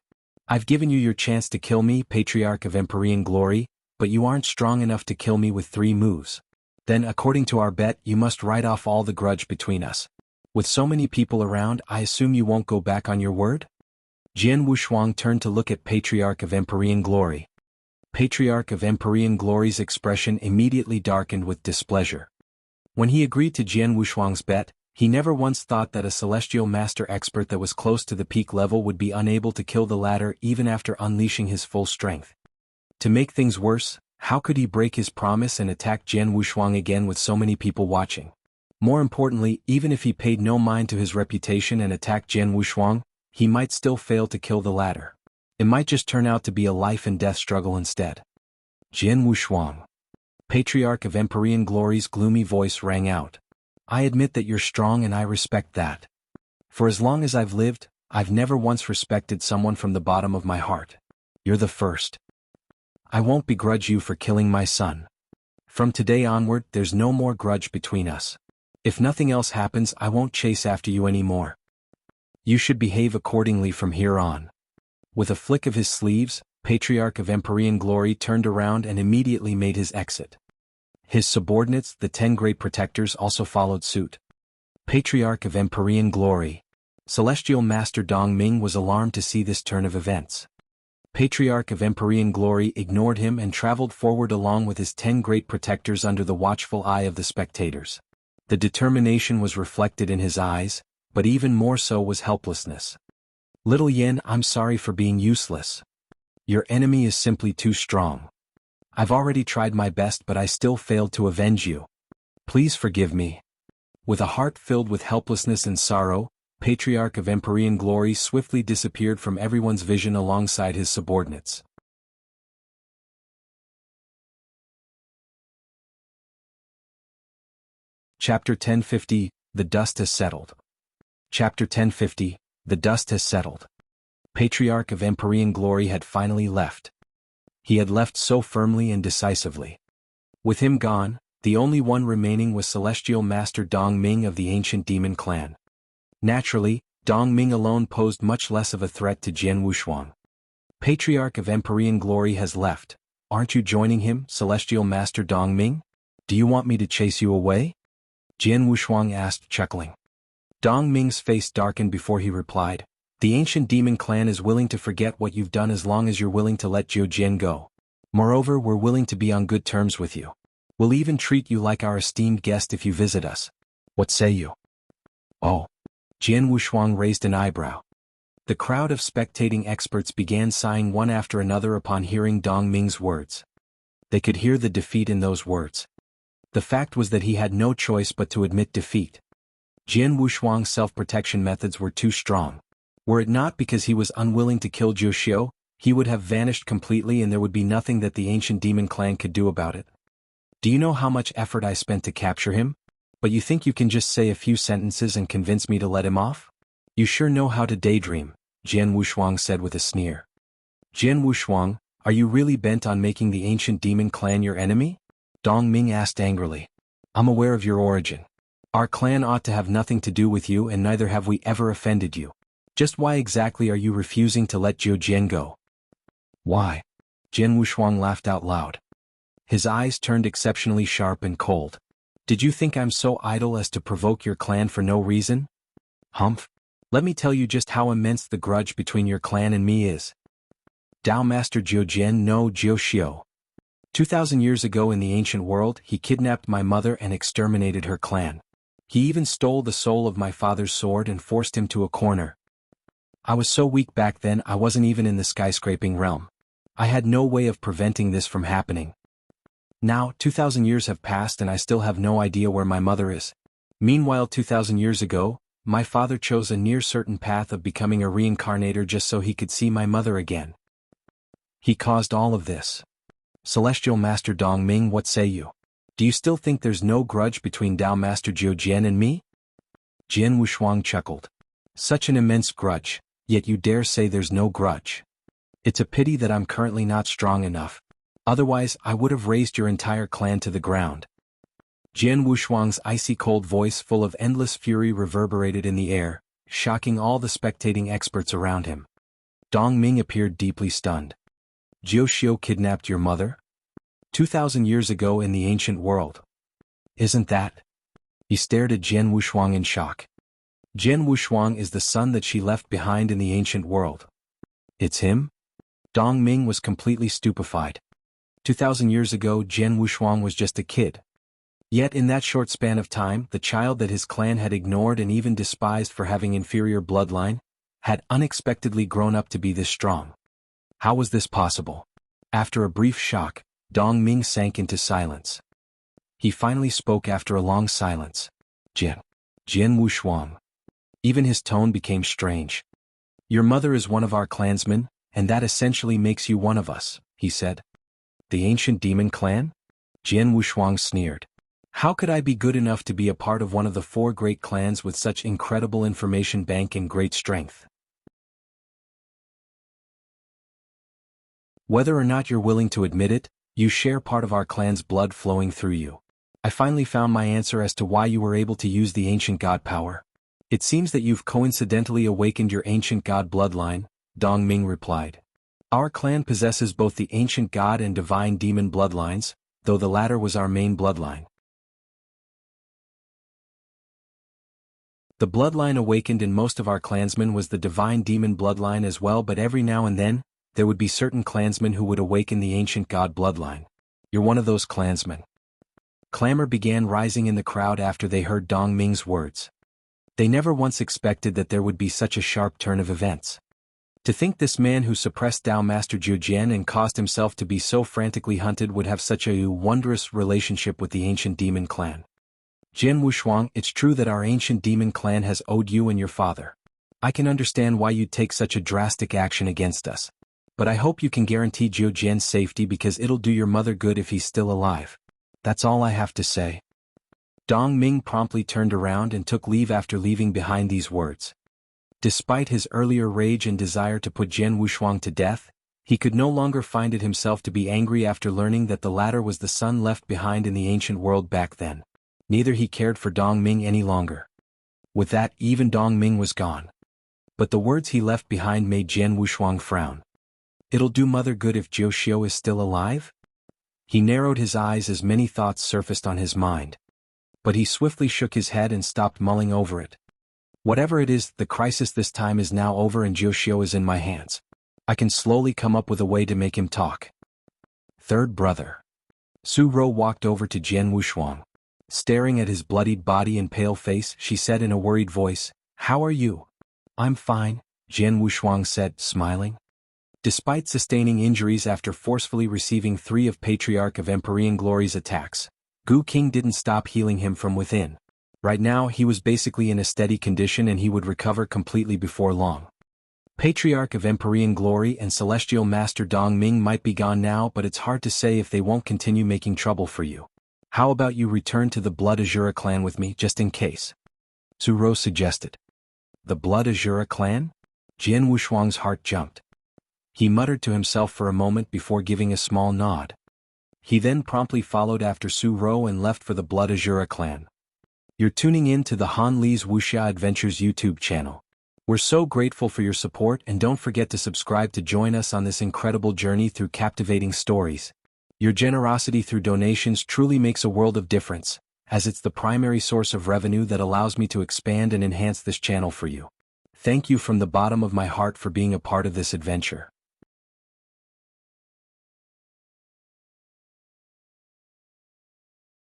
I've given you your chance to kill me, Patriarch of Empyrean Glory, but you aren't strong enough to kill me with 3 moves. Then, according to our bet, you must write off all the grudge between us. With so many people around, I assume you won't go back on your word? Jian Wushuang turned to look at Patriarch of Empyrean Glory. Patriarch of Empyrean Glory's expression immediately darkened with displeasure. When he agreed to Jian Wushuang's bet, he never once thought that a celestial master expert that was close to the peak level would be unable to kill the latter even after unleashing his full strength. To make things worse, how could he break his promise and attack Jian Wushuang again with so many people watching? More importantly, even if he paid no mind to his reputation and attacked Jian Wushuang, he might still fail to kill the latter. It might just turn out to be a life-and-death struggle instead. Jian Wushuang. Patriarch of Empyrean Glory's gloomy voice rang out. I admit that you're strong and I respect that. For as long as I've lived, I've never once respected someone from the bottom of my heart. You're the first. I won't begrudge you for killing my son. From today onward, there's no more grudge between us. If nothing else happens, I won't chase after you anymore. You should behave accordingly from here on. With a flick of his sleeves, Patriarch of Empyrean Glory turned around and immediately made his exit. His subordinates, the 10 Great Protectors, also followed suit. Patriarch of Empyrean Glory. Celestial Master Dong Ming was alarmed to see this turn of events. Patriarch of Empyrean Glory ignored him and traveled forward along with his 10 Great Protectors under the watchful eye of the spectators. The determination was reflected in his eyes, but even more so was helplessness. Little Yen, I'm sorry for being useless. Your enemy is simply too strong. I've already tried my best but I still failed to avenge you. Please forgive me. With a heart filled with helplessness and sorrow, Patriarch of Empyrean Glory swiftly disappeared from everyone's vision alongside his subordinates. Chapter 1050, The Dust Has Settled. Chapter 1050, The Dust Has Settled. Patriarch of Empyrean Glory had finally left. He had left so firmly and decisively. With him gone, the only one remaining was Celestial Master Dong Ming of the Ancient Demon Clan. Naturally, Dong Ming alone posed much less of a threat to Jian Wushuang. Patriarch of Empyrean Glory has left. Aren't you joining him, Celestial Master Dong Ming? Do you want me to chase you away? Jian Wushuang asked, chuckling. Dong Ming's face darkened before he replied, The Ancient Demon Clan is willing to forget what you've done as long as you're willing to let Zhou Jian go. Moreover, we're willing to be on good terms with you. We'll even treat you like our esteemed guest if you visit us. What say you? Oh. Jian Wushuang raised an eyebrow. The crowd of spectating experts began sighing one after another upon hearing Dong Ming's words. They could hear the defeat in those words. The fact was that he had no choice but to admit defeat. Jian Wushuang's self-protection methods were too strong. Were it not because he was unwilling to kill Zhou Xiu, he would have vanished completely and there would be nothing that the Ancient Demon Clan could do about it. Do you know how much effort I spent to capture him? But you think you can just say a few sentences and convince me to let him off? You sure know how to daydream, Jian Wushuang said with a sneer. Jian Wushuang, are you really bent on making the Ancient Demon Clan your enemy? Dong Ming asked angrily. I'm aware of your origin. Our clan ought to have nothing to do with you and neither have we ever offended you. Just why exactly are you refusing to let Zhou Jian go? Why? Jian Wushuang laughed out loud. His eyes turned exceptionally sharp and cold. Did you think I'm so idle as to provoke your clan for no reason? Humph. Let me tell you just how immense the grudge between your clan and me is. Dao Master Zhou Jian no Zhou Xiu. 2,000 years ago in the ancient world, he kidnapped my mother and exterminated her clan. He even stole the soul of my father's sword and forced him to a corner. I was so weak back then I wasn't even in the skyscraping realm. I had no way of preventing this from happening. Now, 2,000 years have passed and I still have no idea where my mother is. Meanwhile, 2,000 years ago, My father chose a near-certain path of becoming a reincarnator just so he could see my mother again. He caused all of this. Celestial Master Dong Ming, what say you? Do you still think there's no grudge between Dao Master Jiu Jian and me? Jian Wushuang chuckled. Such an immense grudge, yet you dare say there's no grudge. It's a pity that I'm currently not strong enough. Otherwise, I would have razed your entire clan to the ground. Jian Wushuang's icy cold voice full of endless fury reverberated in the air, shocking all the spectating experts around him. Dong Ming appeared deeply stunned. Jiu Xiu kidnapped your mother? 2,000 years ago in the ancient world. Isn't that? He stared at Jian Wushuang in shock. Jian Wushuang is the son that she left behind in the ancient world. It's him? Dong Ming was completely stupefied. 2,000 years ago Jian Wushuang was just a kid. Yet in that short span of time, the child that his clan had ignored and even despised for having inferior bloodline, had unexpectedly grown up to be this strong. How was this possible? After a brief shock, Dong Ming sank into silence. He finally spoke after a long silence. Jian Wushuang. Even his tone became strange. Your mother is one of our clansmen, and that essentially makes you one of us, he said. The ancient demon clan? Jian Wushuang sneered. How could I be good enough to be a part of one of the 4 great clans with such incredible information bank and great strength? Whether or not you're willing to admit it, you share part of our clan's blood flowing through you. I finally found my answer as to why you were able to use the ancient god power. It seems that you've coincidentally awakened your ancient god bloodline, Dong Ming replied. Our clan possesses both the ancient god and divine demon bloodlines, though the latter was our main bloodline. The bloodline awakened in most of our clansmen was the divine demon bloodline as well, but every now and then, there would be certain clansmen who would awaken the ancient god bloodline. You're one of those clansmen. Clamor began rising in the crowd after they heard Dong Ming's words. They never once expected that there would be such a sharp turn of events. To think this man who suppressed Dao Master Jiu Jian and caused himself to be so frantically hunted would have such a wondrous relationship with the ancient demon clan. Jian Wushuang, it's true that our ancient demon clan has owed you and your father. I can understand why you'd take such a drastic action against us. But I hope you can guarantee Jiu Jian's safety because it'll do your mother good if he's still alive. That's all I have to say. Dong Ming promptly turned around and took leave after leaving behind these words. Despite his earlier rage and desire to put Jian Wushuang to death, he could no longer find it himself to be angry after learning that the latter was the son left behind in the ancient world back then. Neither he cared for Dong Ming any longer. With that, even Dong Ming was gone. But the words he left behind made Jian Wushuang frown. It'll do mother good if Jiu Xiu is still alive? He narrowed his eyes as many thoughts surfaced on his mind. But he swiftly shook his head and stopped mulling over it. Whatever it is, the crisis this time is now over and Jiu Xiu is in my hands. I can slowly come up with a way to make him talk. Third brother. Su Ro walked over to Jian Wushuang. Staring at his bloodied body and pale face, she said in a worried voice, "How are you?" "I'm fine," Jian Wushuang said, smiling. Despite sustaining injuries after forcefully receiving 3 of Patriarch of Empyrean Glory's attacks, Gu King didn't stop healing him from within. Right now he was basically in a steady condition and he would recover completely before long. Patriarch of Empyrean Glory and Celestial Master Dong Ming might be gone now, but it's hard to say if they won't continue making trouble for you. How about you return to the Blood Asura clan with me just in case? Su Ro suggested. The Blood Asura clan? Jian Wushuang's heart jumped. He muttered to himself for a moment before giving a small nod. He then promptly followed after Su Ro and left for the Blood Asura clan. You're tuning in to the Han Li's Wuxia Adventures YouTube channel. We're so grateful for your support and don't forget to subscribe to join us on this incredible journey through captivating stories. Your generosity through donations truly makes a world of difference, as it's the primary source of revenue that allows me to expand and enhance this channel for you. Thank you from the bottom of my heart for being a part of this adventure.